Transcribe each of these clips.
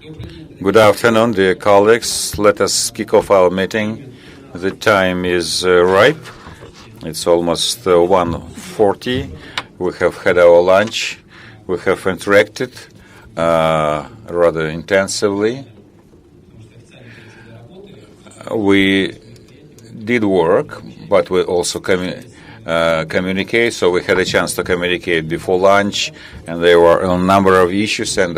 Good afternoon, dear colleagues. Let us kick off our meeting. The time is ripe. It's almost 1:40. We have had our lunch. We have interacted rather intensively. We did work, but we also communicate. So we had a chance to communicate before lunch, and there were a number of issues, and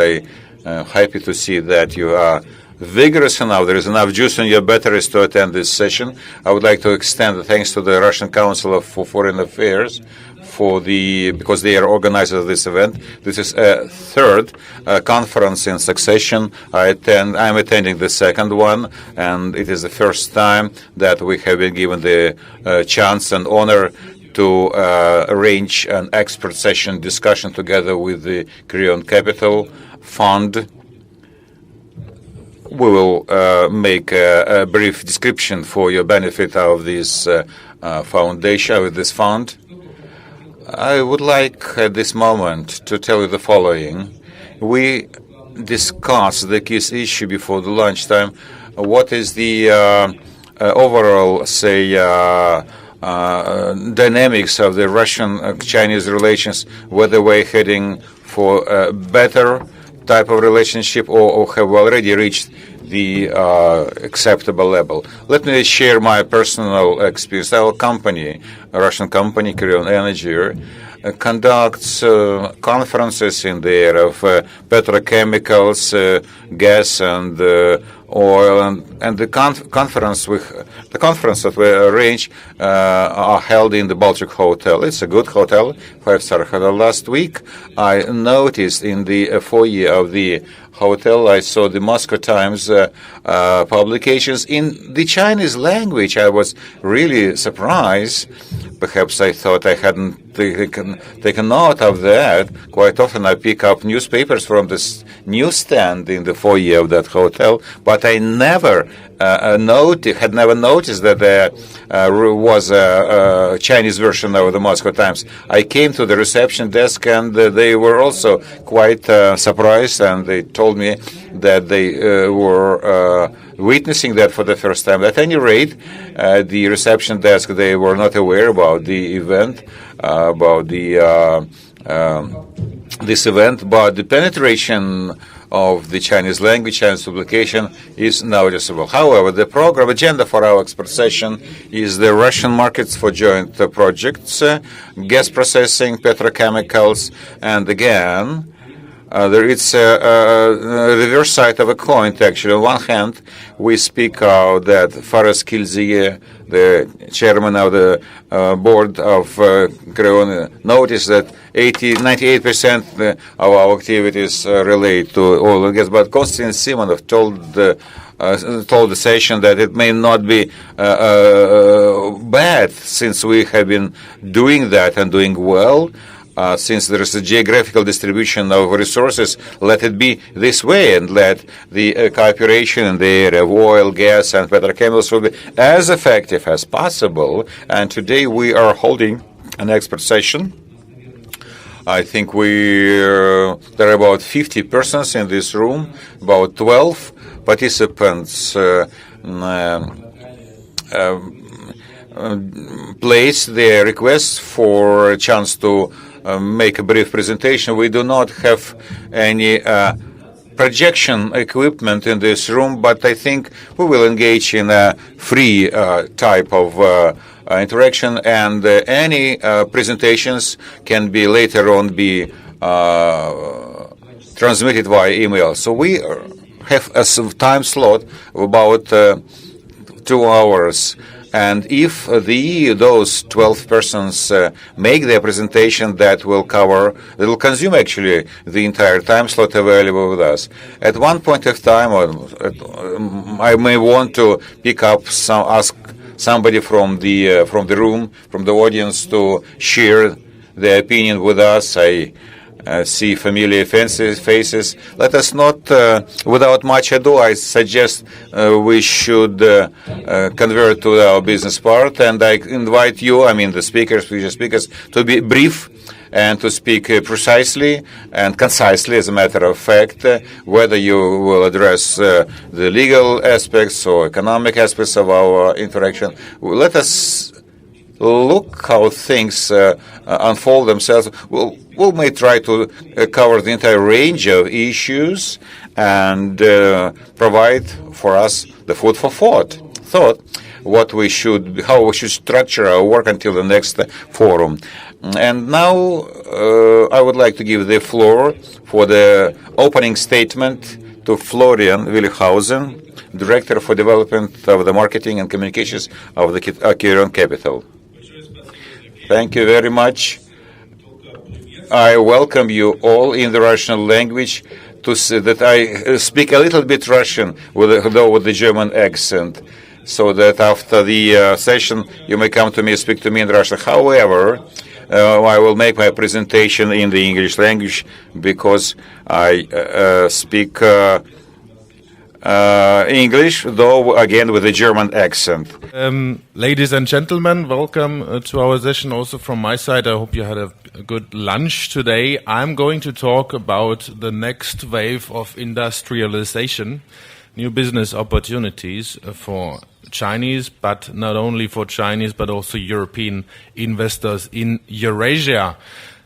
I'm happy to see that you are vigorous enough. There is enough juice in your batteries to attend this session. I would like to extend the thanks to the Russian Council for Foreign Affairs because they are organizers of this event. This is a third conference in succession. I'm attending the second one, and it is the first time that we have been given the chance and honor to arrange an expert session discussion together with the Korean Capital Fund. We will make a brief description for your benefit of this foundation, of this fund. I would like at this moment to tell you the following. We discussed the key issue before the lunchtime. What is the overall, dynamics of the Russian-Chinese relations, whether we're heading for a better type of relationship or have already reached the acceptable level. Let me share my personal experience. Our company, a Russian company, Korean Energy, conducts conferences in the area of petrochemicals, gas and oil, and the conference that we arrange are held in the Baltic Hotel. It's a good hotel, 5-star hotel. Last week, I noticed in the foyer of the hotel, I saw the Moscow Times publications in the Chinese language. I was really surprised. Perhaps I thought I hadn't taken note of that. Quite often I pick up newspapers from this newsstand in the foyer of that hotel, but I never had never noticed that there was a Chinese version of the Moscow Times. I came to the reception desk, and they were also quite surprised, and they told me that they were witnessing that for the first time. At any rate, the reception desk, they were not aware about the event, about this event, but the penetration of the Chinese language, Chinese publication is noticeable. However, the program agenda for our expert session is the Russian markets for joint projects, gas processing, petrochemicals, and again, there is a reverse side of a coin, actually. On one hand, we speak out that Faraz Kilziye, the chairman of the board of Korean, noticed that 98% of our activities relate to oil and gas. But Konstantin Simonov told the session that it may not be bad, since we have been doing that and doing well. Since there is a geographical distribution of resources, let it be this way, and let the cooperation in the area of oil, gas, and petrochemicals will be as effective as possible. And today we are holding an expert session. I think there are about 50 persons in this room, about 12 participants placed their requests for a chance to make a brief presentation. We do not have any projection equipment in this room, but I think we will engage in a free type of interaction, and any presentations can be later on be transmitted via email. So we have a time slot of about 2 hours. And if those 12 persons make their presentation, that will consume actually the entire time slot available with us. At one point of time, I may want to ask somebody from the room, from the audience, to share their opinion with us. I see familiar faces. Let us not, without much ado, I suggest we should convert to our business part, and I invite you, I mean the speakers, future speakers, to be brief and to speak precisely and concisely, as a matter of fact, whether you will address the legal aspects or economic aspects of our interaction. Let us look how things unfold themselves. We may try to cover the entire range of issues and provide for us the food for thought. How we should structure our work until the next forum. And now I would like to give the floor for the opening statement to Florian Willhausen, Director for Development of the Marketing and Communications of the Akirion Capital. Thank you very much. I welcome you all in the Russian language to say that I speak a little bit Russian, though with the German accent, so that after the session you may come to me and speak to me in Russian. However, I will make my presentation in the English language because I speak English, though again with a German accent. Ladies and gentlemen, welcome to our session also from my side. I hope you had a good lunch today. I'm going to talk about the next wave of industrialization, new business opportunities for Chinese, but not only for Chinese, but also European investors in Eurasia.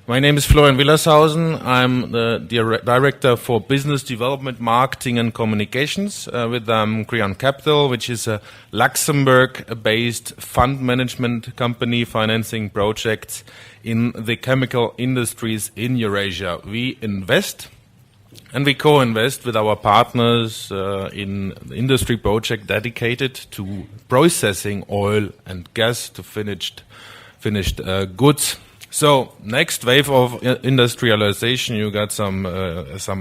My name is Florian Willhausen. I'm the Director for Business Development, Marketing and Communications with Akirion Capital, which is a Luxembourg-based fund management company financing projects in the chemical industries in Eurasia. We invest and we co-invest with our partners in the industry project dedicated to processing oil and gas to finished goods. So, next wave of industrialization, you got some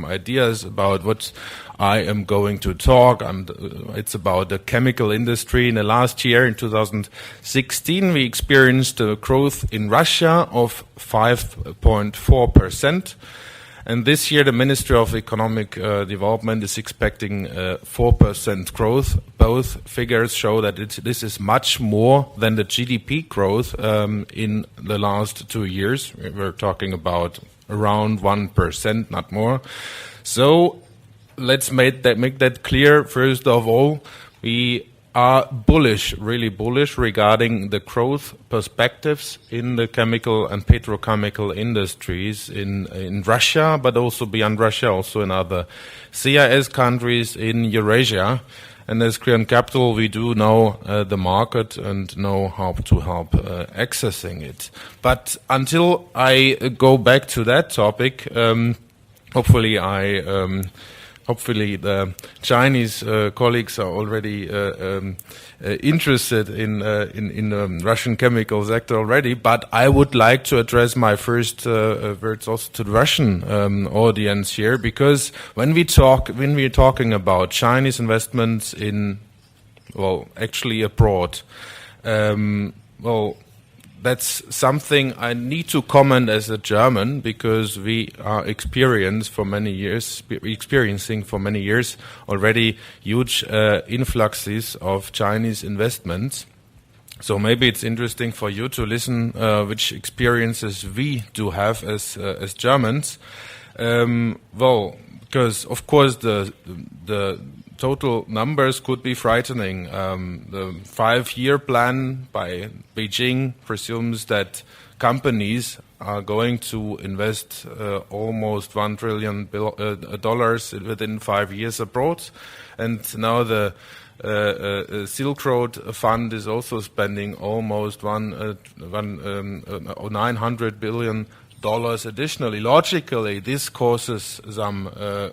ideas about what I am going to talk. It's about the chemical industry. In the last year, in 2016, we experienced a growth in Russia of 5.4%. And this year, the Ministry of Economic Development is expecting 4% growth. Both figures show that this is much more than the GDP growth in the last 2 years. We're talking about around 1%, not more. So let's make that clear. First of all, we are bullish, really bullish regarding the growth perspectives in the chemical and petrochemical industries in Russia, but also beyond Russia, also in other CIS countries in Eurasia. And as Akirion Capital, we do know the market and know how to help accessing it. But until I go back to that topic, hopefully the Chinese colleagues are already interested in the Russian chemical sector already, but I would like to address my first words also to the Russian audience here, because when we're talking about Chinese investments actually abroad, that's something I need to comment as a German, because we are experiencing for many years already huge influxes of Chinese investments. So maybe it's interesting for you to listen which experiences we do have as Germans. Because of course the total numbers could be frightening. The 5-year plan by Beijing presumes that companies are going to invest almost $1 trillion within 5 years abroad. And now the Silk Road Fund is also spending almost $900 billion additionally. Logically, this causes some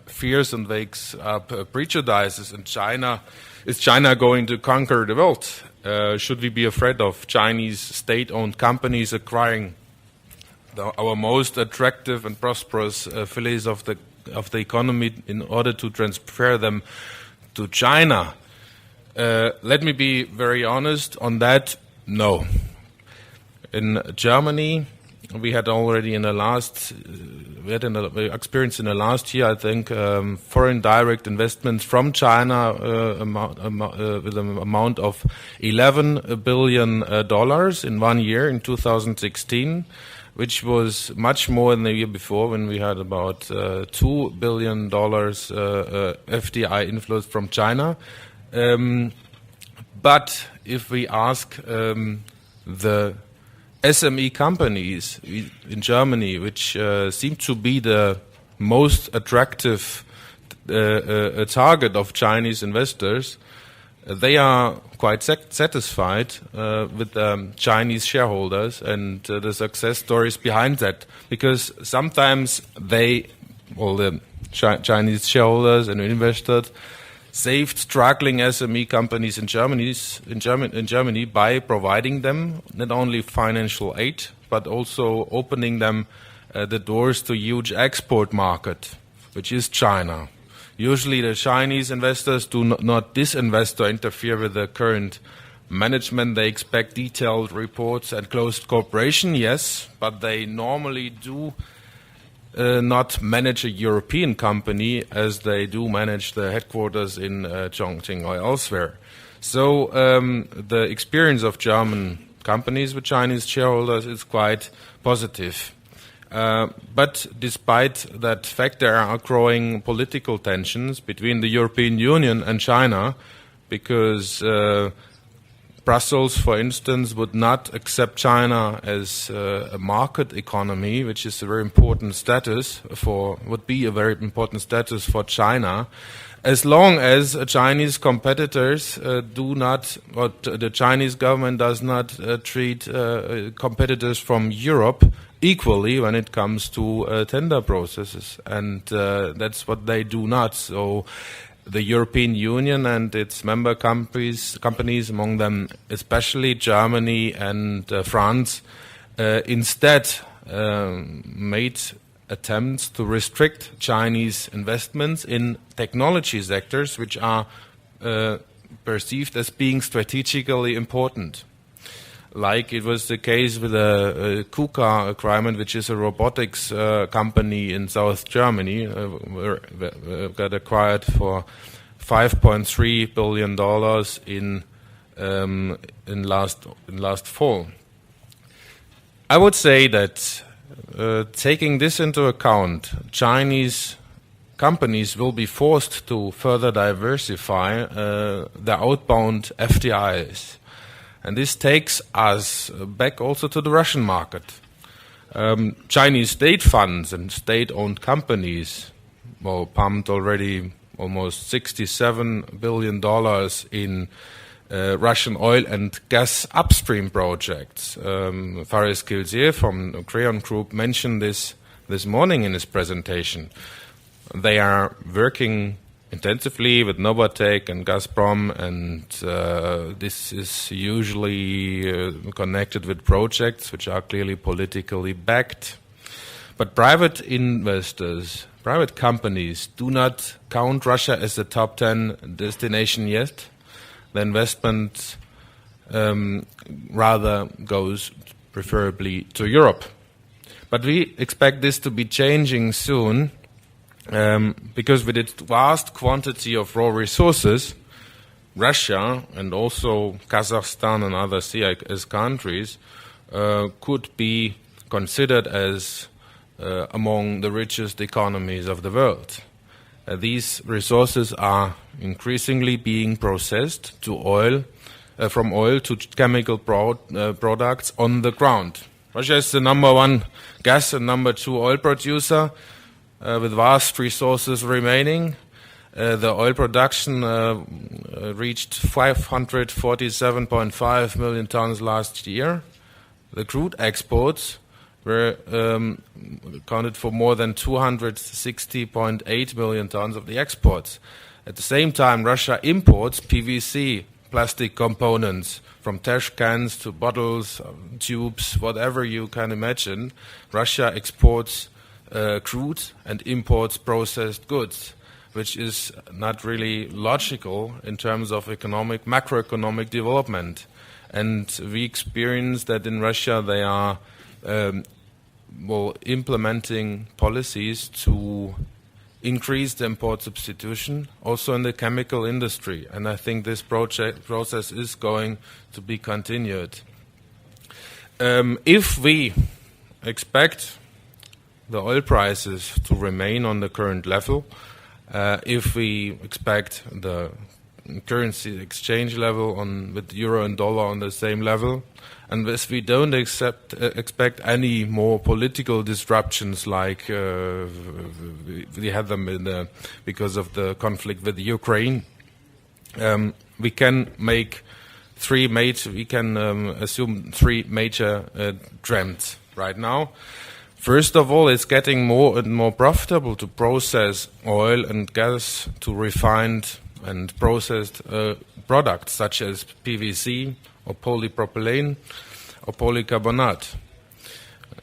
fears and wakes up prejudices. And is China going to conquer the world? Should we be afraid of Chinese state-owned companies acquiring our most attractive and prosperous fields of the economy in order to transfer them to China? Let me be very honest on that. No. In Germany, we had already we experienced in the last year, I think, foreign direct investments from China with an amount of $11 billion in 1 year in 2016, which was much more than the year before when we had about $2 billion FDI inflows from China. But if we ask the SME companies in Germany, which seem to be the most attractive target of Chinese investors, they are quite satisfied with Chinese shareholders and the success stories behind that. Because sometimes the Chinese shareholders and investors saved struggling SME companies in Germany by providing them not only financial aid, but also opening them the doors to huge export market, which is China. Usually the Chinese investors do not disinvest or interfere with the current management. They expect detailed reports and close cooperation, yes, but they normally do not manage a European company as they do manage the headquarters in Chongqing or elsewhere. So the experience of German companies with Chinese shareholders is quite positive. But despite that fact, there are growing political tensions between the European Union and China because Brussels, for instance, would not accept China as a market economy, which is a very important status would be a very important status for China, as long as Chinese competitors the Chinese government does not treat competitors from Europe equally when it comes to tender processes, and that's what they do not. So the European Union and its member companies, among them especially Germany and France, instead made attempts to restrict Chinese investments in technology sectors which are perceived as being strategically important. Like it was the case with the KUKA agreement, which is a robotics company in South Germany, got acquired for $5.3 billion in last fall. I would say that taking this into account, Chinese companies will be forced to further diversify their outbound FDIs. And this takes us back also to the Russian market. Chinese state funds and state-owned companies pumped already almost $67 billion in Russian oil and gas upstream projects. Faris Kilzir from the Creon Group mentioned this morning in his presentation. They are working intensively with Novatek and Gazprom, and this is usually connected with projects which are clearly politically backed. But private investors, private companies do not count Russia as a top 10 destination yet. The investment rather goes preferably to Europe. But we expect this to be changing soon, because with its vast quantity of raw resources, Russia and also Kazakhstan and other CIS countries could be considered as among the richest economies of the world. These resources are increasingly being processed to from oil to chemical products on the ground. Russia is the number one gas and number two oil producer, with vast resources remaining. The oil production reached 547.5 million tons last year. The crude exports were accounted for more than 260.8 million tons of the exports. At the same time, Russia imports PVC, plastic components, from trash cans to bottles, tubes, whatever you can imagine. Russia exports crude and imports processed goods, which is not really logical in terms of macroeconomic development. And we experience that in Russia they are implementing policies to increase the import substitution also in the chemical industry. And I think this process is going to be continued. If we expect the oil prices to remain on the current level, if we expect the currency exchange level with euro and dollar on the same level, and if we don't expect any more political disruptions like we had them because of the conflict with Ukraine, we can assume three major trends right now. First of all, it's getting more and more profitable to process oil and gas to refined and processed products such as PVC or polypropylene or polycarbonate.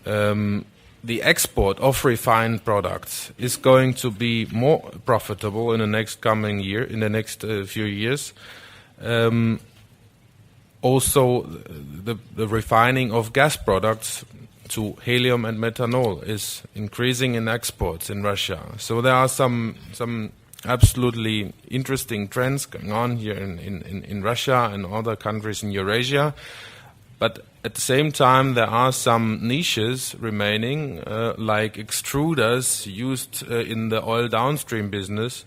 The export of refined products is going to be more profitable in the next few years. Also, the refining of gas products to helium and methanol is increasing in exports in Russia. So there are some absolutely interesting trends going on here in Russia and other countries in Eurasia. But at the same time, there are some niches remaining, like extruders used in the oil downstream business,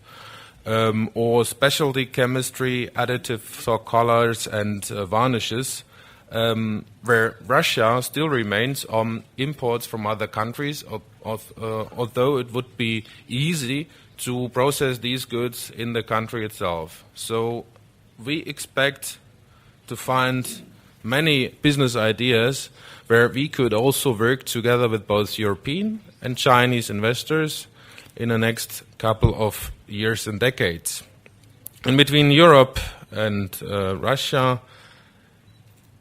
or specialty chemistry, additives or colors and varnishes, where Russia still remains on imports from other countries, although it would be easy to process these goods in the country itself. So we expect to find many business ideas where we could also work together with both European and Chinese investors in the next couple of years and decades. And between Europe and Russia,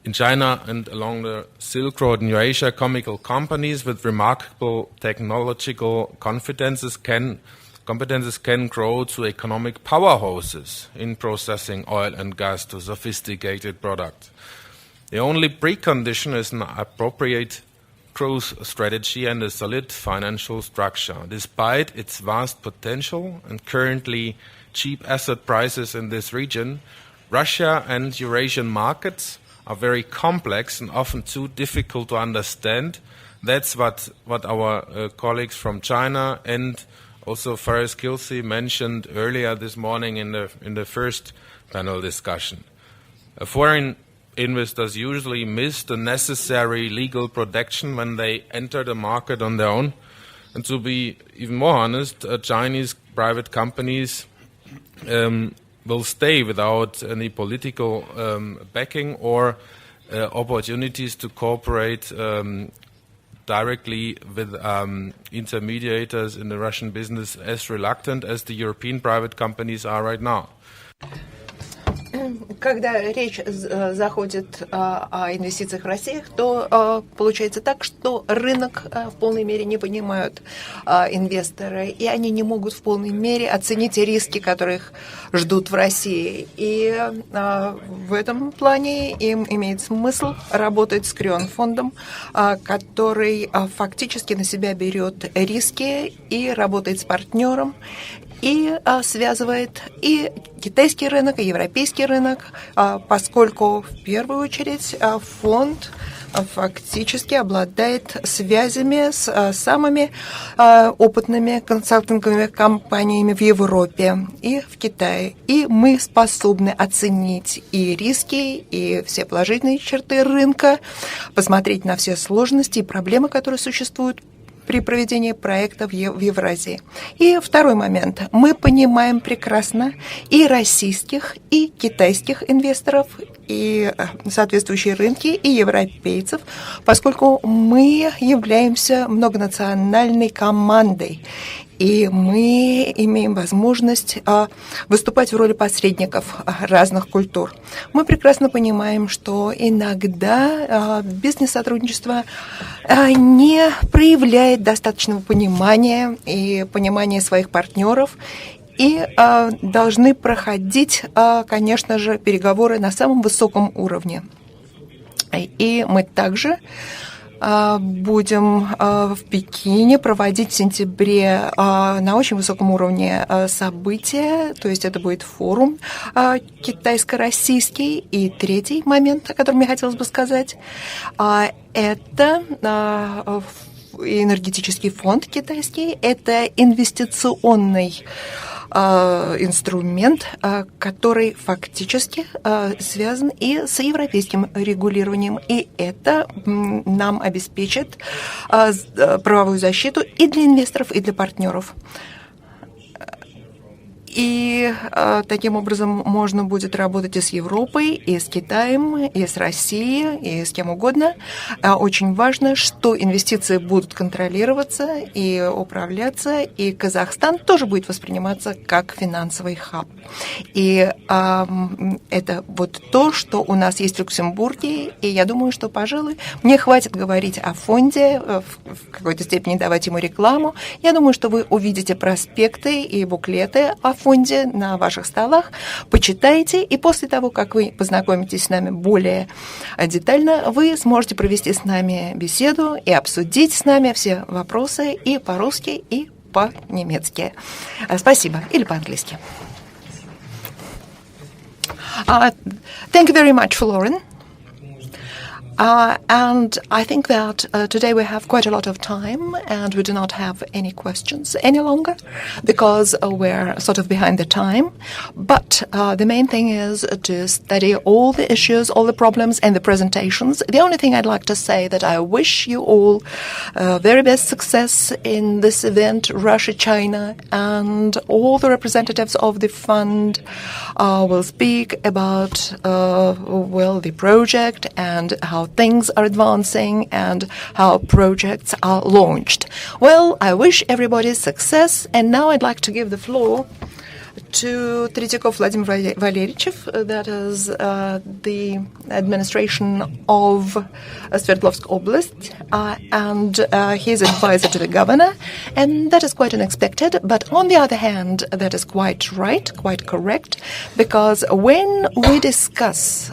in China and along the Silk Road in Eurasia, chemical companies with remarkable technological competences can grow to economic powerhouses in processing oil and gas to sophisticated products. The only precondition is an appropriate growth strategy and a solid financial structure. Despite its vast potential and currently cheap asset prices in this region, Russia and Eurasian markets are very complex and often too difficult to understand. That's what our colleagues from China and also Faris Kilsi mentioned earlier this morning in the first panel discussion. Foreign investors usually miss the necessary legal protection when they enter the market on their own. And to be even more honest, Chinese private companies will stay without any political backing or opportunities to cooperate directly with intermediators in the Russian business as reluctant as the European private companies are right now. Когда речь заходит о инвестициях в России, то получается так, что рынок в полной мере не понимают инвесторы, и они не могут в полной мере оценить риски, которые их ждут в России. И в этом плане им имеет смысл работать с Крён-фондом, который фактически на себя берет риски и работает с партнером, и связывает и китайский рынок, и европейский рынок, поскольку в первую очередь фонд фактически обладает связями с самыми опытными консалтинговыми компаниями в Европе и в Китае. И мы способны оценить и риски, и все положительные черты рынка, посмотреть на все сложности и проблемы, которые существуют при проведении проектов в Евразии. И второй момент. Мы понимаем прекрасно и российских, и китайских инвесторов, и соответствующие рынки, и европейцев, поскольку мы являемся многонациональной командой. И мы имеем возможность выступать в роли посредников разных культур. Мы прекрасно понимаем, что иногда бизнес-сотрудничество не проявляет достаточного понимания и понимания своих партнеров, и должны проходить, конечно же, переговоры на самом высоком уровне. И мы также будем в Пекине проводить в сентябре на очень высоком уровне события, то есть это будет форум китайско-российский. И третий момент, о котором мне хотелось бы сказать, это энергетический фонд китайский, это инвестиционный инструмент, который фактически связан и с европейским регулированием, и это нам обеспечит правовую защиту и для инвесторов, и для партнеров. И таким образом можно будет работать и с Европой, и с Китаем, и с Россией, и с кем угодно. Очень важно, что инвестиции будут контролироваться и управляться, и Казахстан тоже будет восприниматься как финансовый хаб. И это вот то, что у нас есть в Люксембурге, и я думаю, что, пожалуй, мне хватит говорить о фонде, в какой-то степени давать ему рекламу. Я думаю, что вы увидите проспекты и буклеты о фонде на ваших столах, почитайте, и после того, как вы познакомитесь с нами более детально, вы сможете провести с нами беседу и обсудить с нами все вопросы и по-русски, и по-немецки. Спасибо. Или по-английски. Thank you very much, Lauren. And I think that today we have quite a lot of time and we do not have any questions any longer because we're sort of behind the time. But the main thing is to study all the issues, all the problems and the presentations. The only thing I'd like to say that I wish you all very best success in this event, Russia, China, and all the representatives of the fund will speak about, well, the project and how things are advancing and how projects are launched. Well, I wish everybody success, and now I'd like to give the floor to Tretьяков Vladimir Valeriev, that is the administration of Sverdlovsk Oblast, and he is advisor to the governor, and that is quite unexpected, but on the other hand, that is quite right, quite correct, because when we discuss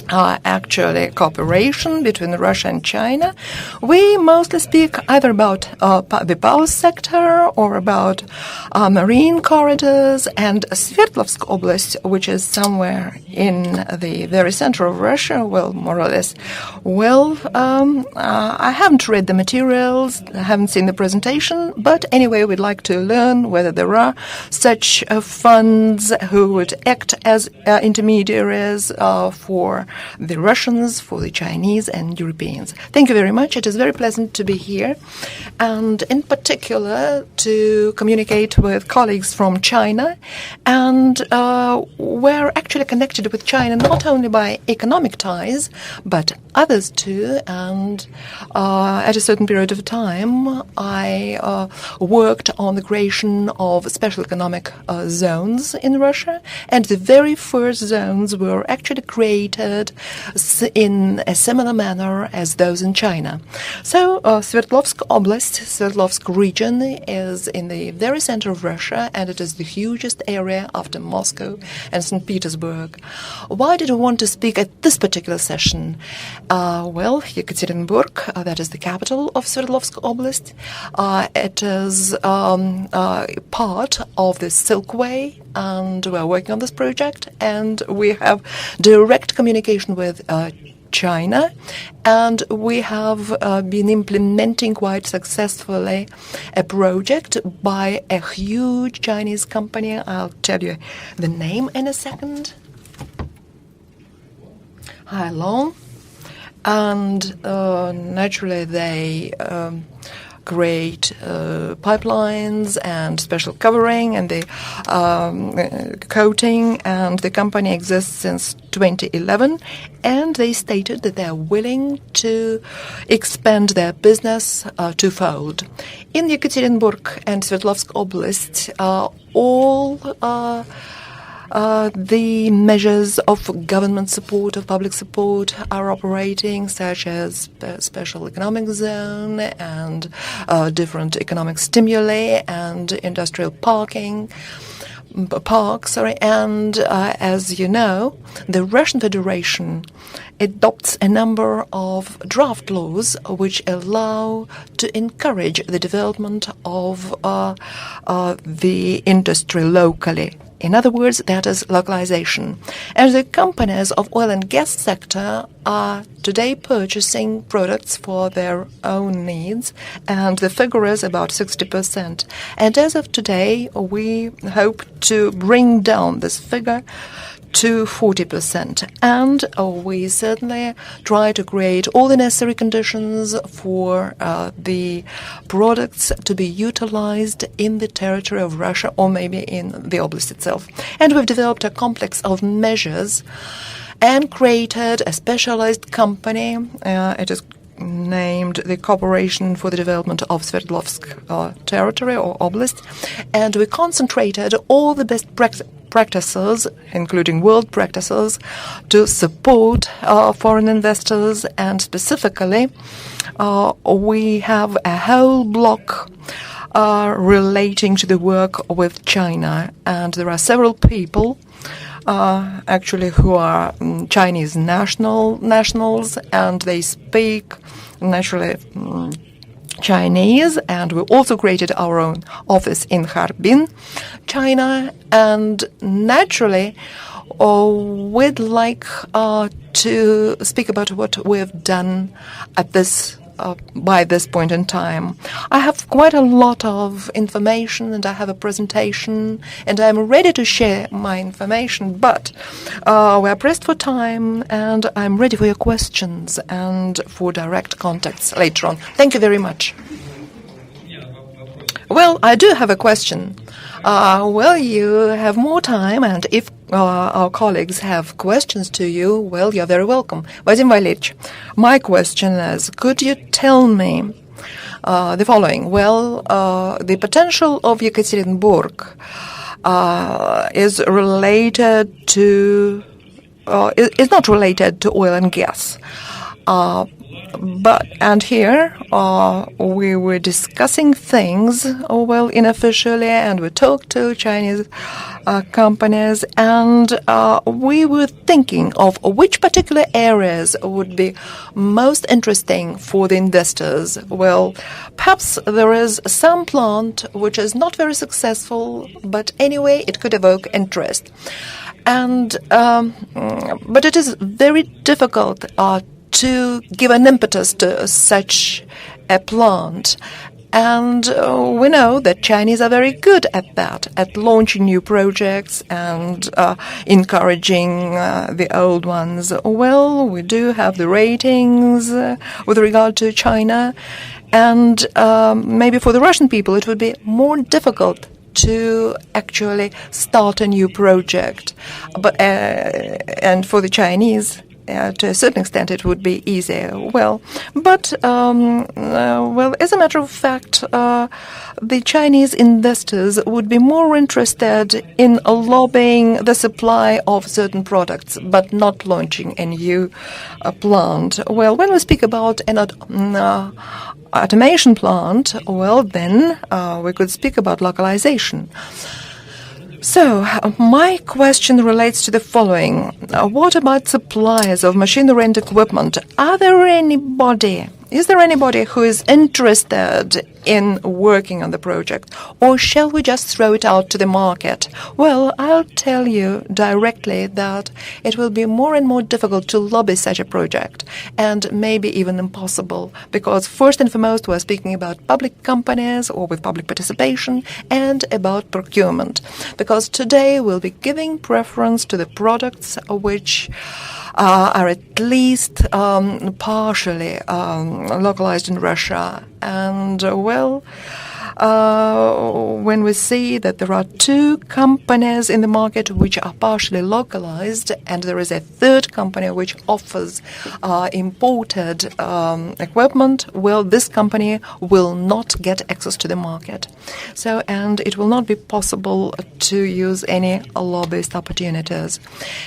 actually cooperation between Russia and China, we mostly speak either about the power sector or about marine corridors, and Sverdlovsk Oblast, which is somewhere in the very center of Russia, well, more or less. Well, I haven't read the materials, I haven't seen the presentation, but anyway, we'd like to learn whether there are such funds who would act as intermediaries for the Russians, for the Chinese and Europeans. Thank you very much. It is very pleasant to be here, and in particular to communicate with colleagues from China. And we're actually connected with China not only by economic ties, but others too. And at a certain period of time, I worked on the creation of special economic zones in Russia, and the very first zones were actually created in a similar manner as those in China. So Sverdlovsk Oblast, Sverdlovsk region, is in the very center of Russia, and it is the hugest area after Moscow and St. Petersburg. Why did I want to speak at this particular session? Well, Yekaterinburg, that is the capital of Sverdlovsk Oblast. It is part of the Silk Way, and we're working on this project, and we have direct communication with China, and we have been implementing quite successfully a project by a huge Chinese company. I'll tell you the name in a second. Hailong. And naturally they create pipelines and special covering and the coating, and the company exists since 2011, and they stated that they are willing to expand their business twofold. In Yekaterinburg and Sverdlovsk Oblast, all the measures of government support, of public support, are operating, such as special economic zone and different economic stimuli and industrial parking. park, and as you know, the Russian Federation adopts a number of draft laws which allow to encourage the development of the industry locally. In other words, that is localization. And the companies of oil and gas sector are today purchasing products for their own needs, and the figure is about 60%. And as of today, we hope to bring down this figure to 40%. And we certainly try to create all the necessary conditions for the products to be utilized in the territory of Russia or maybe in the oblast itself. And we've developed a complex of measures and created a specialized company. It is named the Corporation for the Development of Sverdlovsk Territory or Oblast, and we concentrated all the best practices, including world practices, to support foreign investors, and specifically we have a whole block relating to the work with China, and there are several people actually who are Chinese nationals, and they speak naturally Chinese, and we also created our own office in Harbin, China, and naturally we'd like to speak about what we have done at this by this point in time. I have quite a lot of information, and I have a presentation, and I'm ready to share my information, but we are pressed for time, and I'm ready for your questions and for direct contacts later on. Thank you very much. Well, I do have a question. Well, you have more time, and if our colleagues have questions to you, well, you're very welcome. Vadim Valerievich, my question is, could you tell me the following? Well, the potential of Yekaterinburg is related to, is not related to oil and gas. And here we were discussing things, well, unofficially, and we talked to Chinese companies, and we were thinking of which particular areas would be most interesting for the investors. Well, perhaps there is some plant which is not very successful, but anyway, it could evoke interest. And but it is very difficult to give an impetus to such a plant. And we know that Chinese are very good at that, at launching new projects and encouraging the old ones. Well, we do have the ratings with regard to China, and maybe for the Russian people it would be more difficult to actually start a new project. But and for the Chinese, to a certain extent, it would be easier. Well, but well, as a matter of fact, the Chinese investors would be more interested in lobbying the supply of certain products, but not launching a new plant. Well, when we speak about an automation plant, well, then we could speak about localization. So, my question relates to the following. What about suppliers of machinery and equipment? Is there anybody who is interested in working on the project? Or shall we just throw it out to the market? Well, I'll tell you directly that it will be more and more difficult to lobby such a project, and maybe even impossible, because first and foremost we're speaking about public companies or with public participation, and about procurement. Because today we'll be giving preference to the products which are at least partially localized in Russia. And, well, when we see that there are two companies in the market which are partially localized, and there is a third company which offers imported equipment, well, this company will not get access to the market. So, and it will not be possible to use any lobbyist opportunities.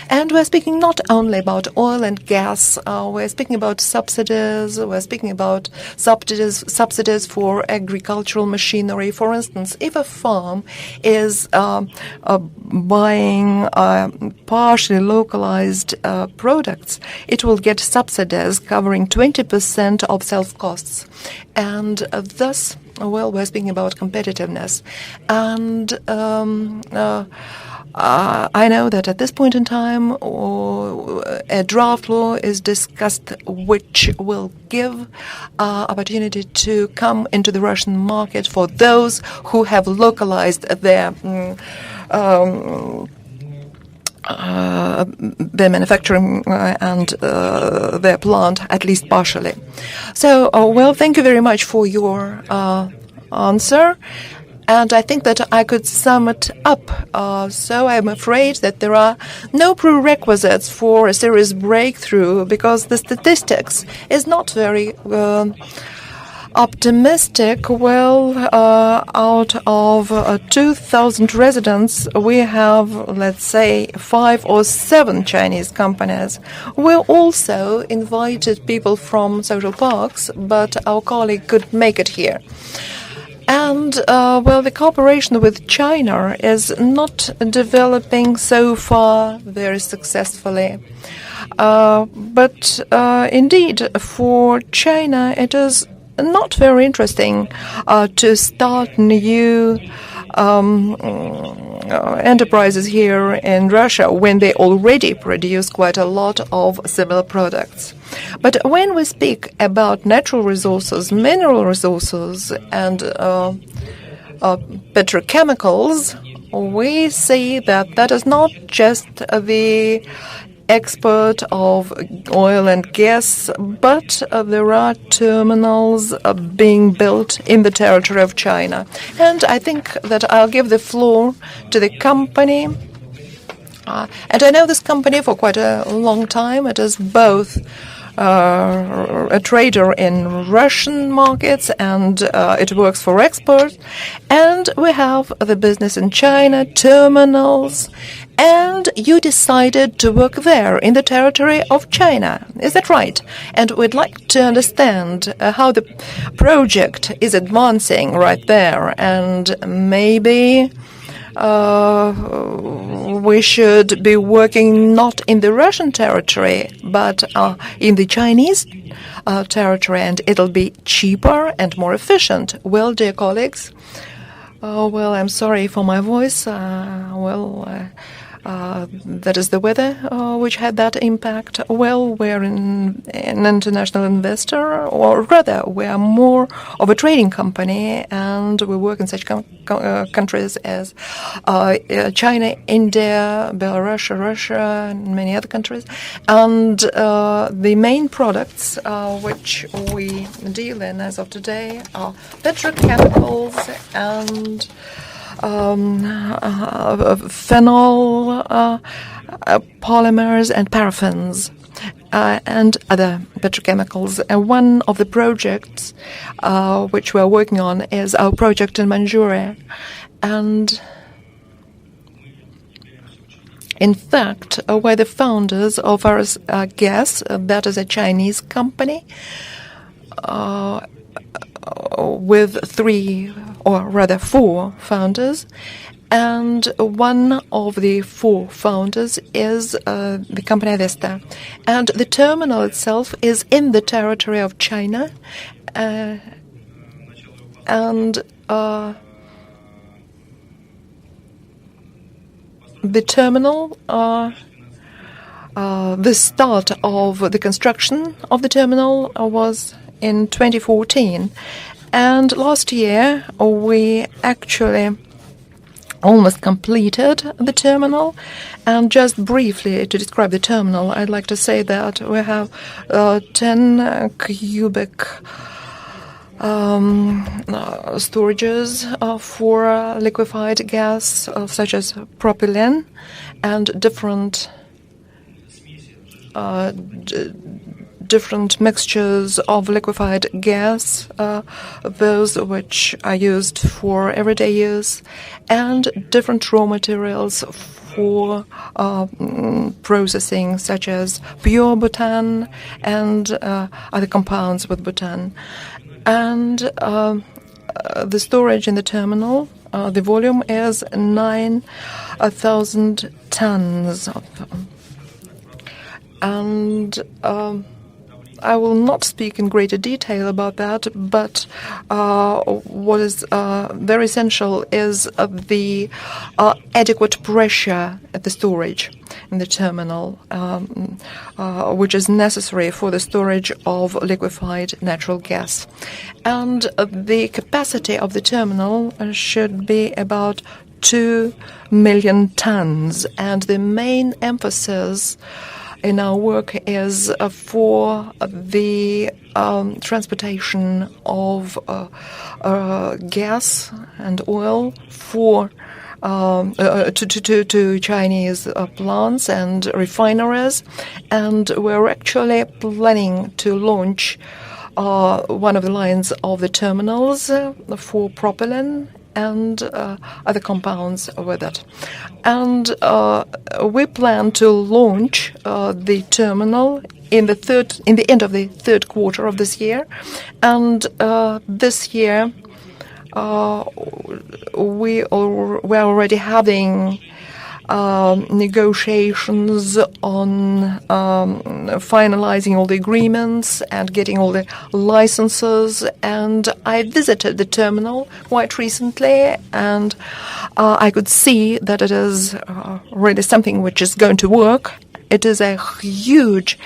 And we're speaking not only about oil and gas, we're speaking about subsidies, we're speaking about subsidies for agricultural machinery, machinery. For instance, if a farm is buying partially localized products, it will get subsidies covering 20% of sales costs. And thus, well, we're speaking about competitiveness. And I know that at this point in time, a draft law is discussed which will give opportunity to come into the Russian market for those who have localized their manufacturing and their plant, at least partially. So, well, thank you very much for your answer. And I think that I could sum it up. So I'm afraid that there are no prerequisites for a serious breakthrough because the statistics is not very optimistic. Well, out of 2,000 residents, we have, let's say, 5 or 7 Chinese companies. We also invited people from social parks, but our colleague couldn't make it here. And, well, the cooperation with China is not developing so far very successfully. But indeed, for China, it is not very interesting to start new enterprises here in Russia when they already produce quite a lot of similar products. But when we speak about natural resources, mineral resources, and petrochemicals, we see that that is not just the export of oil and gas, but there are terminals being built in the territory of China. And I think that I'll give the floor to the company. And I know this company for quite a long time. It is both a trader in Russian markets and it works for export. And we have the business in China, terminals, and you decided to work there in the territory of China. Is that right? And we'd like to understand how the project is advancing right there, and maybe we should be working not in the Russian territory, but in the Chinese territory, and it'll be cheaper and more efficient. Well, dear colleagues, well, I'm sorry for my voice. That is the weather which had that impact. Well, we're an international investor, or rather, we are more of a trading company, and we work in such countries as China, India, Belarus, Russia, and many other countries. And the main products which we deal in as of today are petrochemicals and phenol, polymers and paraffins, and other petrochemicals. And one of the projects which we're working on is our project in Manchuria. And in fact, we're the founders of our gas, that is a Chinese company, with 3 or rather 4 founders, and one of the 4 founders is the company Vesta. And the terminal itself is in the territory of China, and the terminal, the start of the construction of the terminal was in 2014. And last year, we actually almost completed the terminal. And just briefly to describe the terminal, I'd like to say that we have 10 cubic storages for liquefied gas, such as propylene, and different mixtures of liquefied gas, those which are used for everyday use, and different raw materials for processing, such as pure butane and other compounds with butane. And the storage in the terminal, the volume is 9,000 tons. And I will not speak in greater detail about that, but what is very essential is the adequate pressure at the storage in the terminal, which is necessary for the storage of liquefied natural gas. And the capacity of the terminal should be about 2 million tons. And the main emphasis in our work is for the transportation of gas and oil for to Chinese plants and refineries, and we're actually planning to launch one of the lines of the terminals for propylene and other compounds with it. And we plan to launch the terminal in the end of the third quarter of this year. And this year we're already having negotiations on finalizing all the agreements and getting all the licenses. And I visited the terminal quite recently, and I could see that it is really something which is going to work. It is a huge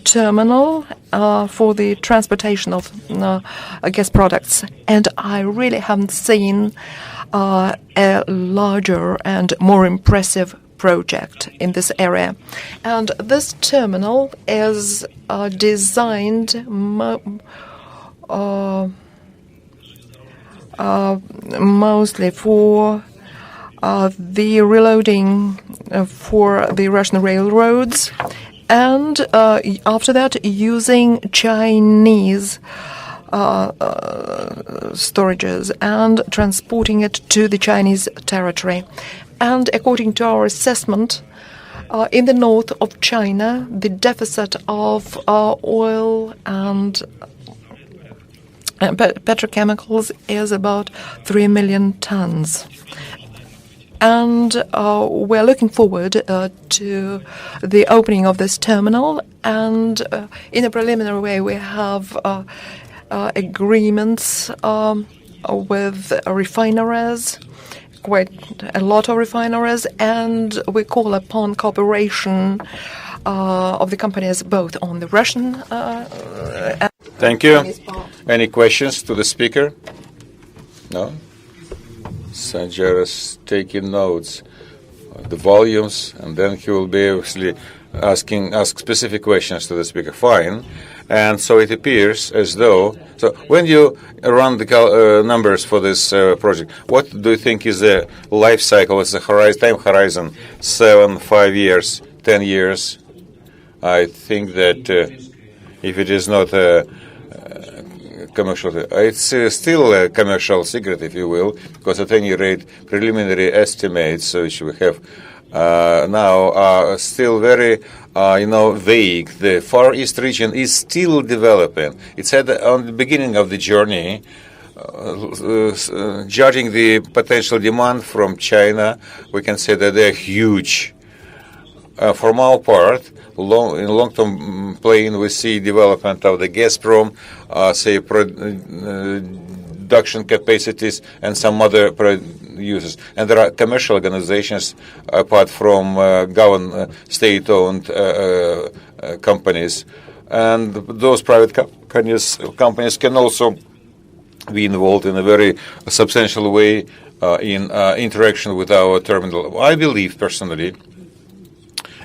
terminal for the transportation of gas products, and I really haven't seen a larger and more impressive project in this area. And this terminal is designed mostly for the reloading for the Russian railroads, and after that using Chinese storages and transporting it to the Chinese territory. And according to our assessment, in the north of China, the deficit of oil and petrochemicals is about 3 million tons. And we're looking forward to the opening of this terminal. And in a preliminary way, we have agreements with refineries, quite a lot of refineries, and we call upon cooperation of the companies both on the Russian and Thank you. Any questions to the speaker? No? Sanjay taking notes, the volumes, and then he will be obviously ask specific questions to the speaker. Fine. And so it appears as though, so when you run the numbers for this project, what do you think is the life cycle, is the time horizon, 7, 5 years, 10 years? I think that if it is not a commercial, it's still a commercial secret, if you will, because at any rate, preliminary estimates which we have now are still very, vague. The Far East region is still developing. It's on the beginning of the journey. Judging the potential demand from China, we can say that they're huge. From our part, in long-term plan, we see development of the Gazprom, production capacities, and some other producers. And there are commercial organizations apart from state-owned companies. And those private companies can also be involved in a very substantial way in interaction with our terminal. I believe, personally,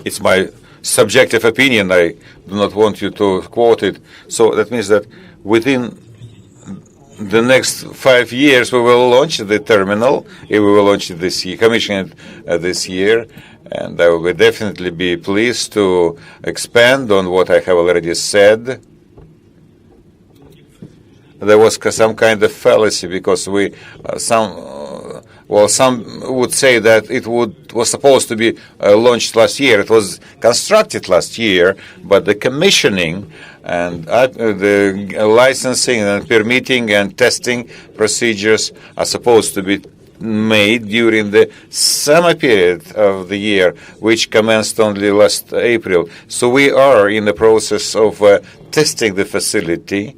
it's my subjective opinion, I do not want you to quote it. So that means that within the next 5 years we will launch the terminal. We will launch it this year, commission it this year, and I will definitely be pleased to expand on what I have already said. There was some kind of fallacy because Well, some would say that it was supposed to be launched last year. It was constructed last year, but the commissioning and the licensing and permitting and testing procedures are supposed to be made during the summer period of the year, which commenced only last April. So we are in the process of testing the facility,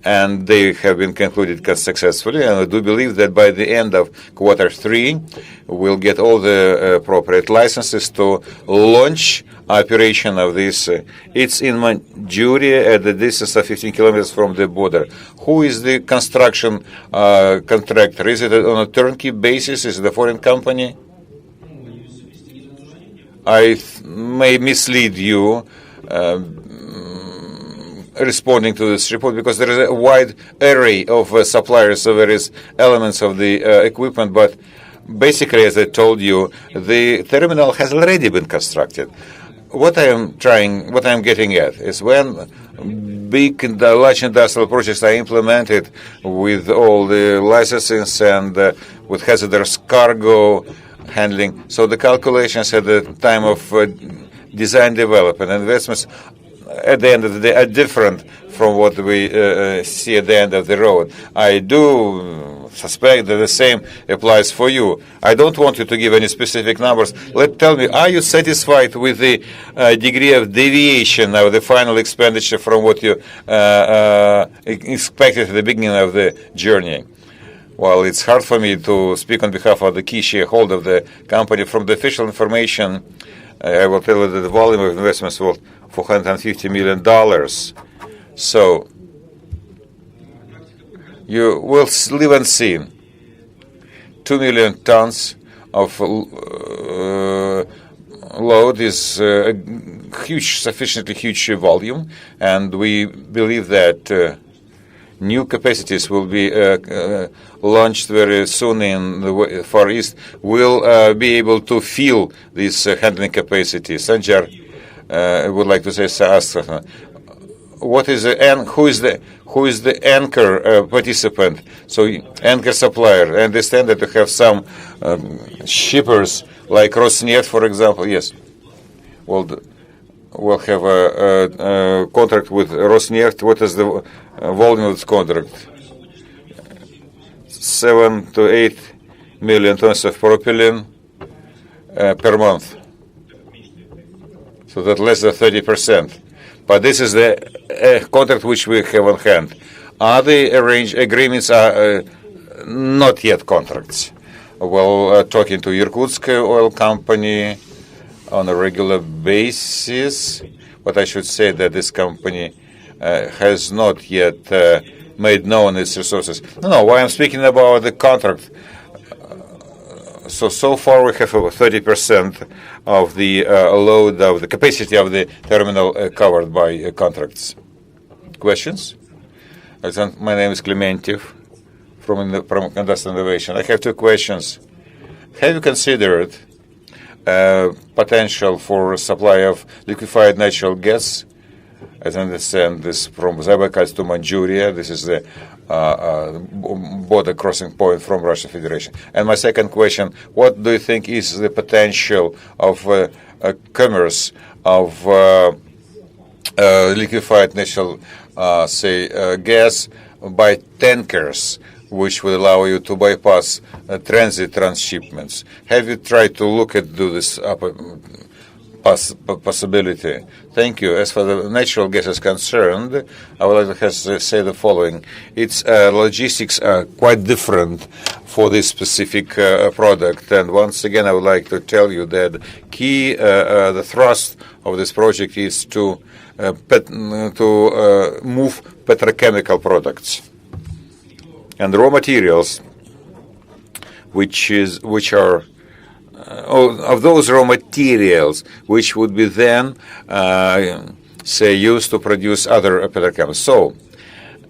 and they have been concluded successfully. And I do believe that by the end of Q3, we'll get all the appropriate licenses to launch operation of this. It's in Manchuria at the distance of 15 kilometers from the border. Who is the construction contractor? Is it on a turnkey basis? Is it a foreign company? I may mislead you responding to this report, because there is a wide array of suppliers of various elements of the equipment, but basically, as I told you, the terminal has already been constructed. What I'm getting at is when big and large industrial projects are implemented with all the licenses and with hazardous cargo handling, so the calculations at the time of design development investments at the end of the day are different from what we see at the end of the road. I do suspect that the same applies for you. I don't want you to give any specific numbers. Tell me, are you satisfied with the degree of deviation of the final expenditure from what you expected at the beginning of the journey? Well, it's hard for me to speak on behalf of the key shareholder of the company. From the official information, I will tell you that the volume of investments was $450 million. So you will live and see 2 million tons of load is a huge, sufficiently huge volume, and we believe that new capacities will be launched very soon in the Far East. Will be able to fill this handling capacity. Sanjar would like to say, what is who is the anchor participant? So anchor supplier. I understand that you have some shippers like Rosneft, for example. Yes. We'll have a contract with Rosneft. What is the volume of this contract? 7 to 8 million tons of propylene per month. So that's less than 30%. But this is the contract which we have on hand. Other agreements are not yet contracts. Well, talking to Irkutsk oil company on a regular basis, but I should say that this company has not yet made known its resources. No, why I'm speaking about the contract. So far we have over 30% of the load of the capacity of the terminal covered by contracts. Questions? My name is Klementiev from Industrial Innovation. I have two questions. Have you considered potential for supply of liquefied natural gas? As I understand this, from Zabaikal to Manchuria, this is the border crossing point from Russian Federation. And my second question, what do you think is the potential of commerce of liquefied natural gas by tankers, which would allow you to bypass transit transshipments? Have you tried to look at this possibility? Thank you. As for the natural gas is concerned, I would like to say the following. Its logistics are quite different for this specific product. And once again, I would like to tell you that the thrust of this project is to move petrochemical products and raw materials, which are of those raw materials, which would be then, used to produce other petrochemicals. So,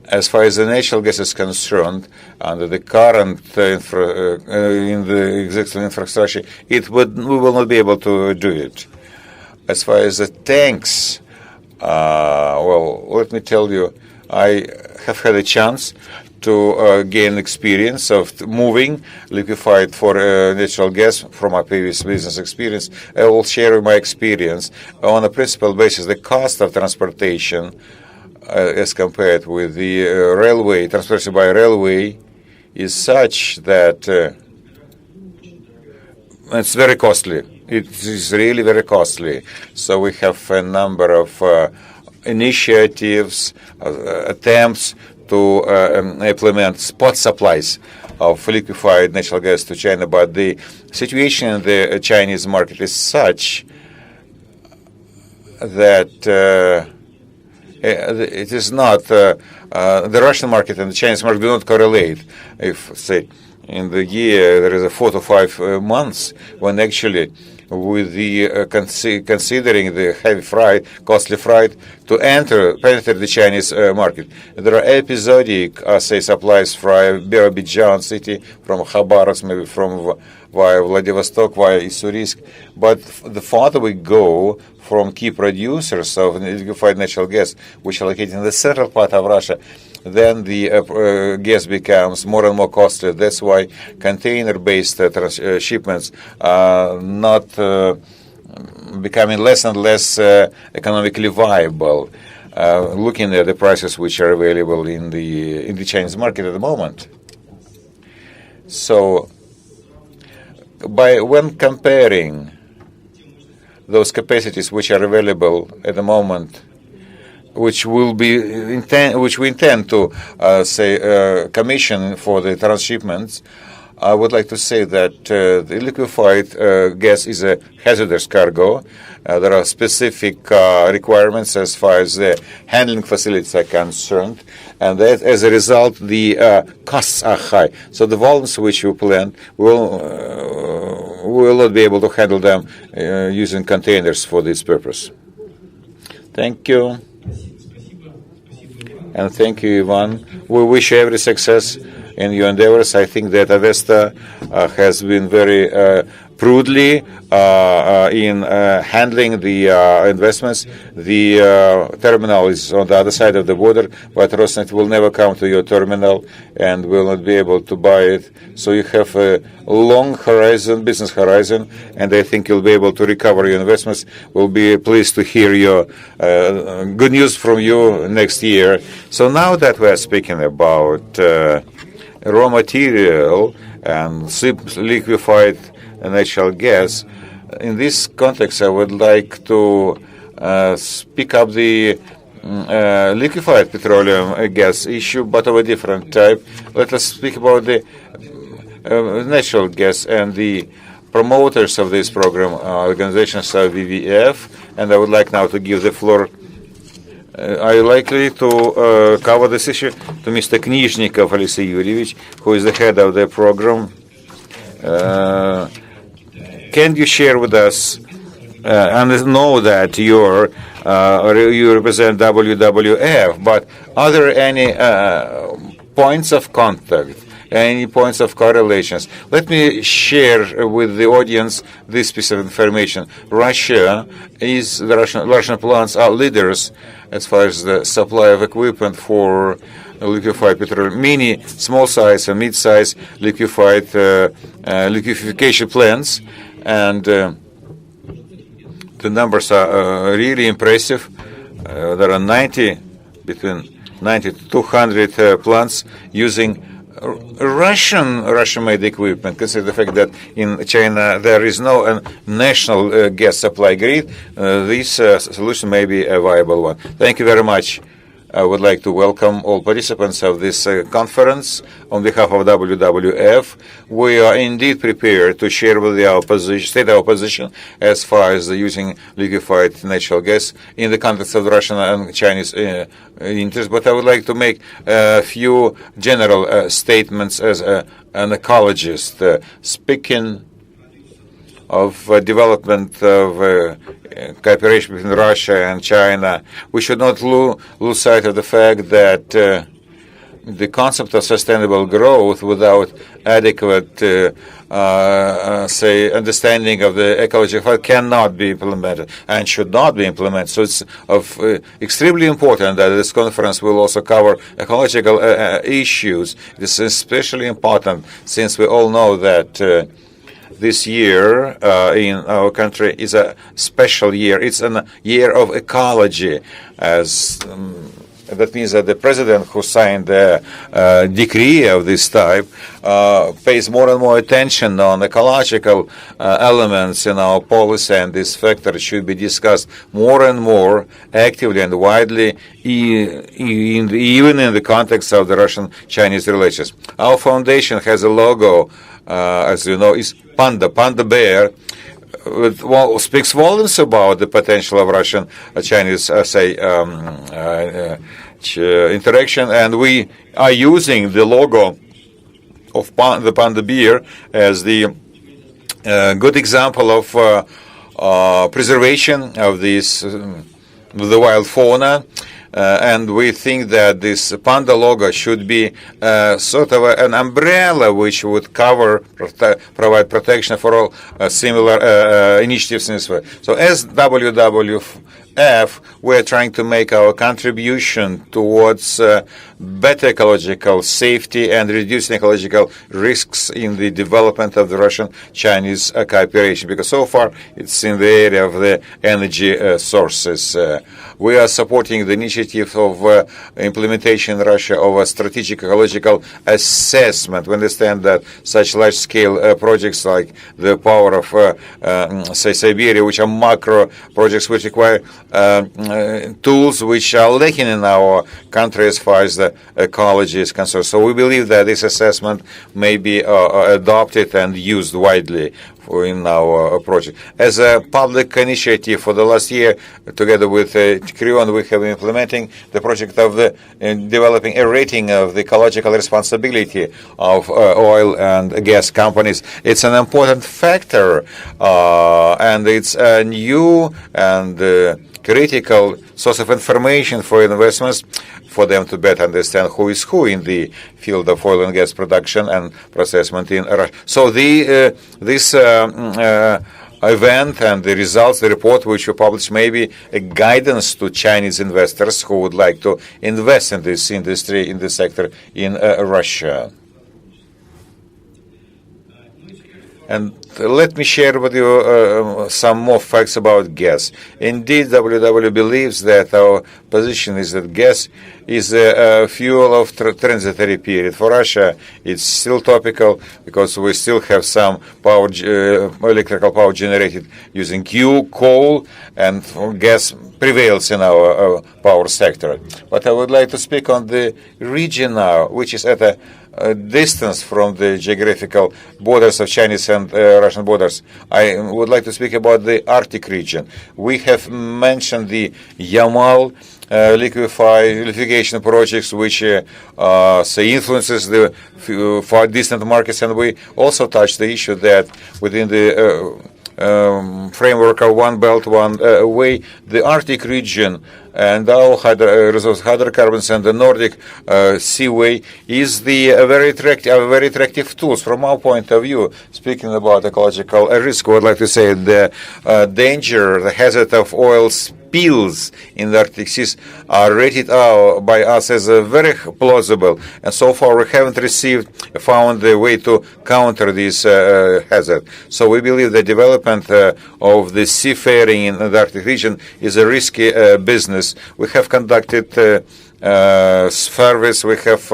as far as the natural gas is concerned, under the current in the existing infrastructure, we will not be able to do it. As far as the tanks, let me tell you, I have had a chance to gain experience of moving liquefied for natural gas from my previous business experience. I will share my experience on a principal basis. The cost of transportation as compared with the railway, transportation by railway, is such that it's very costly. It is really very costly. So we have a number of initiatives, attempts to implement spot supplies of liquefied natural gas to China, but the situation in the Chinese market is such that it is not the Russian market and the Chinese market do not correlate. If, say, in the year there is a 4 to 5 months when actually with the considering the heavy freight, costly freight to penetrate the Chinese market. There are episodic, say, supplies from Birobidjan city, from Khabarovsk, maybe from via Vladivostok, via Isurisk. But the farther we go from key producers of liquefied natural gas, which are located in the central part of Russia, then the gas becomes more and more costly. That's why container-based shipments are not becoming less and less economically viable. Looking at the prices which are available in the Chinese market at the moment. So, when comparing those capacities which are available at the moment, which we intend to commission for the transshipments, I would like to say that the liquefied gas is a hazardous cargo. There are specific requirements as far as the handling facilities are concerned, and that as a result the costs are high. So the volumes which we plan will not be able to handle them using containers for this purpose. Thank you. And thank you, Ivan. We wish you every success in your endeavors. I think that Avesta has been very prudently in handling the investments. The terminal is on the other side of the border, but Rosneft will never come to your terminal and will not be able to buy it. So you have a long horizon, business horizon, and I think you'll be able to recover your investments. We'll be pleased to hear your good news from you next year. So now that we're speaking about raw material and liquefied natural gas, in this context, I would like to speak up the liquefied petroleum gas issue, but of a different type. Let us speak about the natural gas and the promoters of this program, organizations of WWF, and I would like now to give the floor. Are you likely to cover this issue to Mr. Knizhnikov Alexey Yurievich, who is the head of the program? Can you share with us, and know that you represent WWF, but are there any points of contact, any points of correlations? Let me share with the audience this piece of information. Russian plants are leaders as far as the supply of equipment for liquefied petroleum, many small size and mid-size liquefied liquefaction plants, and the numbers are really impressive. There are between 90 to 200 plants using Russian-made equipment. Consider the fact that in China there is no national gas supply grid. This solution may be a viable one. Thank you very much. I would like to welcome all participants of this conference. On behalf of WWF, we are indeed prepared to share with you state our position as far as using liquefied natural gas in the context of Russian and Chinese interests. But I would like to make a few general statements as an ecologist, speaking of development of cooperation between Russia and China. We should not lose sight of the fact that the concept of sustainable growth without adequate, understanding of the ecological effect cannot be implemented and should not be implemented. So it's of extremely important that this conference will also cover ecological issues. This is especially important since we all know that this year in our country is a special year. It's a year of ecology, as that means that the president who signed the decree of this type pays more and more attention on ecological elements in our policy, and this factor should be discussed more and more actively and widely, even in the context of the Russian-Chinese relations. Our foundation has a logo, as you know, is Panda bear. Speaks volumes about the potential of Russian-Chinese, interaction, and we are using the logo of the panda bear as the good example of preservation of this the wild fauna. And we think that this panda logo should be sort of an umbrella which would cover, provide protection for all similar initiatives in this way. So as WWF, we're trying to make our contribution towards better ecological safety and reducing ecological risks in the development of the Russian-Chinese cooperation, because so far it's in the area of the energy sources. We are supporting the initiative of implementation in Russia of a strategic ecological assessment. We understand that such large-scale projects like the power of, Siberia, which are macro projects which require tools which are lacking in our country as far as the ecology is concerned. So we believe that this assessment may be adopted and used widely in our project. As a public initiative for the last year, together with Krion, we have been implementing the project of developing a rating of the ecological responsibility of oil and gas companies. It's an important factor, and it's a new and critical source of information for investments, for them to better understand who is who in the field of oil and gas production and procurement in Russia. So this event and the results, the report which we published, may be a guidance to Chinese investors who would like to invest in this industry, in this sector in Russia. And let me share with you some more facts about gas. Indeed, WW believes that our position is that gas is a fuel of transitory period. For Russia, it's still topical because we still have some power, electrical power generated using coal, and gas prevails in our power sector. But I would like to speak on the region now, which is at a distance from the geographical borders of Chinese and Russian borders. I would like to speak about the Arctic region. We have mentioned the Yamal liquefaction projects, which influences the far distant markets, and we also touched the issue that within the framework of One Belt, One Way, the Arctic region and our hydrocarbons and the Nordic Seaway is the very attractive tools from our point of view. Speaking about ecological risk, I would like to say the danger, the hazard of oil spills in the Arctic seas are rated out by us as very plausible, and so far we haven't found a way to counter this hazard. So we believe the development of the seafaring in the Arctic region is a risky business. We have conducted surveys, we have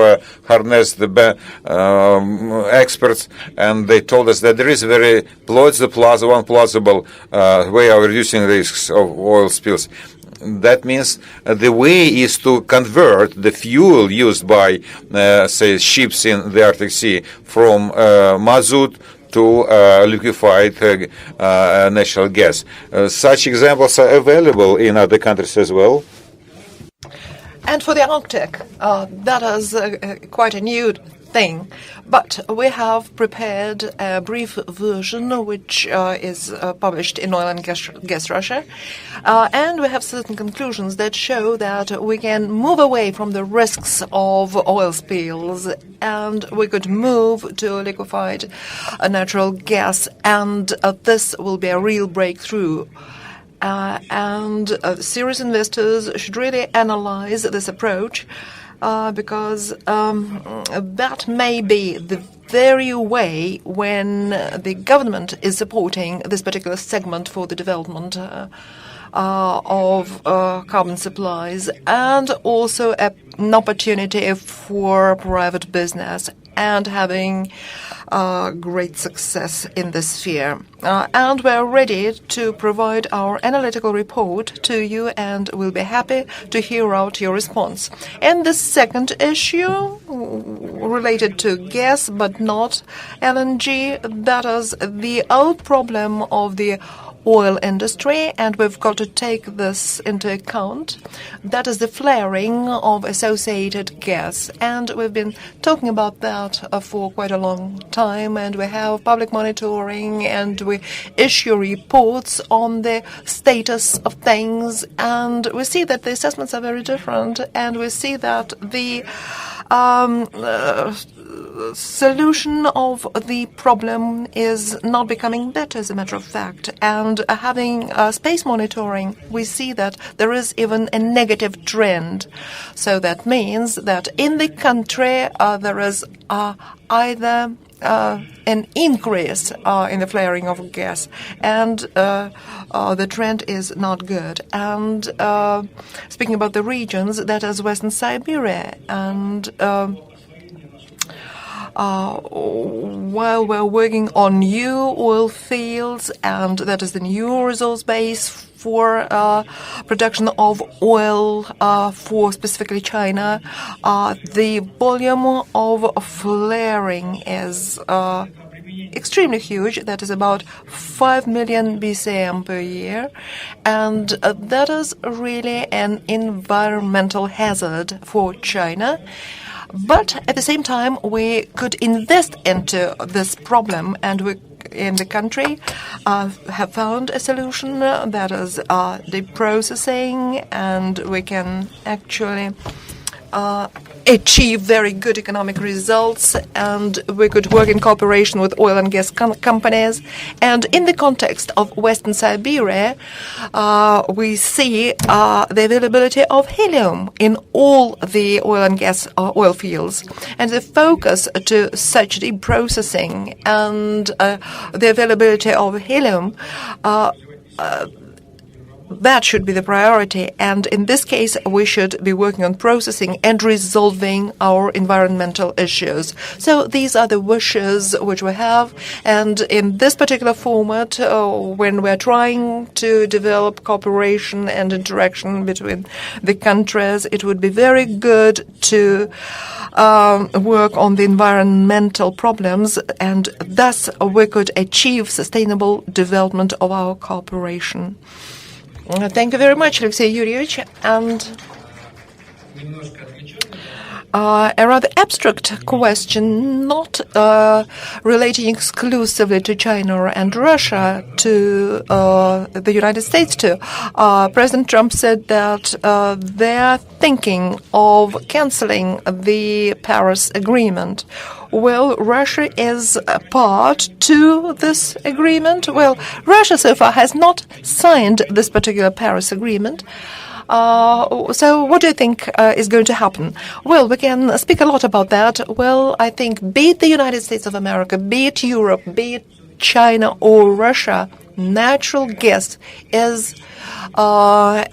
harnessed the experts, and they told us that there is one plausible way of reducing risks of oil spills. That means the way is to convert the fuel used by, ships in the Arctic Sea from mazout to liquefied natural gas. Such examples are available in other countries as well. And for the Arctic, that is quite a new thing. But we have prepared a brief version which is published in Oil and Gas Russia. And we have certain conclusions that show that we can move away from the risks of oil spills and we could move to liquefied natural gas. And this will be a real breakthrough. And serious investors should really analyze this approach because that may be the very way when the government is supporting this particular segment for the development of carbon supplies, and also an opportunity for private business and having great success in this sphere. And we're ready to provide our analytical report to you, and we'll be happy to hear out your response. And the second issue related to gas but not LNG, that is the old problem of the oil industry, and we've got to take this into account. That is the flaring of associated gas, and we've been talking about that for quite a long time, and we have public monitoring and we issue reports on the status of things, and we see that the assessments are very different, and we see that the solution of the problem is not becoming better, as a matter of fact. And having space monitoring, we see that there is even a negative trend. So that means that in the country there is either an increase in the flaring of gas, and the trend is not good. And speaking about the regions, that is Western Siberia, and while we're working on new oil fields, and that is the new resource base for production of oil for specifically China, the volume of flaring is extremely huge. That is about 5 million BCM per year, and that is really an environmental hazard for China. But at the same time, we could invest into this problem, and we in the country have found a solution, that is the processing, and we can actually achieve very good economic results, and we could work in cooperation with oil and gas companies. And in the context of Western Siberia, we see the availability of helium in all the oil and gas oil fields, and the focus to such deep processing and the availability of helium, that should be the priority. And in this case, we should be working on processing and resolving our environmental issues. So these are the wishes which we have. And in this particular format, when we're trying to develop cooperation and interaction between the countries, it would be very good to work on the environmental problems, and thus we could achieve sustainable development of our cooperation. Thank you very much, Alexey Yuryevich. And a rather abstract question, not relating exclusively to China and Russia, to the United States too. President Trump said that they're thinking of canceling the Paris Agreement. Well, Russia is a part to this agreement. Well, Russia so far has not signed this particular Paris Agreement. So what do you think is going to happen? Well, we can speak a lot about that. Well, I think be it the United States of America, be it Europe, be it China or Russia, natural gas is a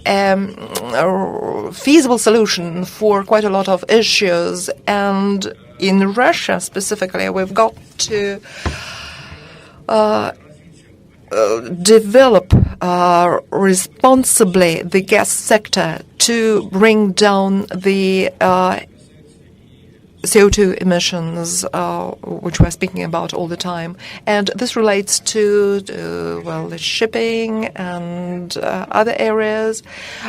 feasible solution for quite a lot of issues. And in Russia specifically, we've got to develop responsibly the gas sector to bring down the CO2 emissions, which we're speaking about all the time. And this relates to the shipping and other areas.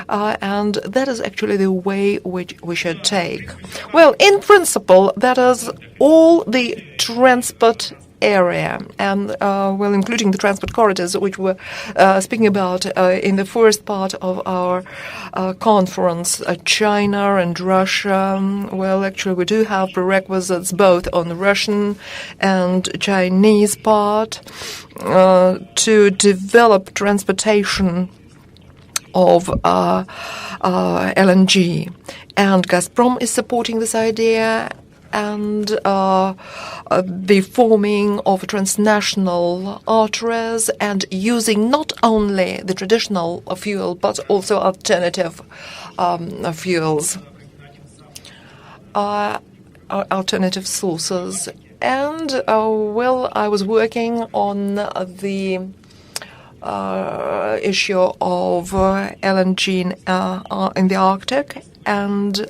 And that is actually the way which we should take. Well, in principle, that is all the transport area, and including the transport corridors, which we're speaking about in the first part of our conference, China and Russia. Well, actually, we do have prerequisites both on the Russian and Chinese part to develop transportation of LNG. And Gazprom is supporting this idea, and the forming of transnational arteries and using not only the traditional fuel but also alternative fuels, alternative sources. And I was working on the issue of LNG in the Arctic, and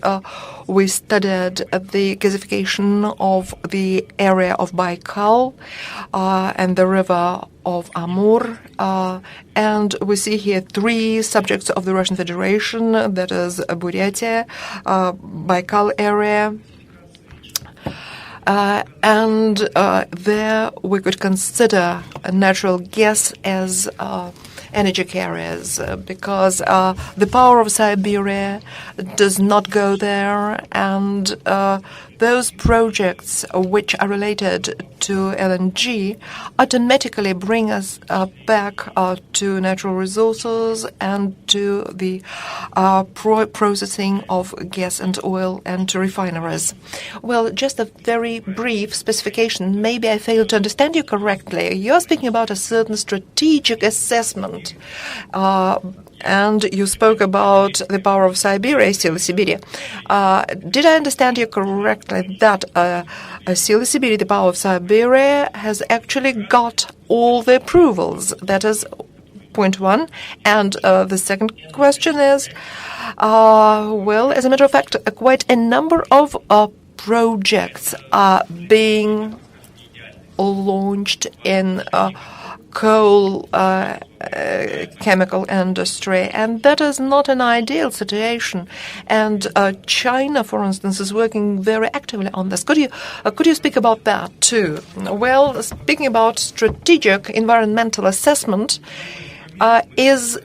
we studied the gasification of the area of Baikal and the river of Amur. And we see here three subjects of the Russian Federation, that is Buryatia, Baikal area, and there we could consider natural gas as energy carriers, because the power of Siberia does not go there, and those projects which are related to LNG automatically bring us back to natural resources and to the processing of gas and oil and to refineries. Well, just a very brief specification. Maybe I failed to understand you correctly. You're speaking about a certain strategic assessment, and you spoke about the power of Siberia, Sila Siberia. Did I understand you correctly that Sila Siberia, the power of Siberia, has actually got all the approvals? That is point one. And the second question is, as a matter of fact, quite a number of projects are being launched in coal chemical industry, and that is not an ideal situation. And China, for instance, is working very actively on this. Could you speak about that too? Well, speaking about strategic environmental assessment is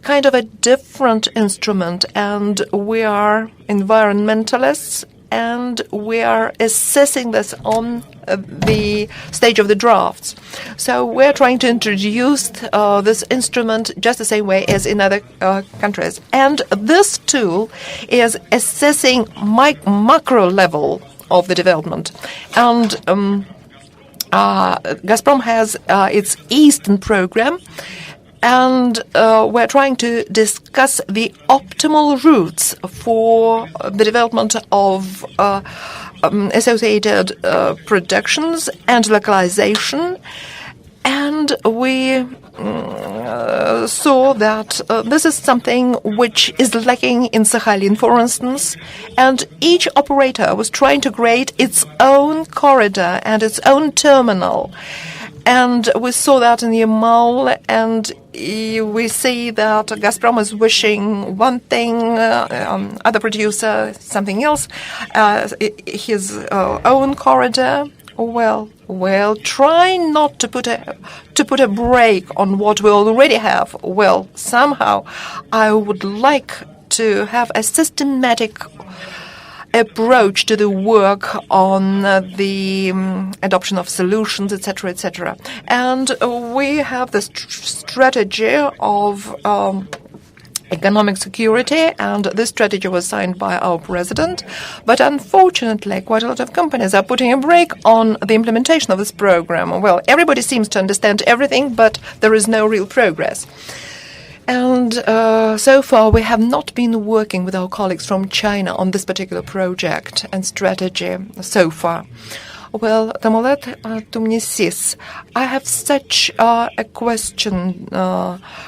kind of a different instrument, and we are environmentalists, and we are assessing this on the stage of the drafts. So we're trying to introduce this instrument just the same way as in other countries. And this tool is assessing macro level of the development. And Gazprom has its Eastern program, and we're trying to discuss the optimal routes for the development of associated productions and localization. And we saw that this is something which is lacking in Sakhalin, for instance, and each operator was trying to create its own corridor and its own terminal. And we saw that in Yamal, and we see that Gazprom is wishing one thing, other producer something else, his own corridor. Well, try not to put a brake on what we already have. Well, somehow I would like to have a systematic approach to the work on the adoption of solutions, etc., etc. And we have this strategy of economic security, and this strategy was signed by our president. But unfortunately, quite a lot of companies are putting a brake on the implementation of this program. Well, everybody seems to understand everything, but there is no real progress. And so far, we have not been working with our colleagues from China on this particular project and strategy so far. Well, Tamolet Tumnisis, I have such a question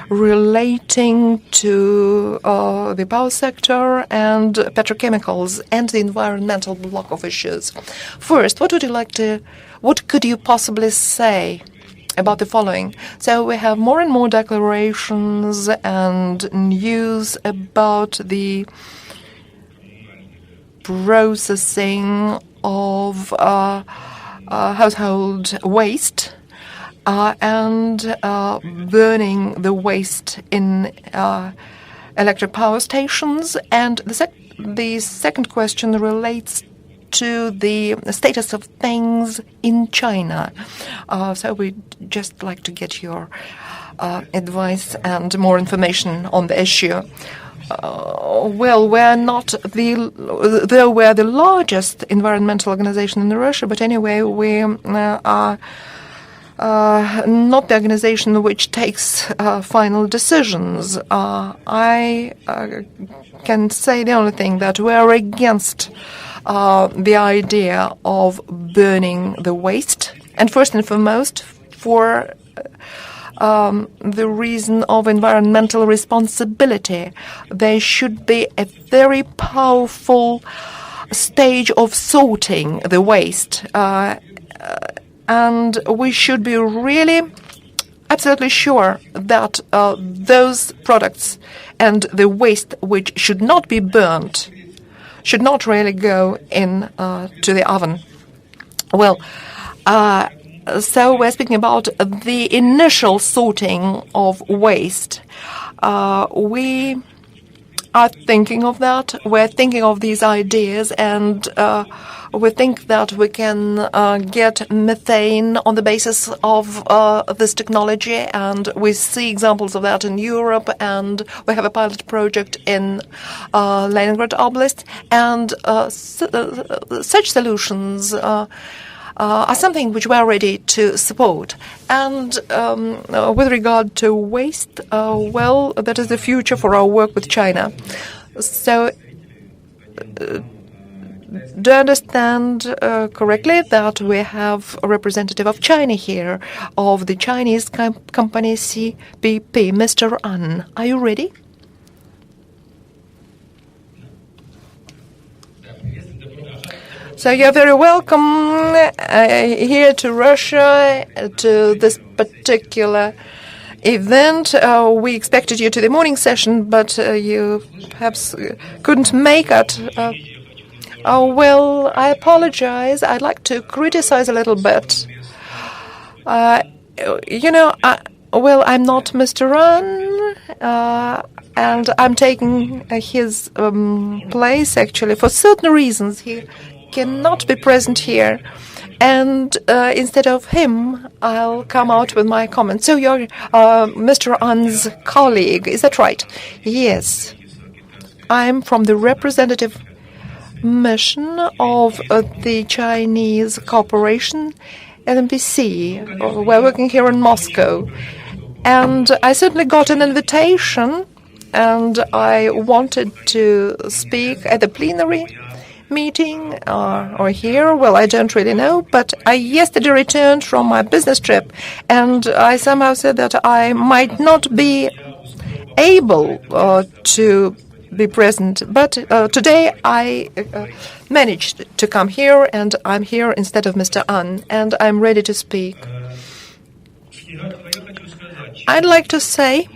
relating to the power sector and petrochemicals and the environmental block of issues. First, what could you possibly say about the following? So we have more and more declarations and news about the processing of household waste and burning the waste in electric power stations. And the second question relates to the status of things in China. So we'd just like to get your advice and more information on the issue. Well, we're not though we're the largest environmental organization in Russia, but anyway, we are not the organization which takes final decisions. I can say the only thing that we're against the idea of burning the waste, and first and foremost for the reason of environmental responsibility. There should be a very powerful stage of sorting the waste, and we should be really absolutely sure that those products and the waste which should not be burnt should not really go in to the oven. Well, so we're speaking about the initial sorting of waste. We are thinking of that. We're thinking of these ideas, and we think that we can get methane on the basis of this technology, and we see examples of that in Europe, and we have a pilot project in Leningrad Oblast, and such solutions are something which we are ready to support. And with regard to waste, well, that is the future for our work with China. So do I understand correctly that we have a representative of China here, of the Chinese company CPP, Mr. An? Are you ready? So you're very welcome here to Russia, to this particular event. We expected you to the morning session, but you perhaps couldn't make it. Well, I apologize. I'd like to criticize a little bit. Well, I'm not Mr. An, and I'm taking his place, actually, for certain reasons. He cannot be present here, and instead of him, I'll come out with my comments. So you're Mr. An's colleague, is that right? Yes. I'm from the representative mission of the Chinese corporation, LMPC. We're working here in Moscow, and I certainly got an invitation, and I wanted to speak at the plenary meeting or here. Well, I don't really know, but I yesterday returned from my business trip, and I somehow said that I might not be able to be present, but today I managed to come here, and I'm here instead of Mr. An, and I'm ready to speak. I'd like to say,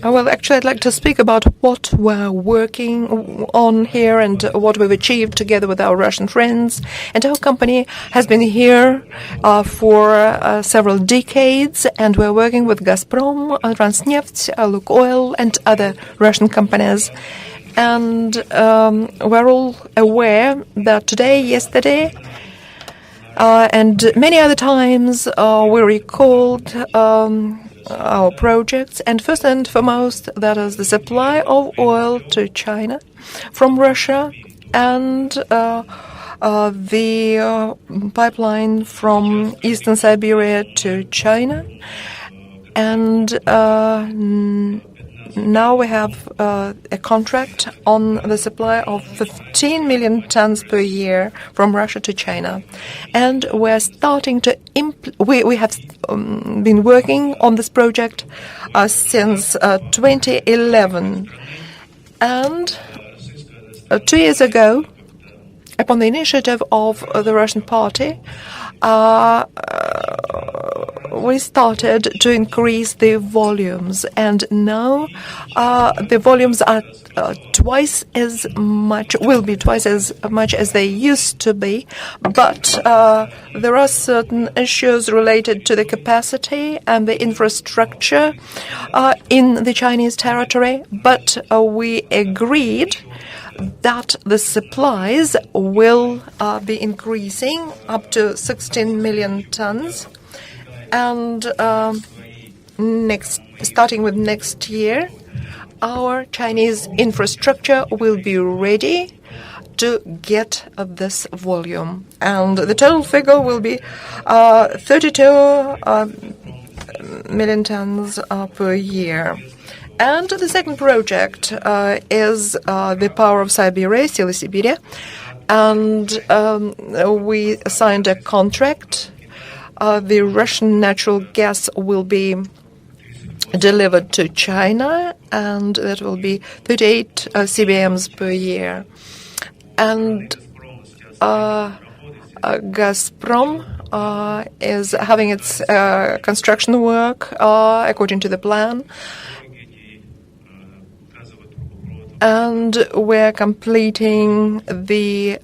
well, actually, I'd like to speak about what we're working on here and what we've achieved together with our Russian friends. And our company has been here for several decades, and we're working with Gazprom, Transneft, Lukoil, and other Russian companies. And we're all aware that today, yesterday, and many other times we recalled our projects, and first and foremost, that is the supply of oil to China from Russia, and the pipeline from eastern Siberia to China, and now we have a contract on the supply of 15 million tons per year from Russia to China. And we're starting to we have been working on this project since 2011. And 2 years ago, upon the initiative of the Russian party, we started to increase the volumes, and now the volumes are will be twice as much as they used to be. But there are certain issues related to the capacity and the infrastructure in the Chinese territory. But we agreed that the supplies will be increasing up to 16 million tons. And starting with next year, our Chinese infrastructure will be ready to get this volume. And the total figure will be 32 million tons per year. And the second project is the power of Siberia, Sila Siberia. And we signed a contract. The Russian natural gas will be delivered to China, and that will be 38 CBMs per year. And Gazprom is having its construction work according to the plan. And we're completing the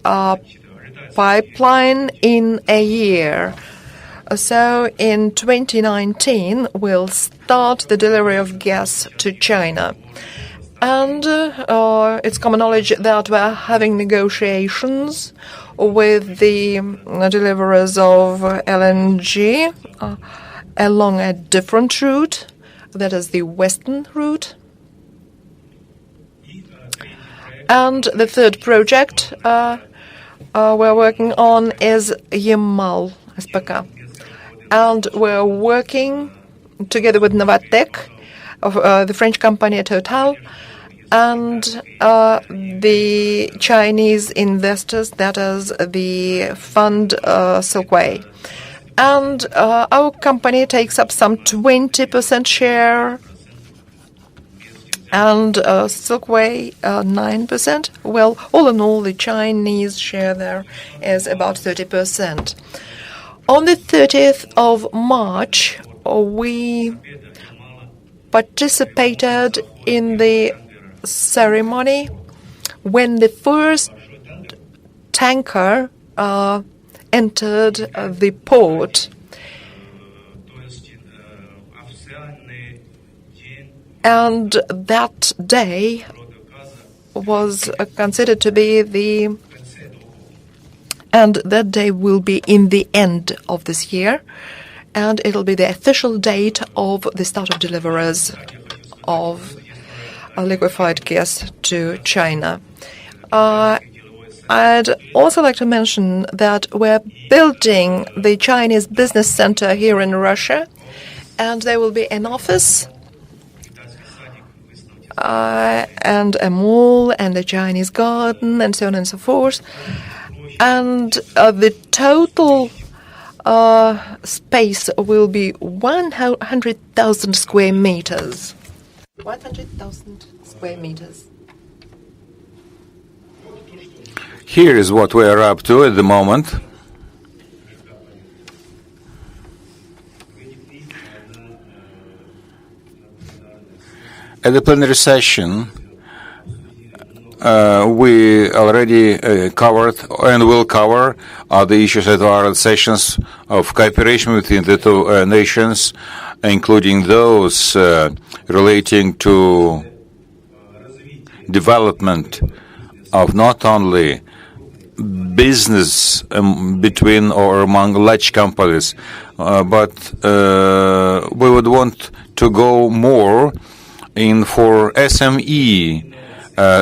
pipeline in a year. So in 2019, we'll start the delivery of gas to China. And it's common knowledge that we're having negotiations with the deliverers of LNG along a different route, that is the western route. And the third project we're working on is Yamal SPK. And we're working together with Novatec, the French company Total, and the Chinese investors, that is the fund Silkway. And our company takes up some 20% share, and Silkway 9%. Well, all in all, the Chinese share there is about 30%. On the 30th of March, we participated in the ceremony when the first tanker entered the port. And that day was considered to be and that day will be in the end of this year, and it'll be the official date of the start of deliveries of liquefied gas to China. I'd also like to mention that we're building the Chinese business center here in Russia, and there will be an office and a mall and a Chinese garden and so on and so forth. And the total space will be 100,000 square meters. 100,000 square meters. Here is what we are up to at the moment. At the plenary session, we already covered and will cover the issues that are at sessions of cooperation between the two nations, including those relating to development of not only business between or among large companies, but we would want to go more in for SME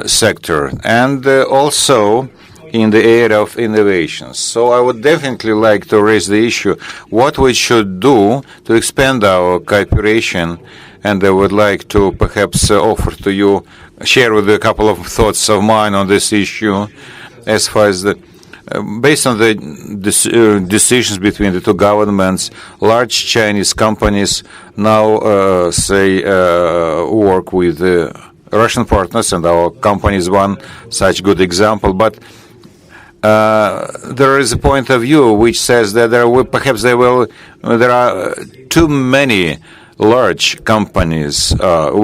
sector, and also in the area of innovations. So I would definitely like to raise the issue what we should do to expand our cooperation and I would like to perhaps offer to you, share with you a couple of thoughts of mine on this issue, as far as the based on the decisions between the two governments. Large Chinese companies now work with Russian partners, and our company is one such good example. But there is a point of view which says that there are too many large companies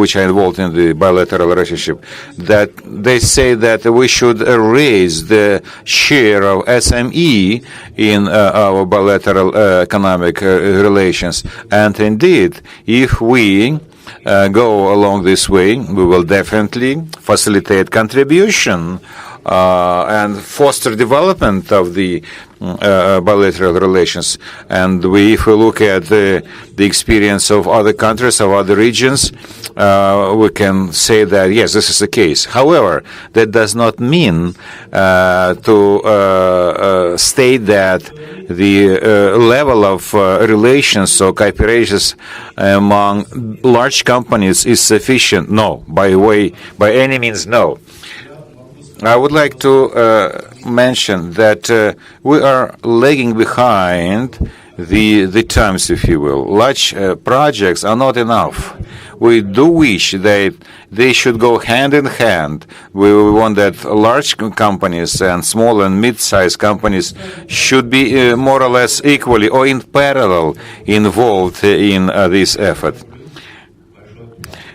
which are involved in the bilateral relationship, that they say that we should raise the share of SME in our bilateral economic relations. And indeed, if we go along this way, we will definitely facilitate contribution and foster development of the bilateral relations. And if we look at the experience of other countries, of other regions, we can say that, yes, this is the case. However, that does not mean to state that the level of relations or cooperations among large companies is sufficient. No, by any means, no. I would like to mention that we are lagging behind the times, if you will. Large projects are not enough. We do wish that they should go hand in hand. We want that large companies and small and mid-sized companies should be more or less equally or in parallel involved in this effort.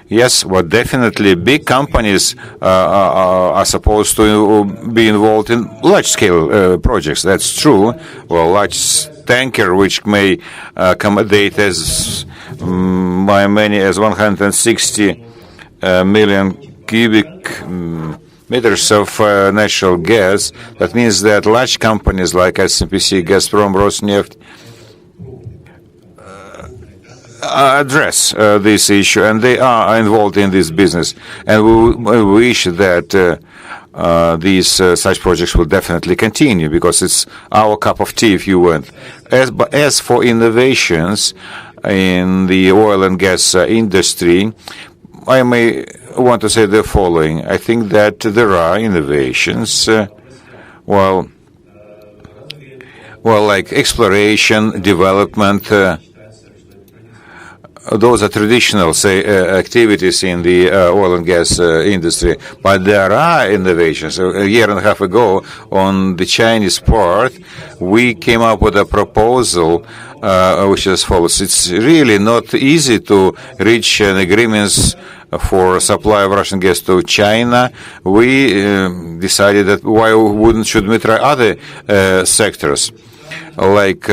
Yes, well, definitely big companies are supposed to be involved in large-scale projects. That's true. Well, large tanker, which may accommodate as many as 160 million cubic meters of natural gas. That means that large companies like SNPC, Gazprom, Rosneft address this issue, and they are involved in this business. And we wish that these such projects will definitely continue, because it's our cup of tea, if you want. As for innovations in the oil and gas industry, I may want to say the following. I think that there are innovations, like exploration, development. Those are traditional, activities in the oil and gas industry. But there are innovations. A year and a half ago, on the Chinese part, we came up with a proposal which is as follows. It's really not easy to reach an agreement for supply of Russian gas to China. We decided that shouldn't we try other sectors, like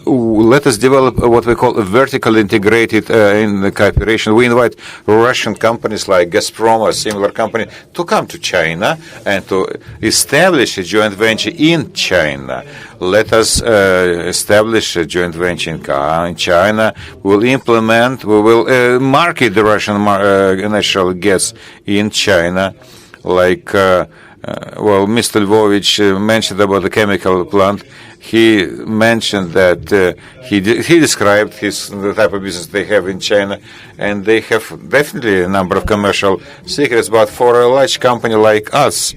let us develop what we call a vertical integrated in the cooperation. We invite Russian companies like Gazprom or similar company to come to China and to establish a joint venture in China. Let us establish a joint venture in China. We will market the Russian natural gas in China, like Mr. Lvovich mentioned about the chemical plant. He mentioned that he described the type of business they have in China, and they have definitely a number of commercial secrets. But for a large company like us,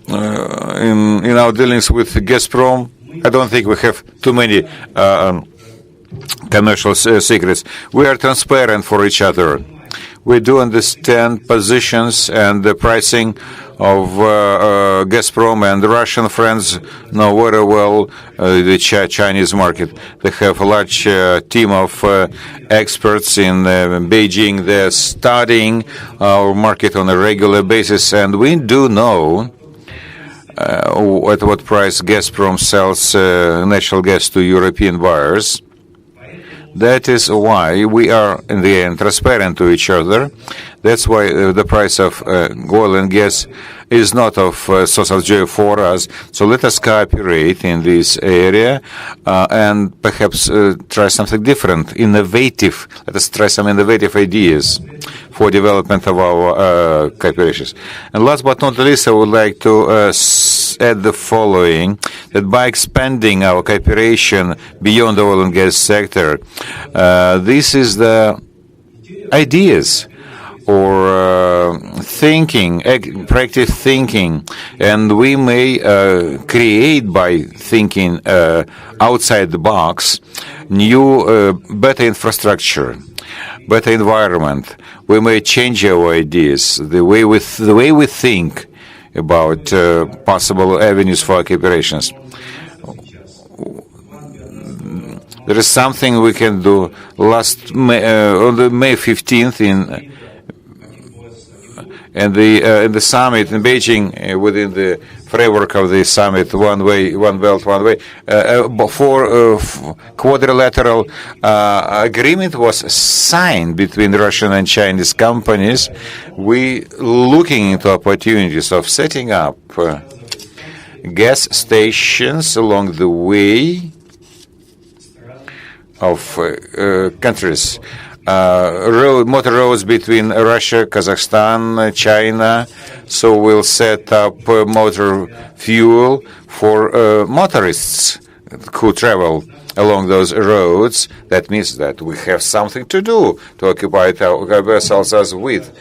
in our dealings with Gazprom, I don't think we have too many commercial secrets. We are transparent for each other. We do understand positions and the pricing of Gazprom, and the Russian friends know very well the Chinese market. They have a large team of experts in Beijing. They're studying our market on a regular basis, and we do know at what price Gazprom sells natural gas to European buyers. That is why we are, in the end, transparent to each other. That's why the price of oil and gas is not of source of joy for us. So let us cooperate in this area and perhaps try something different, innovative. Let us try some innovative ideas for development of our cooperations. And last but not least, I would like to add the following. that by expanding our cooperation beyond the oil and gas sector, this is the ideas or thinking, practice thinking, and we may create by thinking outside the box new, better infrastructure, better environment. We may change our ideas, the way we think about possible avenues for cooperations. There is something we can do. Last May, on the May 15th in the summit in Beijing, within the framework of the summit, one way, one belt, one way, for quadrilateral agreement was signed between Russian and Chinese companies. We looking into opportunities of setting up gas stations along the way of countries. Motor roads between Russia, Kazakhstan, China. So we'll set up motor fuel for motorists who travel along those roads. That means that we have something to do to occupy ourselves with.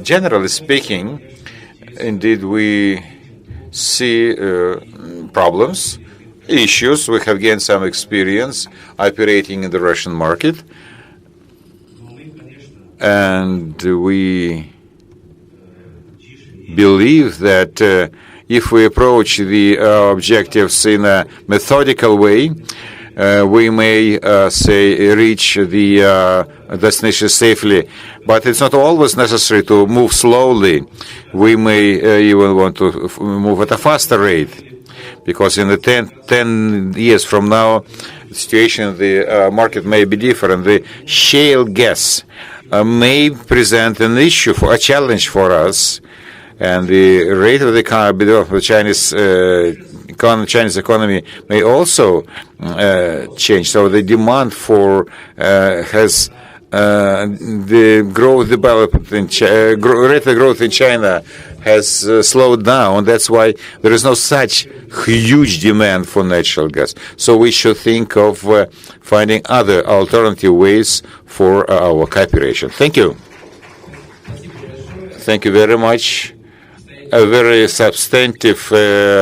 Generally speaking, indeed, we see problems, issues. We have gained some experience operating in the Russian market. And we believe that if we approach the objectives in a methodical way, we may, reach the destination safely. But it's not always necessary to move slowly. We may even want to move at a faster rate, because in the 10 years from now, the situation in the market may be different. The shale gas may present an issue, a challenge for us, and the rate of the Chinese economy may also change. So the demand for has the growth development in rate of growth in China has slowed down. That's why there is no such huge demand for natural gas. So we should think of finding other alternative ways for our cooperation. Thank you. Thank you very much. A very substantive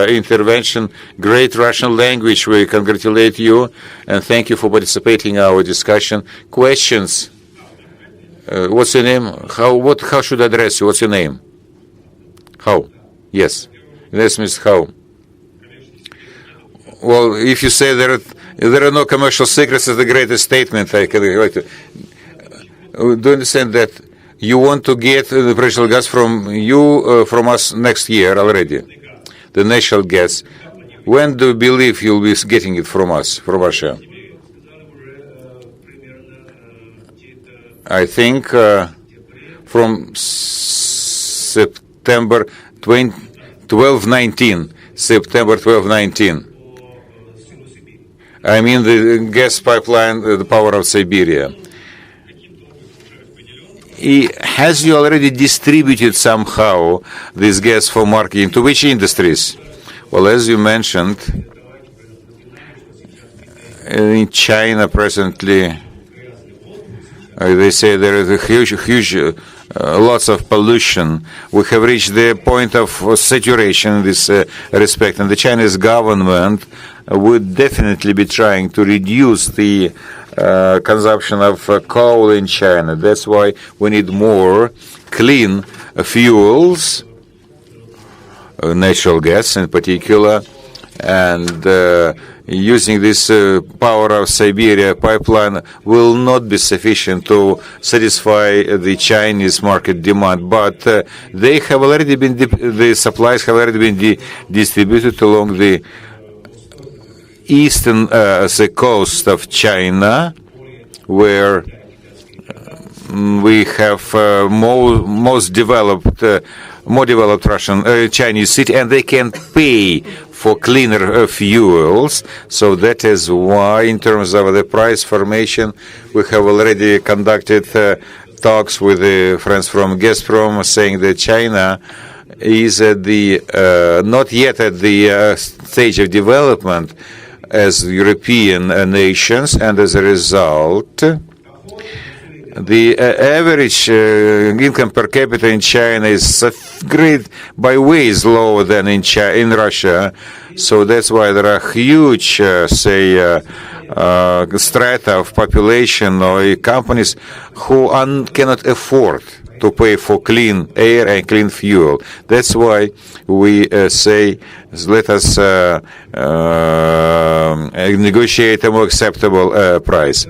intervention. Great Russian language. We congratulate you and thank you for participating in our discussion. Questions? What's your name? How should I address you? What's your name? How? Yes. Yes, Ms. How? Well, if you say there are no commercial secrets, it's the greatest statement I can like to. Do you understand that you want to get the natural gas from us next year already? The natural gas. When do you believe you'll be getting it from us, from Russia? I think from September 12-19. September 12-19. I mean the gas pipeline, the power of Siberia. Has you already distributed somehow this gas for marketing? To which industries? Well, as you mentioned, in China presently, they say there is a huge lots of pollution. We have reached the point of saturation in this respect, and the Chinese government would definitely be trying to reduce the consumption of coal in China. That's why we need more clean fuels, natural gas in particular, and using this power of Siberia pipeline will not be sufficient to satisfy the Chinese market demand, but they have already been the supplies have already been distributed along the eastern the coast of China, where we have more developed Russian Chinese city, and they can pay for cleaner fuels. So that is why, in terms of the price formation, we have already conducted talks with the friends from Gazprom, saying that China is at the not yet at the stage of development as European nations, and as a result, the average income per capita in China is great by ways lower than in Russia. So that's why there are huge, strata of population or companies who cannot afford to pay for clean air and clean fuel. That's why we say, let us negotiate a more acceptable price.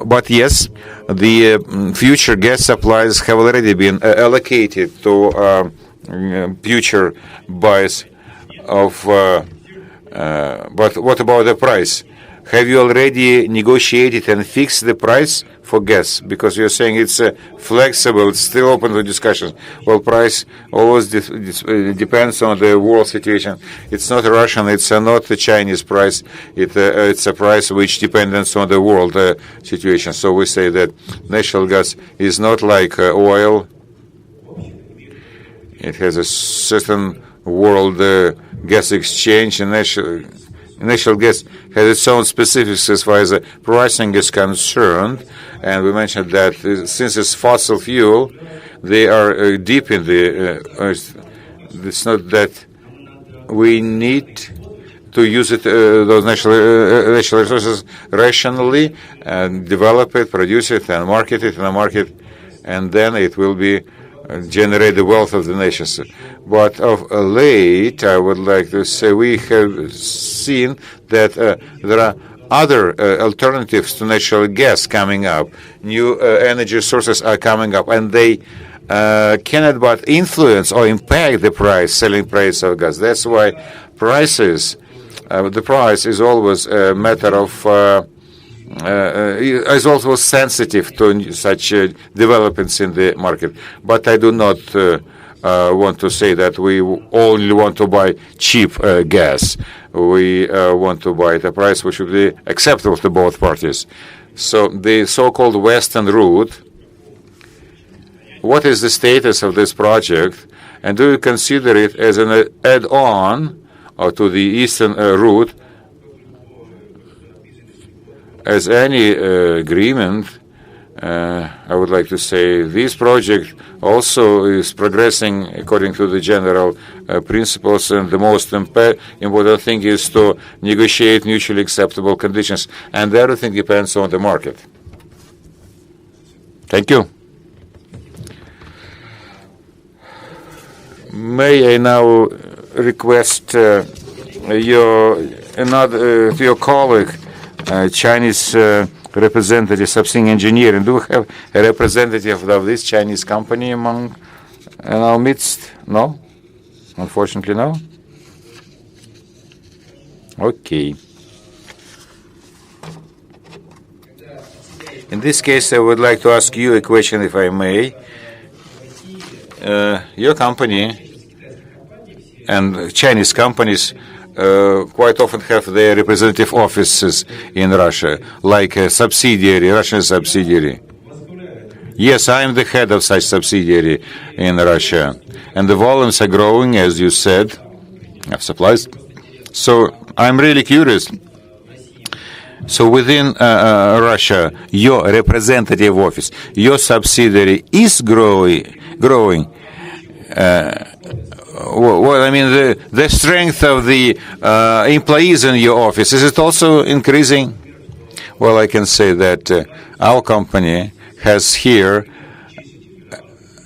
But yes, the future gas supplies have already been allocated to future buyers of. But what about the price? Have you already negotiated and fixed the price for gas? Because you're saying it's flexible, it's still open to discussion. Well, price always depends on the world situation. It's not Russian, it's not a Chinese price. It's a price which depends on the world situation. So we say that natural gas is not like oil. It has a certain world gas exchange, and natural gas has its own specifics as far as the pricing is concerned. And we mentioned that since it's fossil fuel, they are deep in the earth. It's not that we need to use it, those natural resources rationally, and develop it, produce it, and market it in the market, and then it will be generate the wealth of the nations. But of late, I would like to say we have seen that there are other alternatives to natural gas coming up. New energy sources are coming up, and they cannot but influence or impact the selling price of gas. That's why the price is always a matter of is also sensitive to such developments in the market. But I do not want to say that we only want to buy cheap gas. We want to buy at a price which should be acceptable to both parties. So the so-called Western route, what is the status of this project? And do you consider it as an add-on to the Eastern route? As any agreement, I would like to say this project also is progressing according to the general principles, and the most important thing is to negotiate mutually acceptable conditions, and everything depends on the market. Thank you. May I now request your colleague, Chinese representative, Subsing Engineering. Do we have a representative of this Chinese company among in our midst? No? Unfortunately, no? Okay. In this case, I would like to ask you a question, if I may. Your company and Chinese companies quite often have their representative offices in Russia, like a subsidiary, Russian subsidiary. Yes, I am the head of such subsidiary in Russia, and the volumes are growing, as you said, of supplies. So I'm really curious. So within Russia, your representative office, your subsidiary is growing. Well, I mean, the strength of the employees in your office, is it also increasing? Well, I can say that our company has here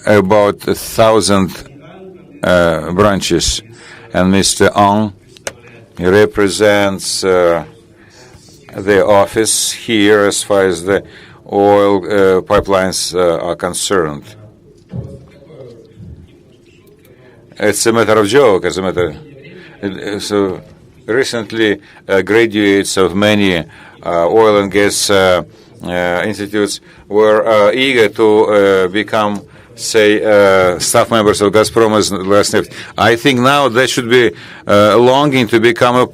about 1,000 branches, and Mr. Ang represents the office here as far as the oil pipelines are concerned. It's a matter of joke, as a matter. So recently, graduates of many oil and gas institutes were eager to become say, staff members of Gazprom's Rosneft. I think now they should be longing to become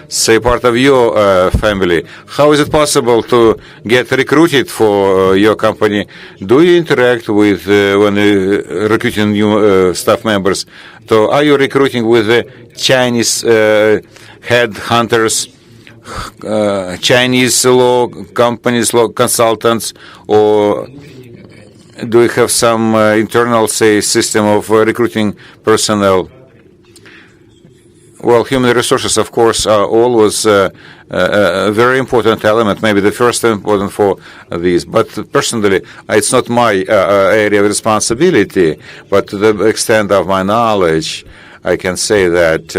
say, part of your family. How is it possible to get recruited for your company? Do you interact with when recruiting new staff members? So are you recruiting with the Chinese headhunters, Chinese law companies, law consultants, or do we have some internal, say, system of recruiting personnel? Well, human resources, of course, are always a very important element, maybe the first important for these. But personally, it's not my area of responsibility, but to the extent of my knowledge, I can say that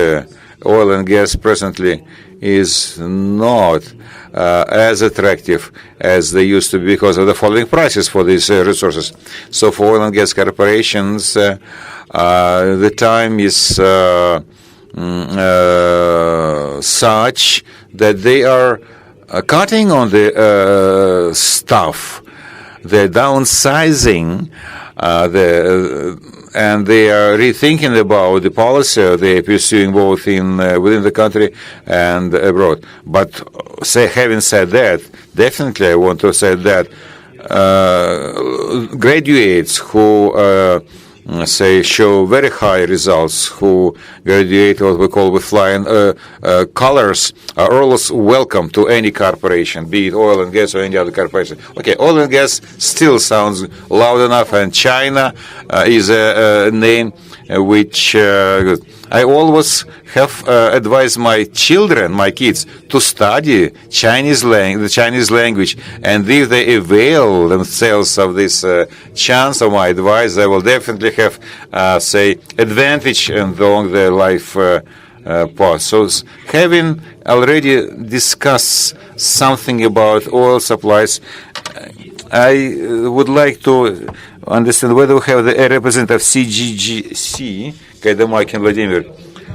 oil and gas presently is not as attractive as they used to be because of the falling prices for these resources. So for oil and gas corporations, the time is such that they are cutting on the staff, they're downsizing, and they are rethinking about the policy they're pursuing both in within the country and abroad. But having said that, definitely I want to say that graduates who say show very high results, who graduate what we call with flying colors, are always welcome to any corporation, be it oil and gas or any other corporation. Okay, oil and gas still sounds loud enough, and China is a name which I always have advised my children, my kids, to study the Chinese language, and if they avail themselves of this chance of my advice, they will definitely have, say, advantage along their life path. So, having already discussed something about oil supplies, I would like to understand whether we have a representative of CGGC, Kaidamak and Vladimir.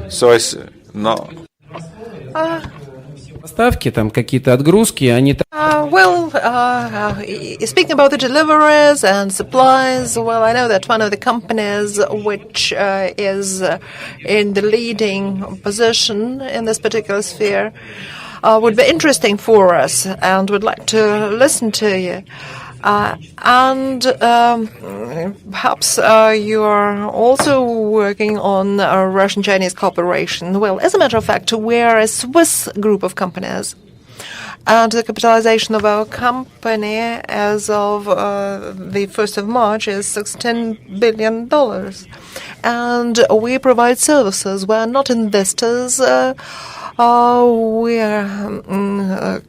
So no. Поставки, там какие-то отгрузки, они... Speaking about the deliveries and supplies, well, I know that one of the companies which is in the leading position in this particular sphere would be interesting for us and would like to listen to you. Perhaps you are also working on a Russian-Chinese cooperation. Well, as a matter of fact, we are a Swiss group of companies. And the capitalization of our company as of the 1st of March is $16 billion. And we provide services. We are not investors. We are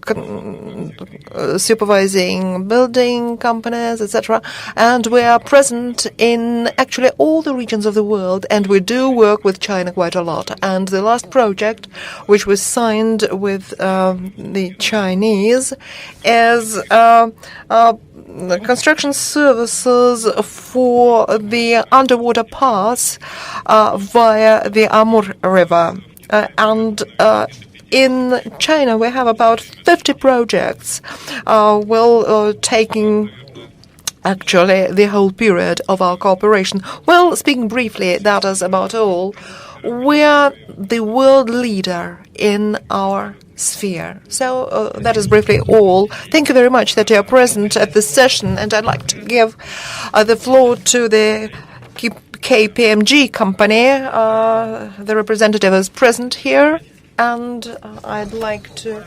supervising building companies, etc. And we are present in actually all the regions of the world, and we do work with China quite a lot. And the last project, which was signed with the Chinese, is construction services for the underwater paths via the Amur River. In China, we have about 50 projects, taking actually the whole period of our cooperation. Well, speaking briefly, that is about all. We are the world leader in our sphere. So that is briefly all. Thank you very much that you are present at this session, and I'd like to give the floor to the KPMG company. The representative is present here, and I'd like to.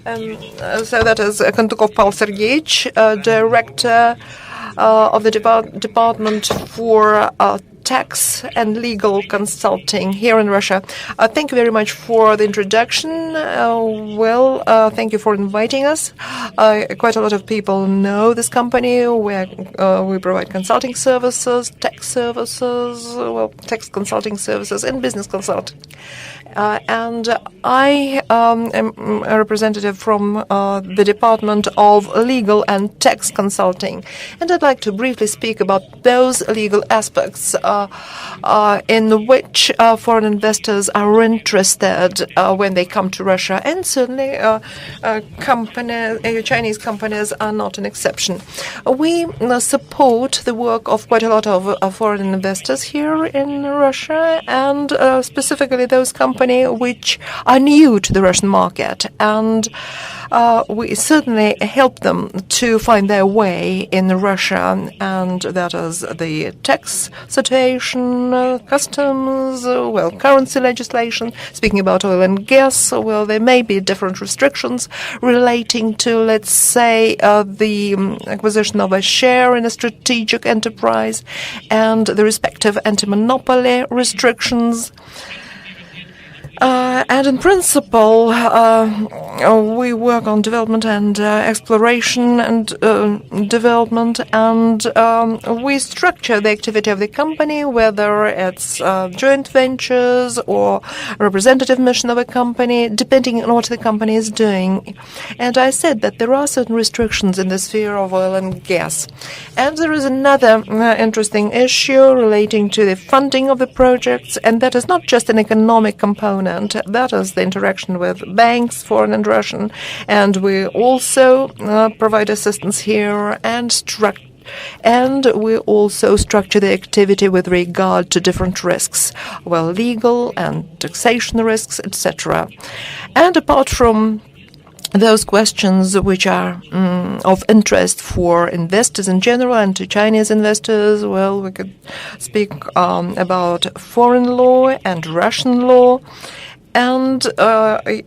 So that is Kontukov Paul Sergeyevich, director of the Department for Tax and Legal Consulting here in Russia. Thank you very much for the introduction. Thank you for inviting us. Quite a lot of people know this company. We provide consulting services, tax services, tax consulting services, and business consulting. And I am a representative from the Department of Legal and Tax Consulting. And I'd like to briefly speak about those legal aspects in which foreign investors are interested when they come to Russia. And certainly Chinese companies are not an exception. We support the work of quite a lot of foreign investors here in Russia, and specifically those companies which are new to the Russian market. And we certainly help them to find their way in Russia, and that is the tax situation, customs, currency legislation. Speaking about oil and gas, there may be different restrictions relating to, let's say, the acquisition of a share in a strategic enterprise and the respective anti-monopoly restrictions. And in principle, we work on development and exploration and development, and we structure the activity of the company, whether it's joint ventures or representative mission of a company, depending on what the company is doing. And I said that there are certain restrictions in the sphere of oil and gas. And there is another interesting issue relating to the funding of the projects, and that is not just an economic component. That is the interaction with banks, foreign and Russian, and we also provide assistance here and we also structure the activity with regard to different risks, legal and taxation risks, etc. And apart from those questions which are of interest for investors in general and to Chinese investors, we could speak about foreign law and Russian law. And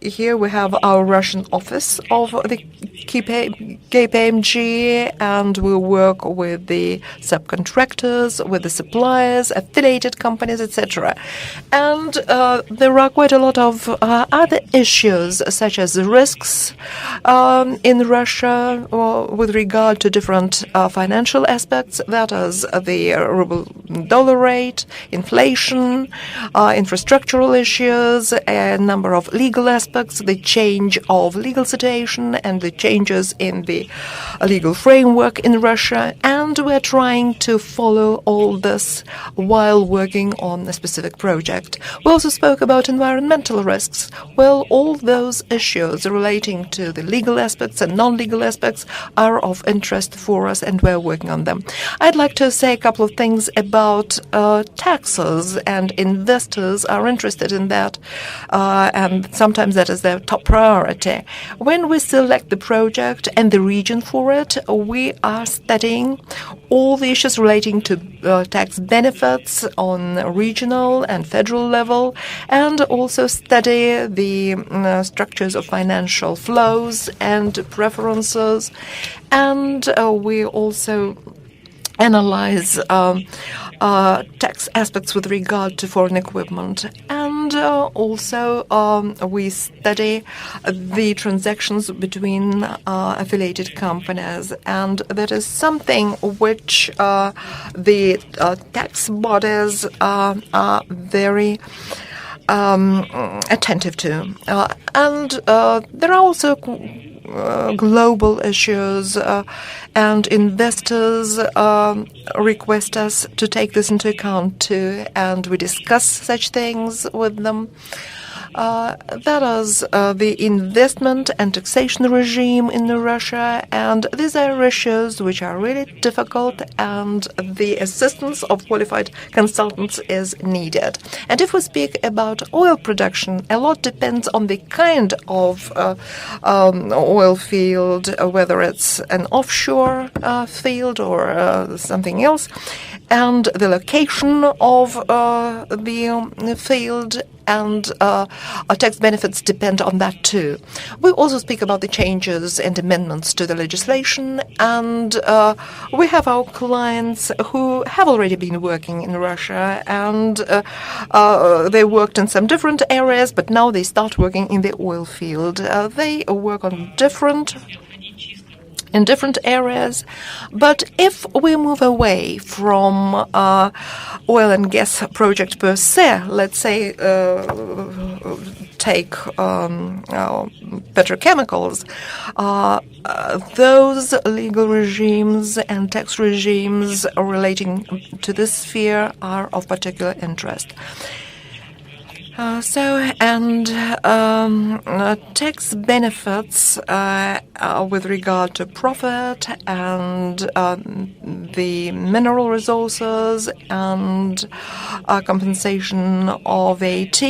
here we have our Russian office of the KPMG, and we work with the subcontractors, with the suppliers, affiliated companies, etc. And there are quite a lot of other issues, such as the risks in Russia with regard to different financial aspects. That is the ruble-dollar rate, inflation, infrastructural issues, a number of legal aspects, the change of legal situation and the changes in the legal framework in Russia. And we're trying to follow all this while working on a specific project. We also spoke about environmental risks. All those issues relating to the legal aspects and non-legal aspects are of interest for us, and we're working on them. I'd like to say a couple of things about taxes, and investors are interested in that. And sometimes that is their top priority. When we select the project and the region for it, we are studying all the issues relating to tax benefits on regional and federal level, and also study the structures of financial flows and preferences. And we also analyze tax aspects with regard to foreign equipment. And also we study the transactions between affiliated companies. And that is something which the tax bodies are very attentive to. And there are also global issues, and investors request us to take this into account too, and we discuss such things with them. That is the investment and taxation regime in Russia, and these are issues which are really difficult, and the assistance of qualified consultants is needed. And if we speak about oil production, a lot depends on the kind of oil field, whether it's an offshore field or something else, and the location of the field, and tax benefits depend on that too. We also speak about the changes and amendments to the legislation, and we have our clients who have already been working in Russia, and they worked in some different areas, but now they start working in the oil field. They work on different in different areas. But if we move away from oil and gas project per se, let's say take petrochemicals, those legal regimes and tax regimes relating to this sphere are of particular interest. Tax benefits with regard to profit and the mineral resources and compensation of VAT,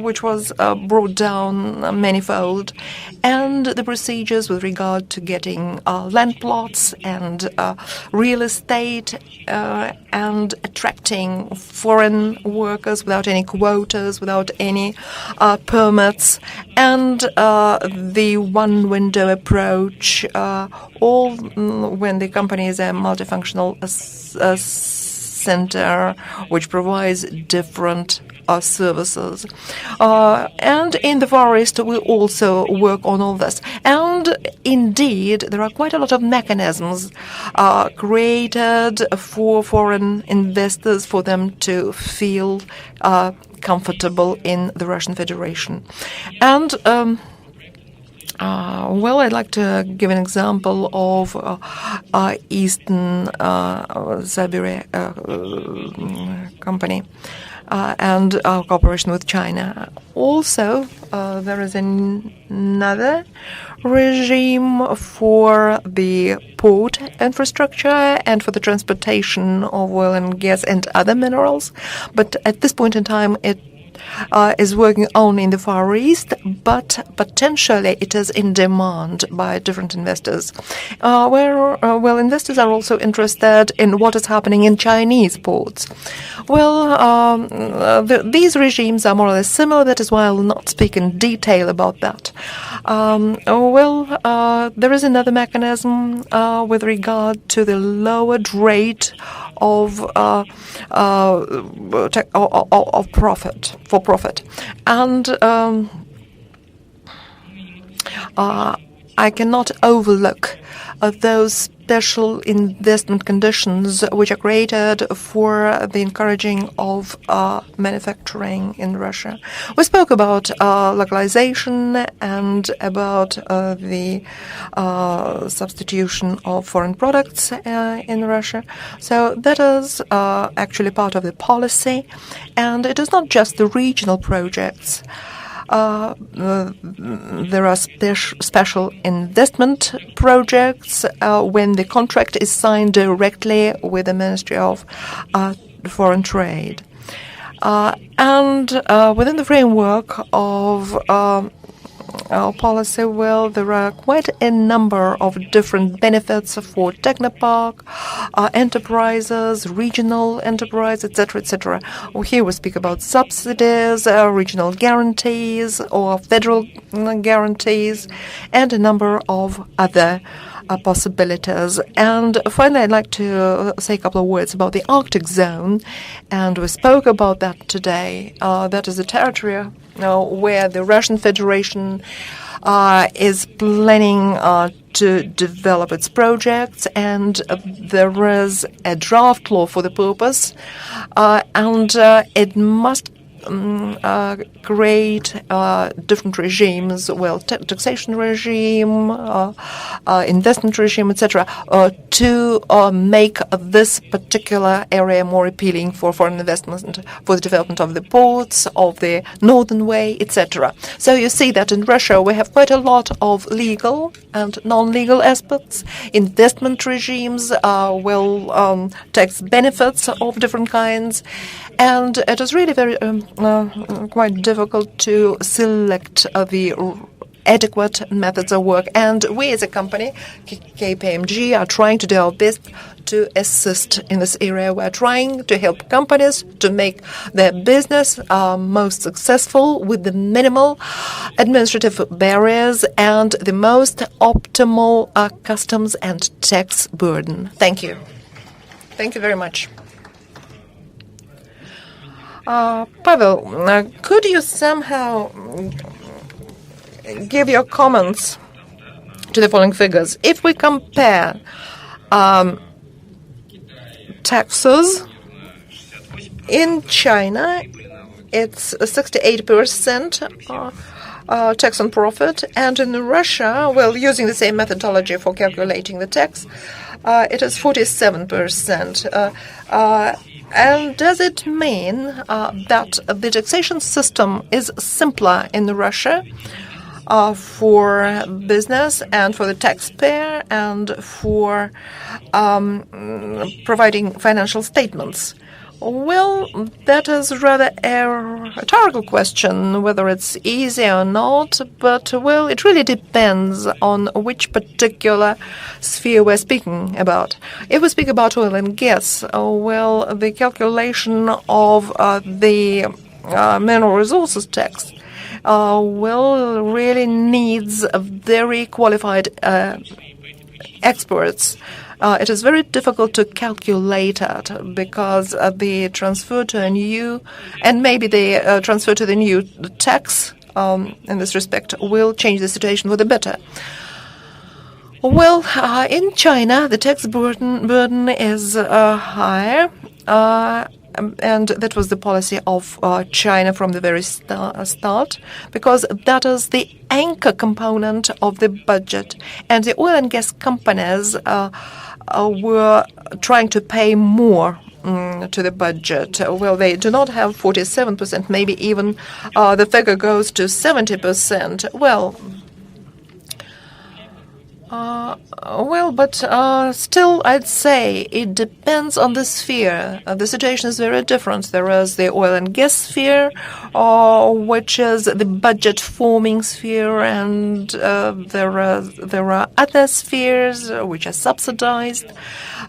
which was brought down manifold, and the procedures with regard to getting land plots and real estate and attracting foreign workers without any quotas, without any permits, and the one-window approach, all when the company is a multifunctional center which provides different services. And in the Far East, we also work on all this. And indeed, there are quite a lot of mechanisms created for foreign investors for them to feel comfortable in the Russian Federation. And I'd like to give an example of Eastern Siberia company and our cooperation with China. Also, there is another regime for the port infrastructure and for the transportation of oil and gas and other minerals. But at this point in time, it is working only in the Far East, but potentially it is in demand by different investors. Investors are also interested in what is happening in Chinese ports. These regimes are more or less similar. That is why I will not speak in detail about that. There is another mechanism with regard to the lowered rate of profit, and I cannot overlook those special investment conditions which are created for the encouraging of manufacturing in Russia. We spoke about localization and about the substitution of foreign products in Russia. So that is actually part of the policy, and it is not just the regional projects. There are special investment projects when the contract is signed directly with the Ministry of Foreign Trade. Within the framework of our policy, there are quite a number of different benefits for technopark, enterprises, regional enterprise, etc., etc. Here we speak about subsidies, regional guarantees, or federal guarantees, and a number of other possibilities. And finally, I'd like to say a couple of words about the Arctic zone, and we spoke about that today. That is a territory where the Russian Federation is planning to develop its projects, and there is a draft law for the purpose, and it must create different regimes, taxation regime, investment regime, etc., to make this particular area more appealing for foreign investment, for the development of the ports, of the Northern Way, etc. So you see that in Russia we have quite a lot of legal and non-legal aspects, investment regimes, tax benefits of different kinds, and it is really very quite difficult to select the adequate methods of work. And we as a company, KPMG, are trying to do our best to assist in this area. We're trying to help companies to make their business most successful with the minimal administrative barriers and the most optimal customs and tax burden. Thank you. Thank you very much. Pavel, could you somehow give your comments to the following figures. If we compare taxes in China, it's 68% tax on profit, and in Russia, well, using the same methodology for calculating the tax, it is 47%. And does it mean that the taxation system is simpler in Russia for business and for the taxpayer and for providing financial statements? Well, that is rather a rhetorical question, whether it's easy or not, but, well, it really depends on which particular sphere we're speaking about. If we speak about oil and gas, well, the calculation of the mineral resources tax, well, really needs a very qualified experts. It is very difficult to calculate it because the transfer to a new, and maybe the transfer to the new tax in this respect will change the situation for the better. Well, in China, the tax burden is higher, and that was the policy of China from the very start, because that is the anchor component of the budget. And the oil and gas companies were trying to pay more to the budget. Well, they do not have 47%, maybe even the figure goes to 70%. But still, I'd say it depends on the sphere. The situation is very different. There is the oil and gas sphere, which is the budget-forming sphere, and there are other spheres which are subsidized.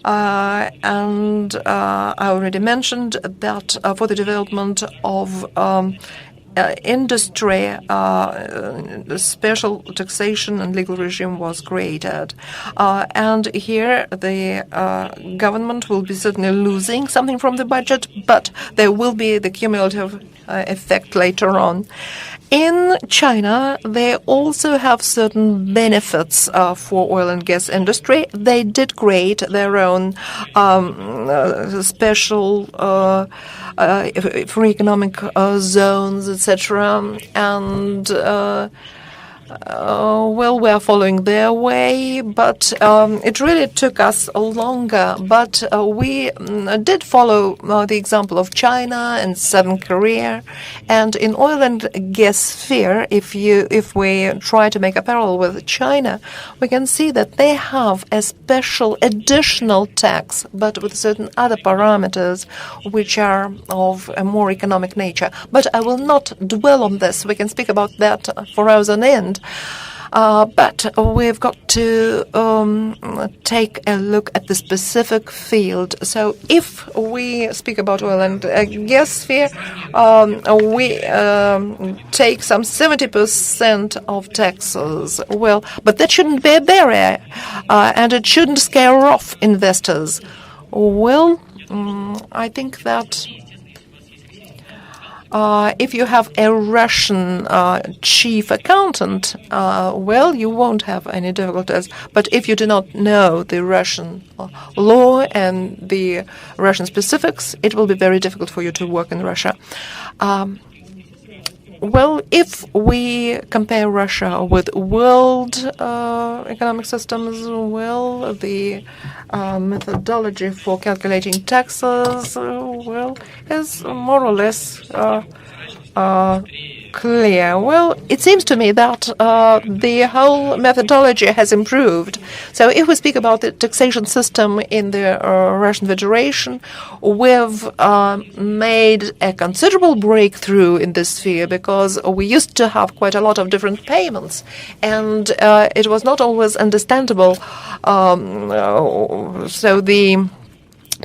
And I already mentioned that for the development of industry, special taxation and legal regime was created. And here the government will be certainly losing something from the budget, but there will be the cumulative effect later on. In China, they also have certain benefits for oil and gas industry. They did create their own special free economic zones, etc. And well, we are following their way, but it really took us longer. But we did follow the example of China and Southern Korea, and in oil and gas sphere, if we try to make a parallel with China, we can see that they have a special additional tax, but with certain other parameters which are of a more economic nature. But I will not dwell on this. We can speak about that for hours on end. But we've got to take a look at the specific field. So if we speak about oil and gas sphere, we take some 70% of taxes. Well, but that shouldn't be a barrier, and it shouldn't scare off investors. Well, I think that if you have a Russian chief accountant, well, you won't have any difficulties. But if you do not know the Russian law and the Russian specifics, it will be very difficult for you to work in Russia. Well, if we compare Russia with world economic systems, well, the methodology for calculating taxes, well, is more or less clear. Well, it seems to me that the whole methodology has improved. So if we speak about the taxation system in the Russian Federation, we've made a considerable breakthrough in this sphere, because we used to have quite a lot of different payments, and it was not always understandable. So the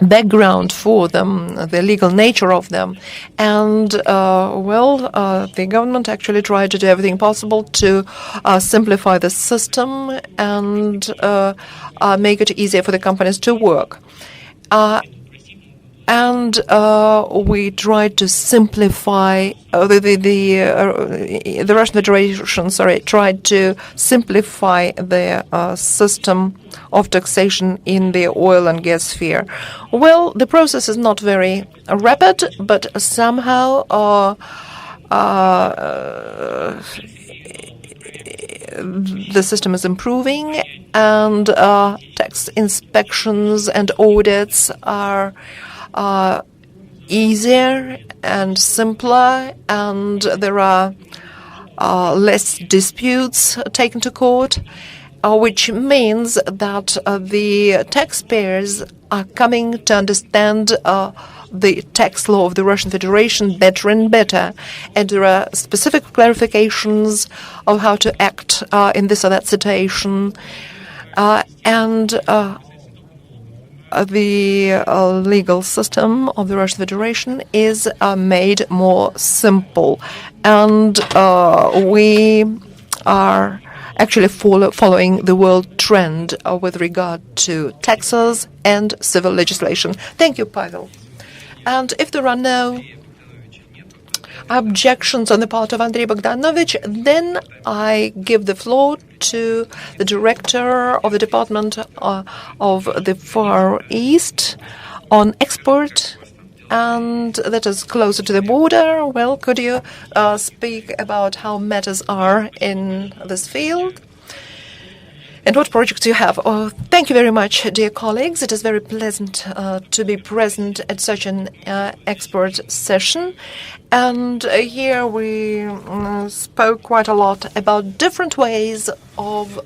background for them, the legal nature of them. And, the government actually tried to do everything possible to simplify the system and make it easier for the companies to work. And we tried to simplify the Russian Federation. Tried to simplify the system of taxation in the oil and gas sphere. Well, the process is not very rapid, but somehow the system is improving, and tax inspections and audits are easier and simpler, and there are less disputes taken to court, which means that the taxpayers are coming to understand the tax law of the Russian Federation better and better, and there are specific clarifications of how to act in this or that situation, and the legal system of the Russian Federation is made more simple, and we are actually following the world trend with regard to taxes and civil legislation. Thank you, Pavel. And if there are no objections on the part of Andrei Bogdanovich, then I give the floor to the director of the Department of the Far East on export, and that is closer to the border. Well, could you speak about how matters are in this field? And what projects you have? Oh, thank you very much, dear colleagues. It is very pleasant to be present at such an expert session. And here we spoke quite a lot about different ways of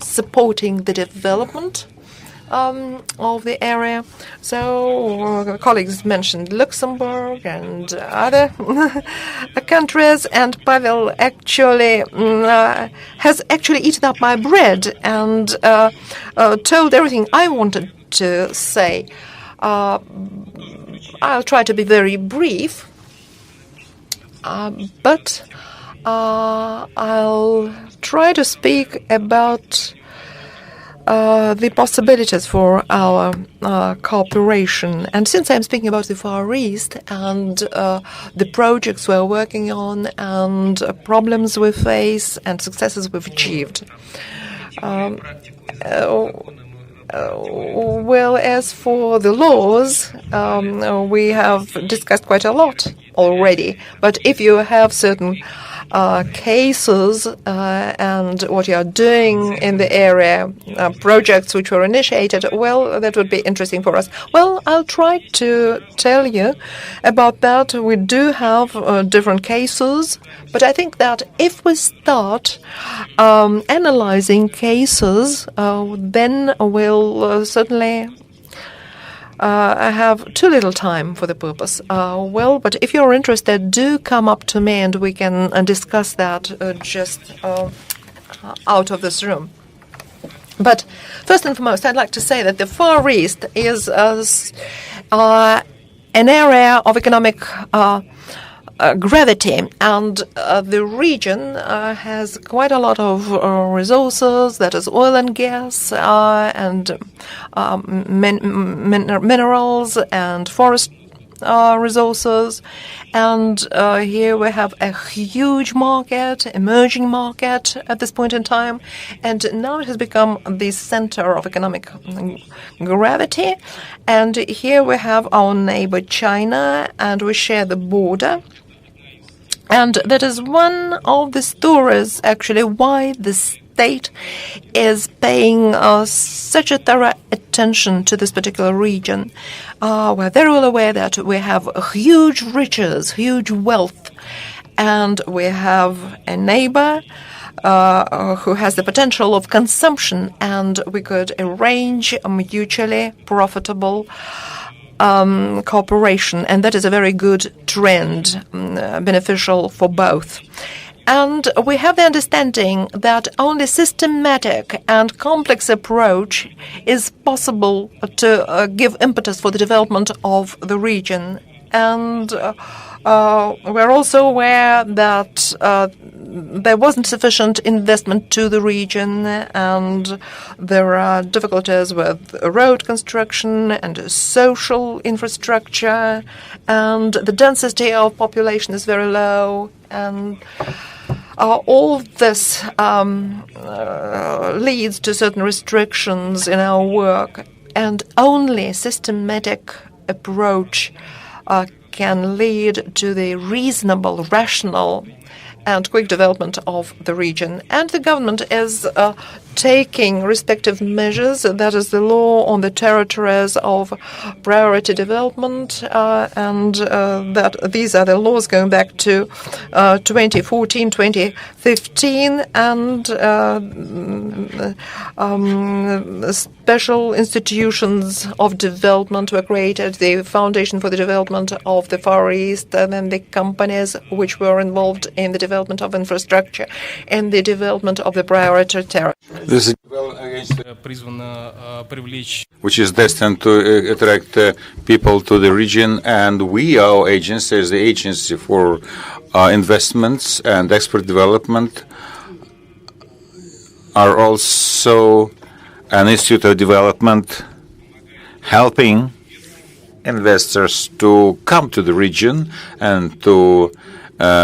supporting the development of the area. So colleagues mentioned Luxembourg and other countries, and Pavel actually has actually eaten up my bread and told everything I wanted to say. I'll try to be very brief, but I'll try to speak about the possibilities for our cooperation. And since I'm speaking about the Far East and the projects we're working on and problems we face and successes we've achieved. Well, as for the laws, we have discussed quite a lot already. But if you have certain cases and what you are doing in the area, projects which were initiated, well, that would be interesting for us. Well, I'll try to tell you about that. We do have different cases, but I think that if we start analyzing cases, then we'll certainly I have too little time for the purpose. Well, but if you're interested, do come up to me and we can discuss that just out of this room. But first and foremost, I'd like to say that the Far East is an area of economic gravity, and the region has quite a lot of resources, that is oil and gas and minerals and forest resources. And here we have a huge market, emerging market at this point in time, and now it has become the center of economic gravity. And here we have our neighbor China, and we share the border. And that is one of the stories, actually, why the state is paying such a thorough attention to this particular region. We're very well aware that we have huge riches, huge wealth, and we have a neighbor who has the potential of consumption, and we could arrange a mutually profitable cooperation, and that is a very good trend, beneficial for both. And we have the understanding that only systematic and complex approach is possible to give impetus for the development of the region. And we're also aware that there wasn't sufficient investment to the region, and there are difficulties with road construction and social infrastructure, and the density of population is very low, and all this leads to certain restrictions in our work, and only a systematic approach can lead to the reasonable, rational, and quick development of the region. And the government is taking respective measures. That is the law on the territories of priority development, and that these are the laws going back to 2014, 2015, and special institutions of development were created, the Foundation for the Development of the Far East, and then the companies which were involved in the development of infrastructure and the development of the priority territories. This is which is destined to attract people to the region, and we, our agency, as the agency for investments and export development, are also an institute of development helping investors to come to the region and to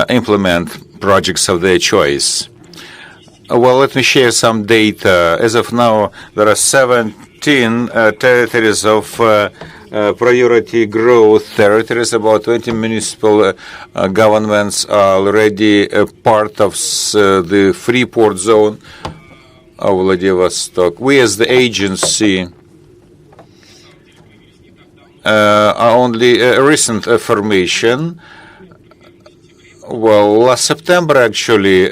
implement projects of their choice. Well, let me share some data. As of now, there are 17 territories of priority growth territories. About 20 municipal governments are already a part of the free port zone of Vladivostok. We, as the agency, are only a recent affirmation. Well, last September, actually,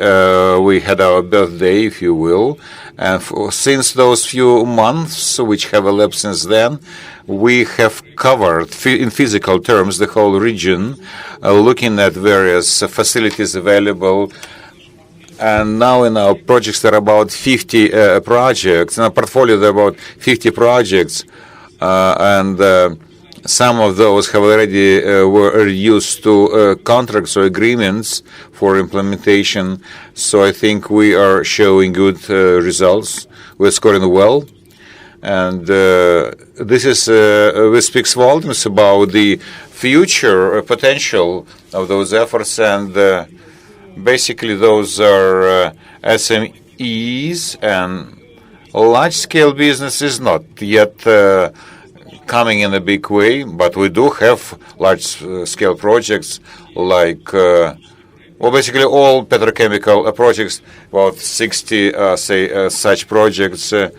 we had our birthday, if you will, and since those few months which have elapsed since then, we have covered, in physical terms, the whole region, looking at various facilities available. And now in our projects, there are about 50 projects. In our portfolio, there are about 50 projects, and some of those have already were reduced to contracts or agreements for implementation. So I think we are showing good results. We're scoring well. And this speaks volumes about the future potential of those efforts. And basically, those are SMEs, and large-scale business is not yet coming in a big way, but we do have large-scale projects like, basically all petrochemical projects, about 60, such projects. The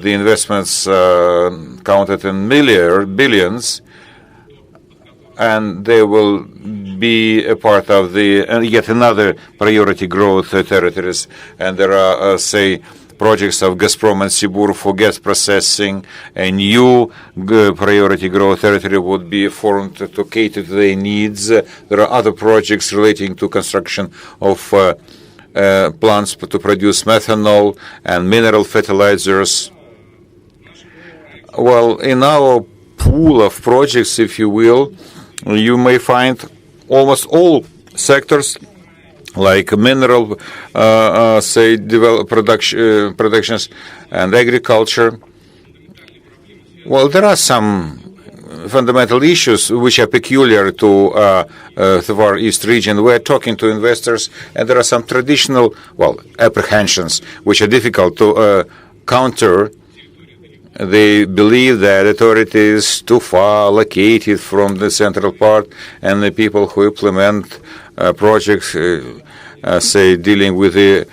investments counted in billions, and they will be a part of the yet another priority growth territories. And there are, projects of Gazprom and Sibur for gas processing. A new priority growth territory would be formed to cater to their needs. There are other projects relating to construction of plants to produce methanol and mineral fertilizers. Well, in our pool of projects, if you will, you may find almost all sectors, like mineral, productions and agriculture. Well, there are some fundamental issues which are peculiar to the Far East region. We're talking to investors, and there are some traditional, apprehensions which are difficult to counter. They believe that authority is too far located from the central part, and the people who implement projects, dealing with the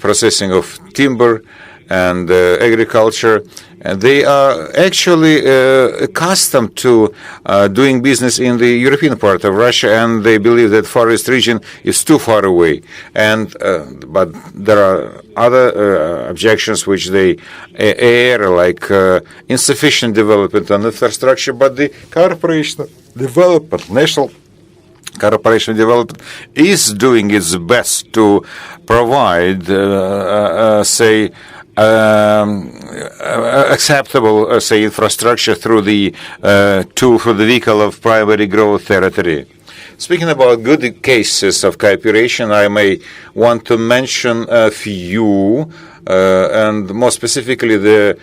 processing of timber and agriculture, and they are actually accustomed to doing business in the European part of Russia, and they believe that Far East region is too far away. And but there are other objections which they air, like insufficient development on infrastructure, but the corporation development, national corporation development, is doing its best to provide, acceptable, say, infrastructure through the tool, through the vehicle of primary growth territory. Speaking about good cases of cooperation, I may want to mention a few, and more specifically the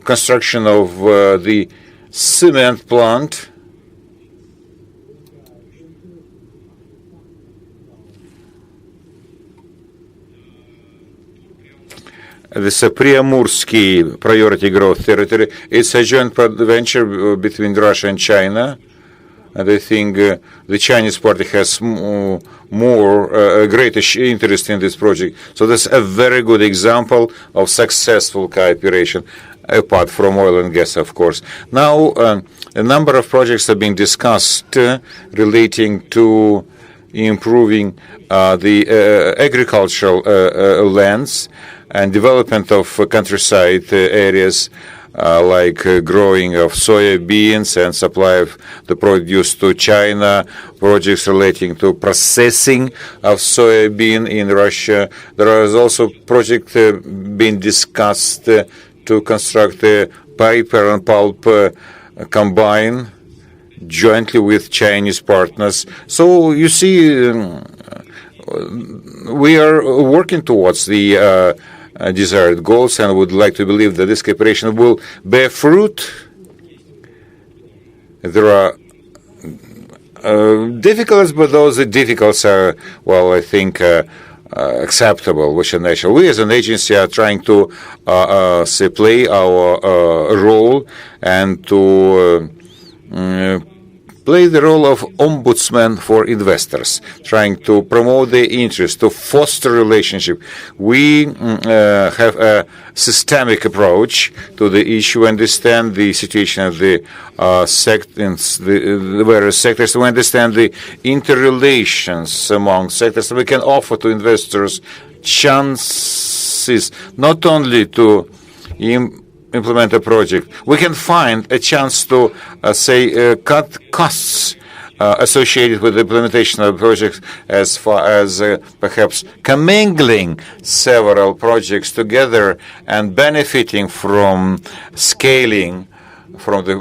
construction of the cement plant. This Priamursky priority growth territory. It's a joint venture between Russia and China. And I think the Chinese party has greater interest in this project. So that's a very good example of successful cooperation, apart from oil and gas, of course. Now, a number of projects have been discussed relating to improving the agricultural lands and development of countryside areas, like growing of soybeans and supply of the produce to China, projects relating to processing of soybean in Russia. There is also project being discussed to construct a paper and pulp combine jointly with Chinese partners. So you see, we are working towards the desired goals, and would like to believe that this cooperation will bear fruit. There are difficulties, but those difficulties are, well, I think, acceptable with the nation. We as an agency are trying to say, play our role and to play the role of ombudsman for investors, trying to promote their interest, to foster relationship. We have a systemic approach to the issue, understand the situation of the the various sectors, we understand the interrelations among sectors. We can offer to investors chances not only to implement a project. We can find a chance to, cut costs associated with the implementation of projects, as far as perhaps commingling several projects together and benefiting from scaling, from the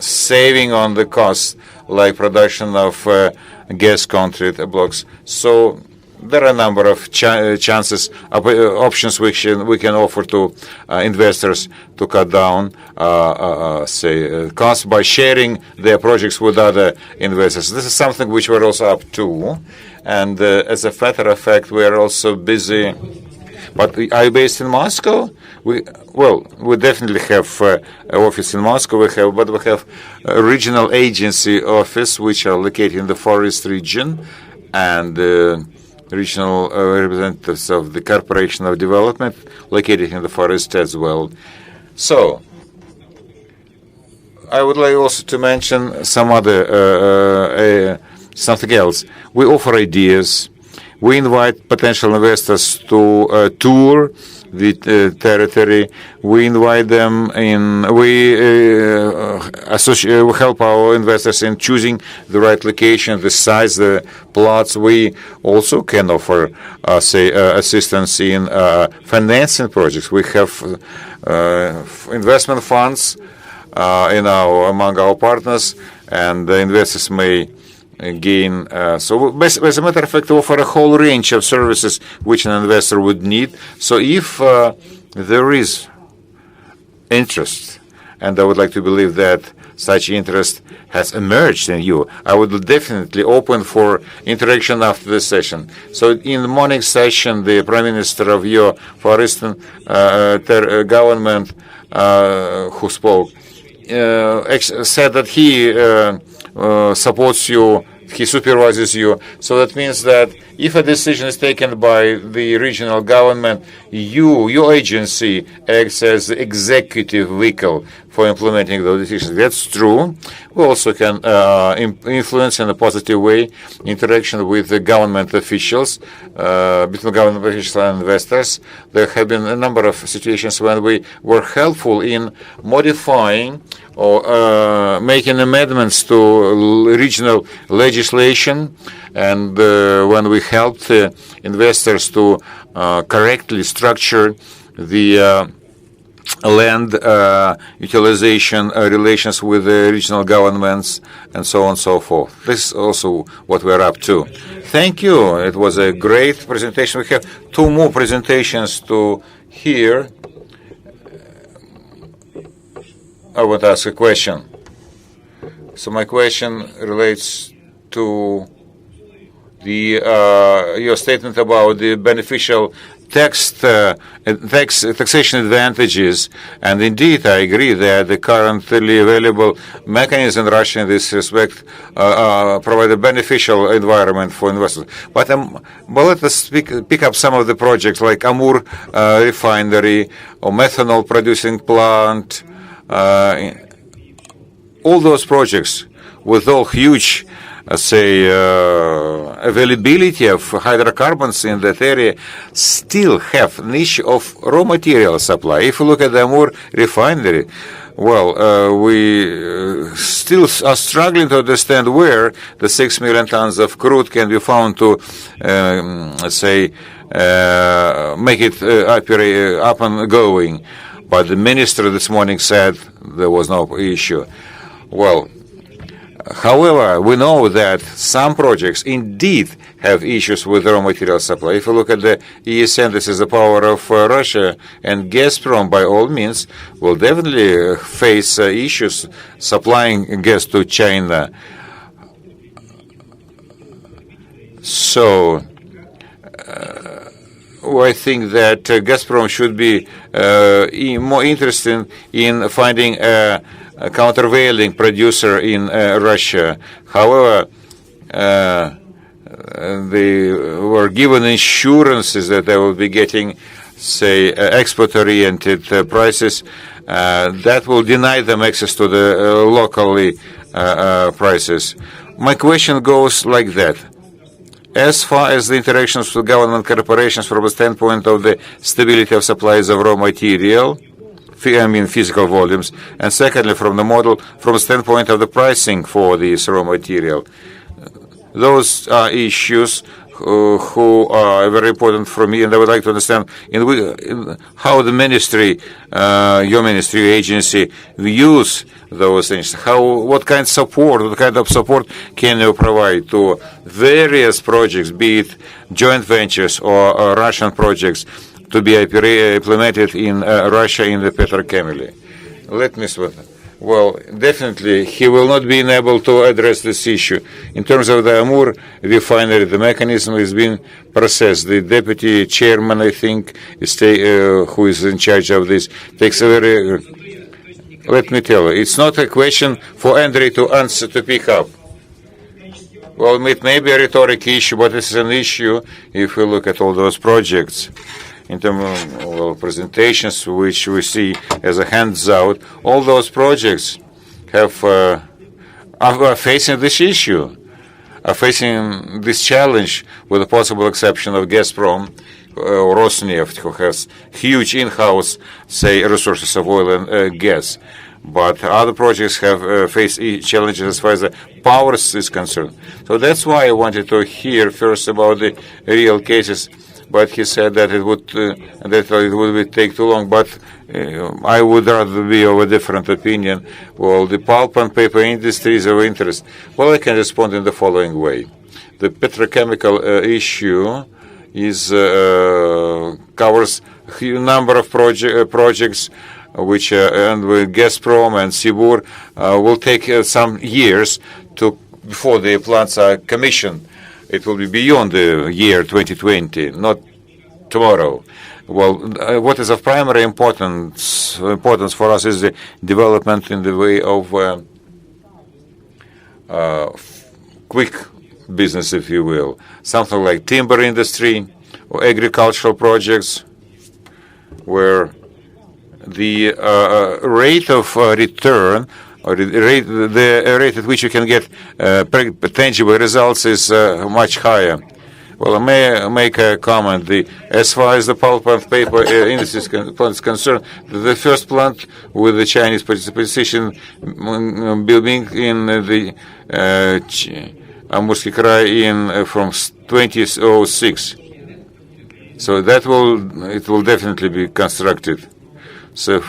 saving on the costs, like production of gas concrete blocks. So there are a number of chances, options which we can offer to investors to cut down, costs by sharing their projects with other investors. This is something which we're also up to, and as a matter of fact, we are also busy. But are you based in Moscow? We definitely have an office in Moscow. We have a regional agency office which are located in the forest region, and regional representatives of the Corporation of Development located in the forest as well. So I would like also to mention some other something else. We offer ideas. We invite potential investors to tour the territory. We invite them in. We help our investors in choosing the right location, the size, the plots. We also can offer, assistance in financing projects. We have investment funds among our partners, and the investors may gain. So as a matter of fact, we offer a whole range of services which an investor would need. So if there is interest, and I would like to believe that such interest has emerged in you, I would definitely open for interaction after the session. So in the morning session, the Prime Minister of your foreign government who spoke said that he supports you, he supervises you. So that means that if a decision is taken by the regional government, your agency acts as the executive vehicle for implementing those decisions. That's true. We also can influence in a positive way interaction with the government officials, between government officials and investors. There have been a number of situations when we were helpful in modifying or making amendments to regional legislation, and when we helped investors to correctly structure the land utilization relations with the regional governments and so on and so forth. This is also what we're up to. Thank you. It was a great presentation. We have 2 more presentations to hear. I want to ask a question. So my question relates to the your statement about the beneficial taxation advantages, and indeed I agree that the currently available mechanism in Russia in this respect provide a beneficial environment for investors. But let us pick up some of the projects like Amur refinery or methanol producing plant. All those projects with all huge availability of hydrocarbons in that area still have an issue of raw material supply. If you look at the Amur refinery, we still are struggling to understand where the 6 million tons of crude can be found to, make it up and going. But the minister this morning said there was no issue. However, we know that some projects indeed have issues with raw material supply. If you look at the ESN, this is the power of Russia, and Gazprom, by all means, will definitely face issues supplying gas to China. So, I think that Gazprom should be more interested in finding a countervailing producer in Russia. However, they were given assurances that they will be getting, export-oriented prices that will deny them access to the locally prices. My question goes like that. As far as the interactions with government corporations from the standpoint of the stability of supplies of raw material, physical volumes, and secondly, from the model, from the standpoint of the pricing for this raw material. Those are issues who are very important for me, and I would like to understand how the ministry, your ministry, your agency, views those things. What kind of support can you provide to various projects, be it joint ventures or Russian projects, to be implemented in Russia in the petrochemical? Let me say. Definitely, he will not be able to address this issue. In terms of the Amur refinery, the mechanism is being processed. The deputy chairman, I think, who is in charge of this, takes a very... Let me tell you, it's not a question for Andrei to answer, to pick up. It may be a rhetoric issue, but this is an issue if we look at all those projects. In terms of presentations, which we see as a hands-out, all those projects are facing this issue, are facing this challenge, with the possible exception of Gazprom or Rosneft, who has huge in-house, resources of oil and gas. But other projects have faced challenges as far as the power is concerned. So that's why I wanted to hear first about the real cases. But he said that it would take too long. But I would rather be of a different opinion. The pulp and paper industry is of interest. I can respond in the following way. The petrochemical issue covers a number of projects which and with Gazprom and Sibur will take some years before the plants are commissioned. It will be beyond the year 2020, not tomorrow. What is of primary importance for us is the development in the way of quick business, if you will. Something like timber industry or agricultural projects, where the rate of return, or the rate at which you can get tangible results is much higher. I may make a comment. As far as the pulp and paper industry is concerned, the first plant with the Chinese participation building in the Amurski Krai in from 2006. So it will definitely be constructed. So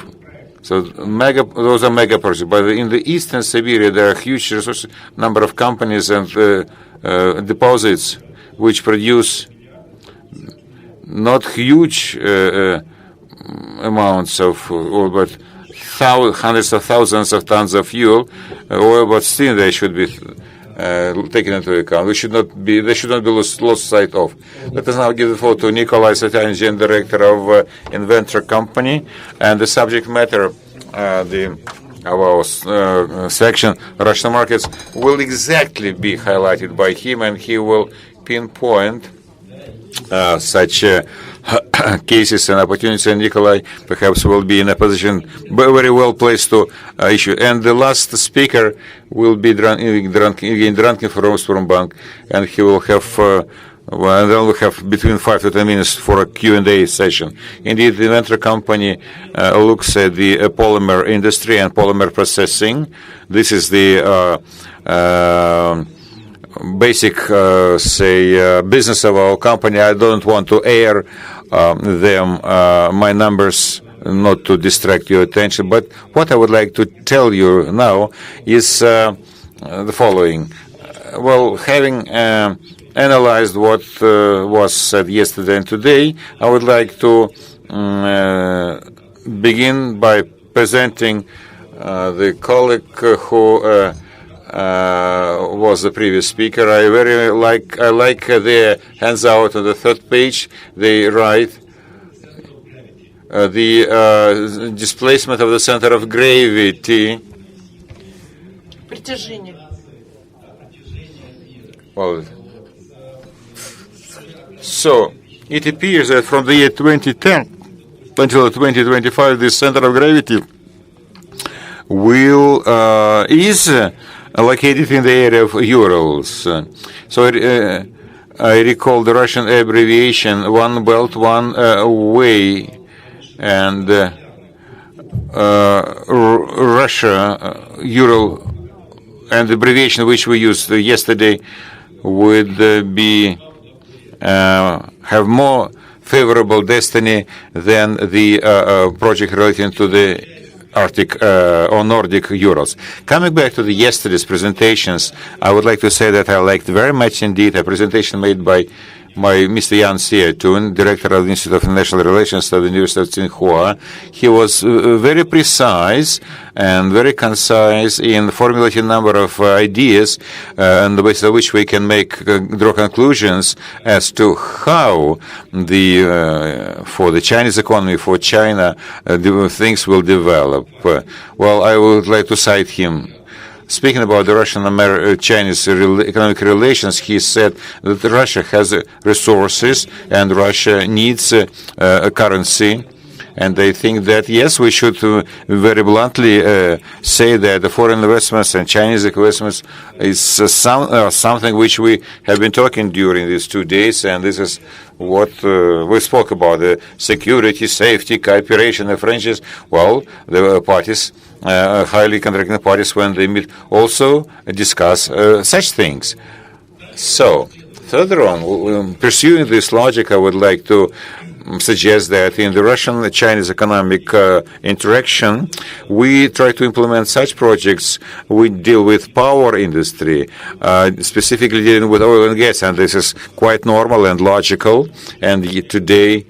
those are mega projects. But in the eastern Siberia, there are huge resources, number of companies and deposits which produce not huge amounts of oil, but hundreds of thousands of tons of fuel, oil, but still they should be taken into account. They should not be lost sight of. Let us now give the floor to Nikolai Satyanin, director of Inventor Company, and the subject matter of our section, Russian markets, will exactly be highlighted by him, and he will pinpoint such cases and opportunities, and Nikolai perhaps will be in a position very well placed to issue. And the last speaker will be Drankin from Bank, and he will have and then we'll have between 5 to 10 minutes for a Q&A session. Indeed, the Inventor Company looks at the polymer industry and polymer processing. This is the basic, business of our company. I don't want to air my numbers, not to distract your attention. But what I would like to tell you now is the following. Well, having analyzed what was said yesterday and today, I would like to begin by presenting the colleague who was the previous speaker. I like their hands out on the third page. They write the displacement of the center of gravity. Well, so it appears that from the year 2010 until 2025, the center of gravity is located in the area of Urals. So I recall the Russian abbreviation "One Belt, One Way," and Russia, Ural, and the abbreviation which we used yesterday would have more favorable destiny than the project relating to the Arctic or Nordic Urals. Coming back to the yesterday's presentations, I would like to say that I liked very much indeed a presentation made by Mr. Jan Siatun, director of the Institute of International Relations at the University of Tsinghua. He was very precise and very concise in formulating a number of ideas on the basis of which we can draw conclusions as to how for the Chinese economy, for China, things will develop. Well, I would like to cite him. Speaking about the Russian-Chinese economic relations, he said that Russia has resources and Russia needs a currency. And I think that, yes, we should very bluntly say that the foreign investments and Chinese investments is something which we have been talking during these 2 days, and this is what we spoke about, the security, safety, cooperation, the friendships. Well, the parties, highly contracting parties, when they meet, also discuss such things. So, further on, pursuing this logic, I would like to suggest that in the Russian-Chinese economic interaction, we try to implement such projects. We deal with power industry, specifically dealing with oil and gas, and this is quite normal and logical. And today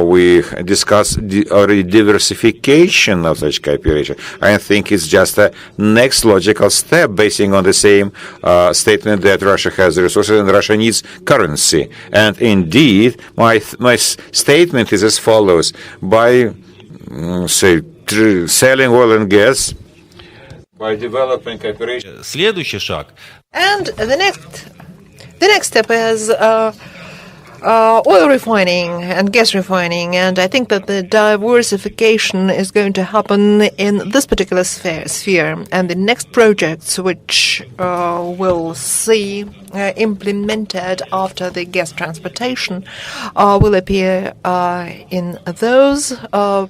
we discuss already diversification of such cooperation. I think it's just a next logical step, basing on the same statement that Russia has resources and Russia needs currency. And indeed, my statement is as follows: by selling oil and gas, by developing cooperation. Следующий шаг. And the next step is oil refining and gas refining, and I think that the diversification is going to happen in this particular sphere. And the next projects which will see implemented after the gas transportation will appear in those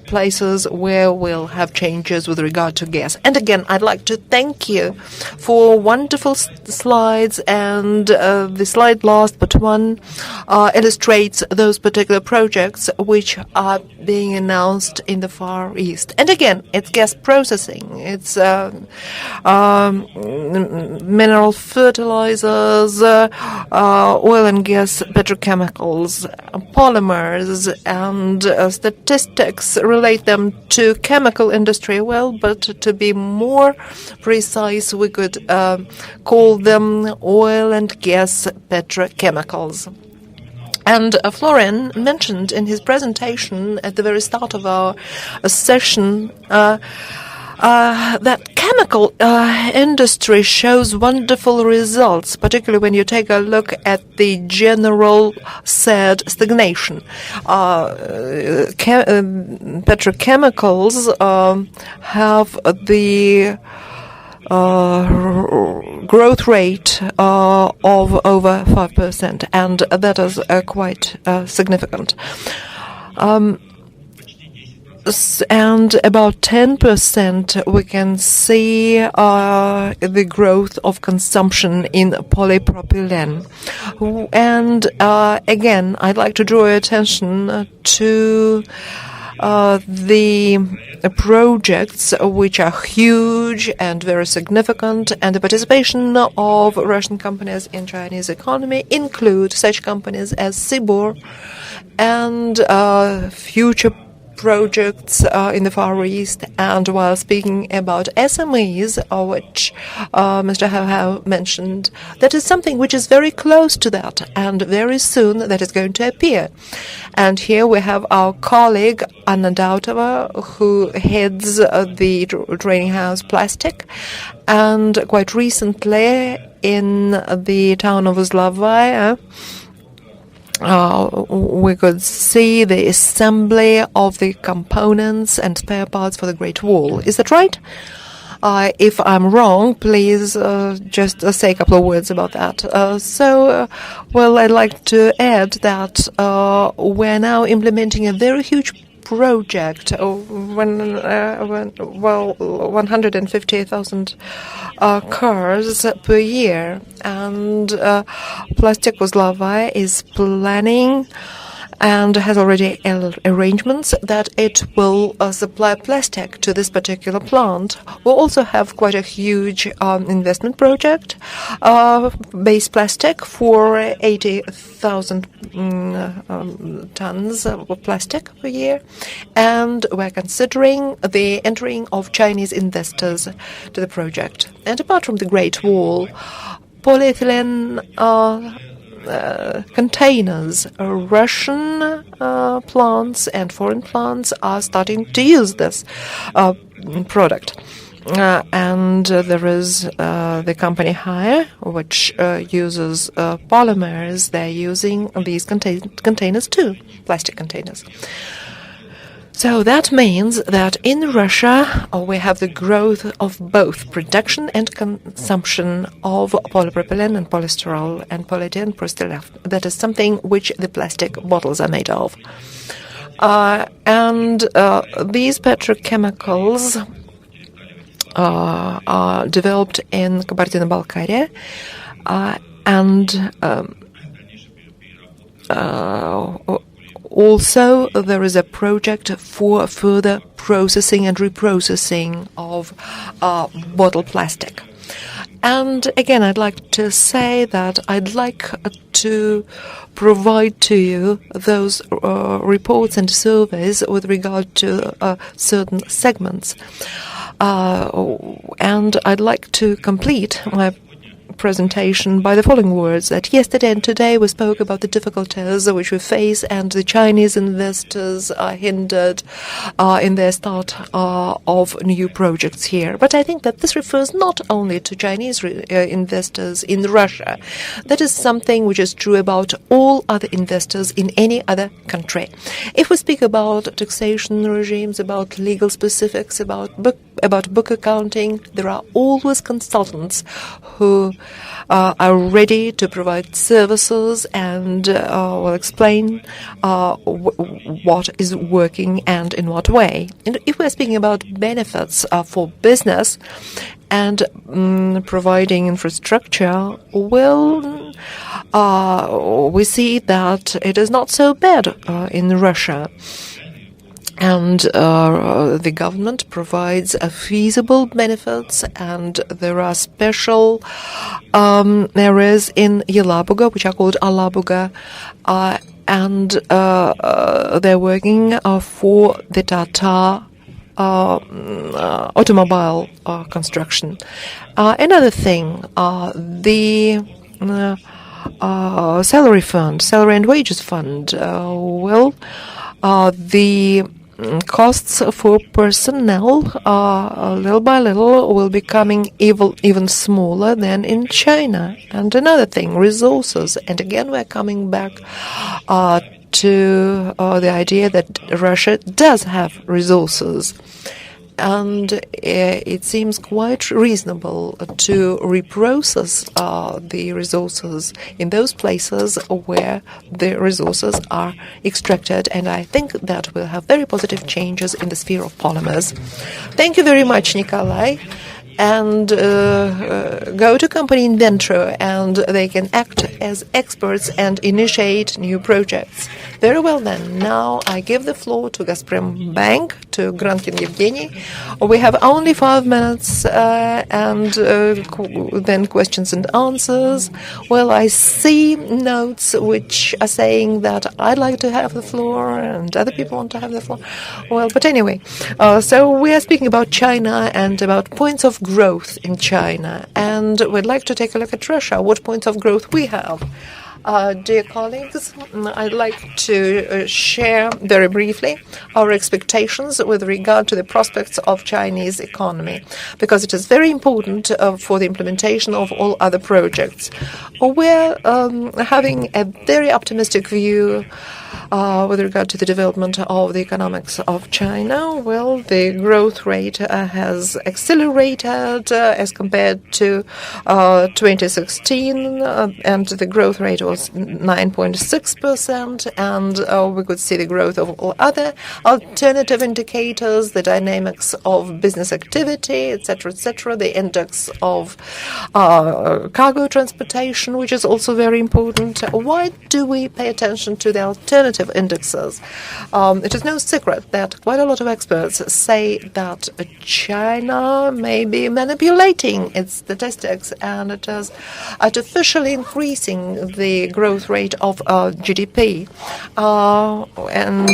places where we'll have changes with regard to gas. And again, I'd like to thank you for wonderful slides, and the slide last but one illustrates those particular projects which are being announced in the Far East. And again, it's gas processing, it's mineral fertilizers, oil and gas, petrochemicals, polymers, and statistics relate them to chemical industry. Well, but to be more precise, we could call them oil and gas petrochemicals. And Florian mentioned in his presentation at the very start of our session that chemical industry shows wonderful results, particularly when you take a look at the general said stagnation. Petrochemicals have the growth rate of over 5%, and that is quite significant. And about 10% we can see the growth of consumption in polypropylene. And again, I'd like to draw your attention to the projects which are huge and very significant, and the participation of Russian companies in Chinese economy include such companies as Sibor and future projects in the Far East. And while speaking about SMEs, which Mr. Hau mentioned, that is something which is very close to that, and very soon that is going to appear. And here we have our colleague Anna Dautova, who heads the training house Plastic, and quite recently in the town of Uzlavaya, we could see the assembly of the components and spare parts for the Great Wall. Is that right? If I'm wrong, please just say a couple of words about that. Well, I'd like to add that we're now implementing a very huge project, 150,000 cars per year, and Plastic Uzlavaya is planning and has already arrangements that it will supply plastic to this particular plant. We also have quite a huge investment project, base plastic for 80,000 tons of plastic per year, and we're considering the entering of Chinese investors to the project. And apart from the Great Wall, polyethylene containers, Russian plants and foreign plants are starting to use this product. And there is the company Haier, which uses polymers. They're using these containers too, plastic containers. So that means that in Russia we have the growth of both production and consumption of polypropylene and polystyrol and polyethylene polystyrene. That is something which the plastic bottles are made of. And these petrochemicals are developed in Kabardino-Balkaria, and also there is a project for further processing and reprocessing of bottle plastic. And again, I'd like to say that I'd like to provide to you those reports and surveys with regard to certain segments. And I'd like to complete my presentation by the following words: that yesterday and today we spoke about the difficulties which we face, and the Chinese investors are hindered in their start of new projects here. But I think that this refers not only to Chinese investors in Russia. That is something which is true about all other investors in any other country. If we speak about taxation regimes, about legal specifics, about book accounting, there are always consultants who are ready to provide services and will explain what is working and in what way. And if we're speaking about benefits for business and providing infrastructure, well, we see that it is not so bad in Russia. And the government provides feasible benefits, and there are special areas in Yelabuga, which are called Alabuga, and they're working for the Tata automobile construction. Another thing, the salary and wages fund, the costs for personnel, little by little, will be becoming even smaller than in China. And another thing, resources. And again, we're coming back to the idea that Russia does have resources. And it seems quite reasonable to reprocess the resources in those places where the resources are extracted. And I think that will have very positive changes in the sphere of polymers. Thank you very much, Nikolai. And go to company Inventro, and they can act as experts and initiate new projects. Very well then. Now I give the floor to Gazprom Bank, to Grankin Yevgeny. We have only 5 minutes and then questions and answers. Well, I see notes which are saying that I'd like to have the floor and other people want to have the floor. Well, but anyway, so we are speaking about China and about points of growth in China. And we'd like to take a look at Russia, what points of growth we have. Dear colleagues, I'd like to share very briefly our expectations with regard to the prospects of Chinese economy, because it is very important for the implementation of all other projects. We're having a very optimistic view with regard to the development of the economics of China. Well, the growth rate has accelerated as compared to 2016, and the growth rate was 9.6%, and we could see the growth of all other alternative indicators, the dynamics of business activity, etc., the index of cargo transportation, which is also very important. Why do we pay attention to the alternative indexes? It is no secret that quite a lot of experts say that China may be manipulating its statistics, and it is artificially increasing the growth rate of GDP. And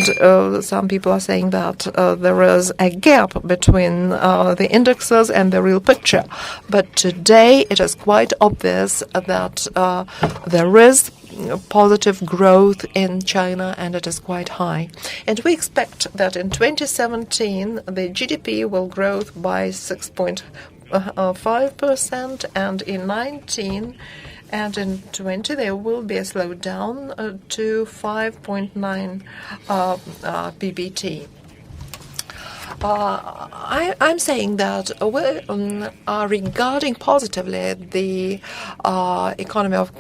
some people are saying that there is a gap between the indexes and the real picture. But today it is quite obvious that there is positive growth in China, and it is quite high. And we expect that in 2017 the GDP will grow by 6.5%, and in 19 and in 20 there will be a slowdown to 5.9 PBT. I'm saying that we are regarding positively the economy of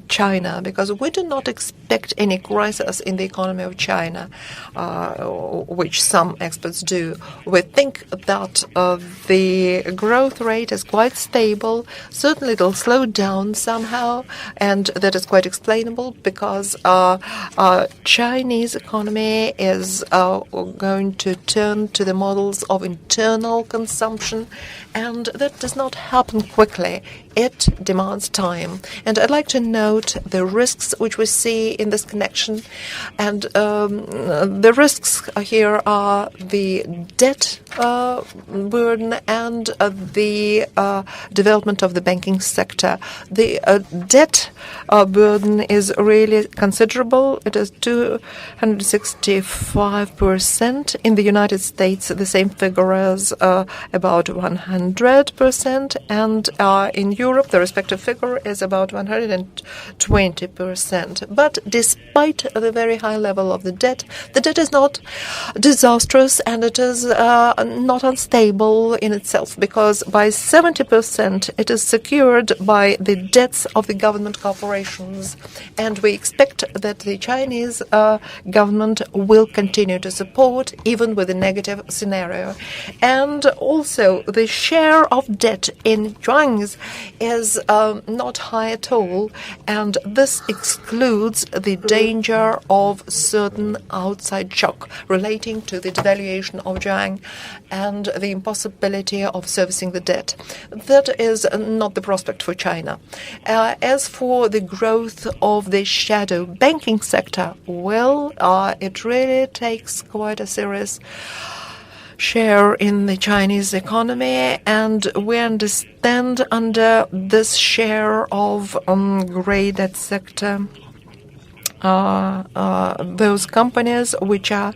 China, because we do not expect any crisis in the economy of China, which some experts do. We think that the growth rate is quite stable. Certainly it will slow down somehow, and that is quite explainable because Chinese economy is going to turn to the models of internal consumption, and that does not happen quickly. it demands time. And I'd like to note the risks which we see in this connection. And the risks here are the debt burden and the development of the banking sector. The debt burden is really considerable. It is 265%. In the United States, the same figure is about 100%, and in Europe, the respective figure is about 120%. But despite the very high level of the debt is not disastrous, and it is not unstable in itself, because by 70% it is secured by the debts of the government corporations, and we expect that the Chinese government will continue to support even with a negative scenario. And also the share of debt in yuans is not high at all, and this excludes the danger of certain outside shock relating to the devaluation of yuan and the impossibility of servicing the debt. That is not the prospect for China. As for the growth of the shadow banking sector, well, it really takes quite a serious share in the Chinese economy, and we understand under this share of grey debt sector those companies which are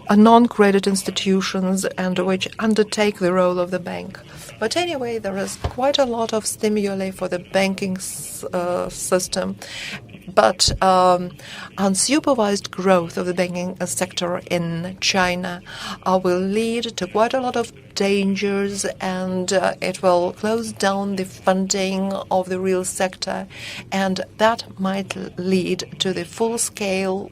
non-credit institutions and which undertake the role of the bank. But anyway, there is quite a lot of stimuli for the banking system. But unsupervised growth of the banking sector in China will lead to quite a lot of dangers, and it will close down the funding of the real sector, and that might lead to the full-scale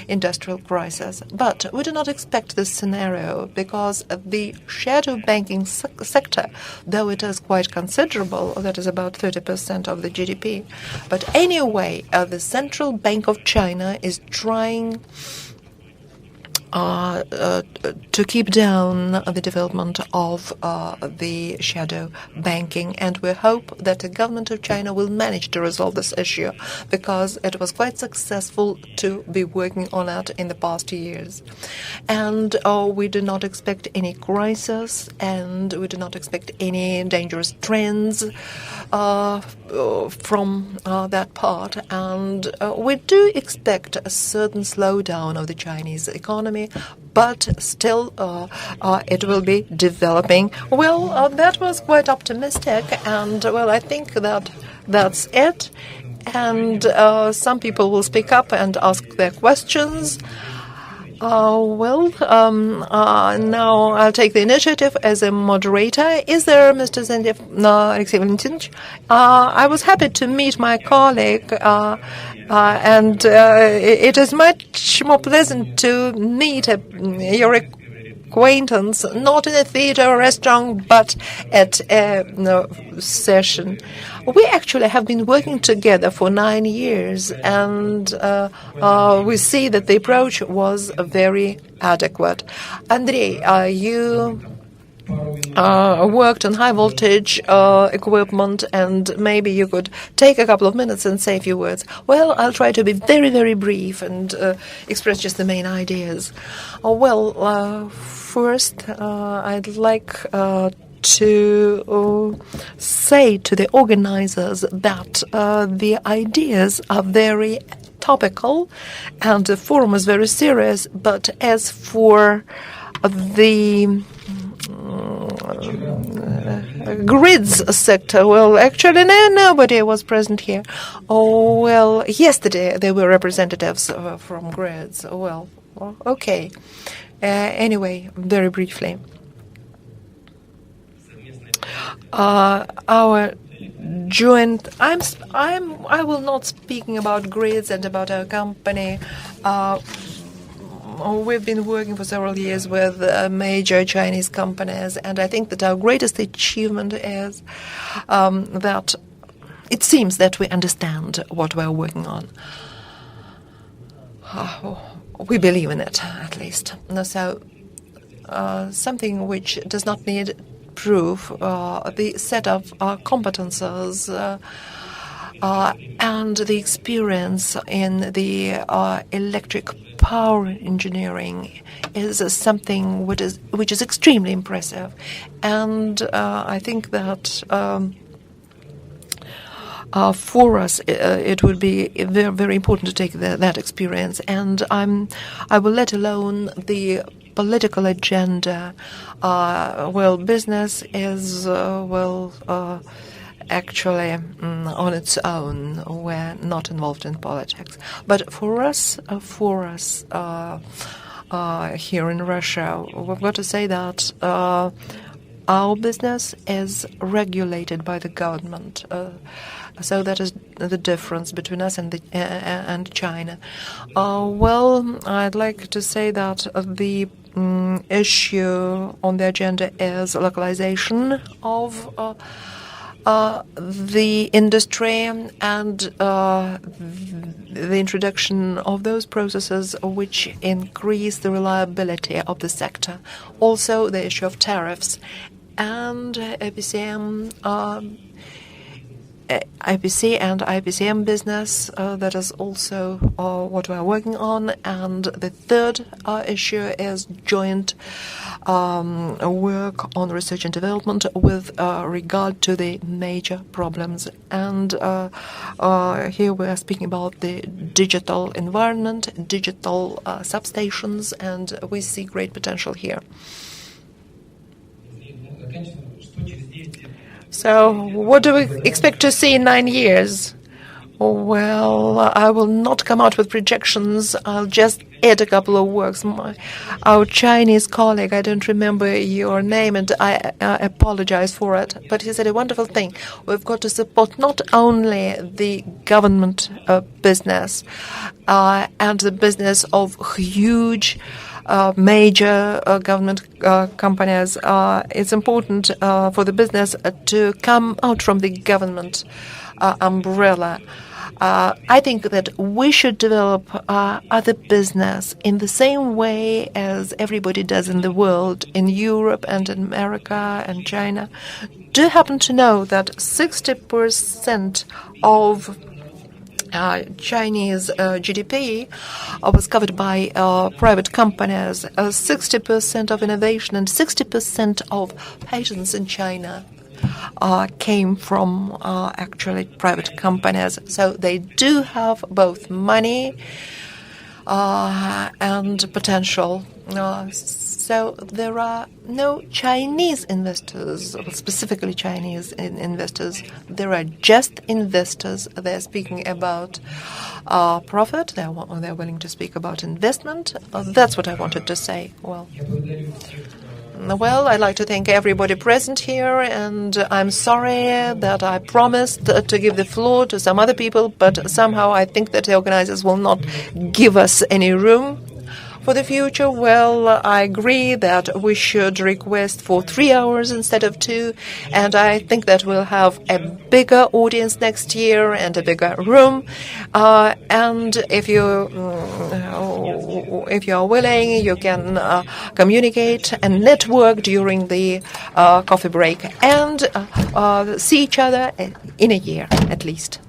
industrial crisis. But we do not expect this scenario, because the shadow banking sector, though it is quite considerable, that is about 30% of the GDP, but anyway, the Central Bank of China is trying to keep down the development of the shadow banking, and we hope that the government of China will manage to resolve this issue, because it was quite successful to be working on it in the past years. And we do not expect any crisis, and we do not expect any dangerous trends from that part, and we do expect a certain slowdown of the Chinese economy, but still it will be developing. Well, that was quite optimistic, and well, I think that that's it, and some people will speak up and ask their questions. Now I'll take the initiative as a moderator. Is there Mr. Zendev? No, Alexey Valentinovich. I was happy to meet my colleague, and it is much more pleasant to meet your acquaintance, not in a theater or restaurant, but at a session. We actually have been working together for 9 years, and we see that the approach was very adequate. Andrei, you worked on high voltage equipment, and maybe you could take a couple of minutes and say a few words. Well, I'll try to be very, very brief and express just the main ideas. First, I'd like to say to the organizers that the ideas are very topical and the forum is very serious, but as for the grids sector, well, actually nobody was present here. Yesterday there were representatives from grids. Okay. Anyway, very briefly. Our joint. I will not speaking about grids and about our company. We've been working for several years with major Chinese companies, and I think that our greatest achievement is that it seems that we understand what we're working on. We believe in it, at least. So something which does not need prove the set of competences and the experience in the electric power engineering is something which is extremely impressive, and I think that for us it would be very, very important to take that experience, and I will let alone the political agenda. Business is actually on its own. We're not involved in politics. But for us here in Russia, we've got to say that our business is regulated by the government. So that is the difference between us and China. I'd like to say that the issue on the agenda is localization of the industry and the introduction of those processes which increase the reliability of the sector. Also, the issue of tariffs and IPC and IPCM business, that is also what we are working on. And the third issue is joint work on research and development with regard to the major problems. And here we are speaking about the digital environment, digital substations, and we see great potential here. So, what do we expect to see in 9 years? Well, I will not come out with projections. I'll just add a couple of works. Our Chinese colleague, I don't remember your name, and I apologize for it, but he said a wonderful thing. We've got to support not only the government business and the business of huge major government companies. It's important for the business to come out from the government umbrella. I think that we should develop other business in the same way as everybody does in the world, in Europe and in America and China. Do you happen to know that 60% of Chinese GDP was covered by private companies? 60% of innovation and 60% of patents in China came from actually private companies. So they do have both money and potential. So there are no Chinese investors, specifically Chinese investors. There are just investors. They're speaking about profit. They're willing to speak about investment. That's what I wanted to say. Well, I'd like to thank everybody present here, and I'm sorry that I promised to give the floor to some other people, but somehow I think that the organizers will not give us any room for the future. Well, I agree that we should request for 3 hours instead of 2, and I think that we'll have a bigger audience next year and a bigger room. And if you are willing, you can communicate and network during the coffee break and see each other in a year at least.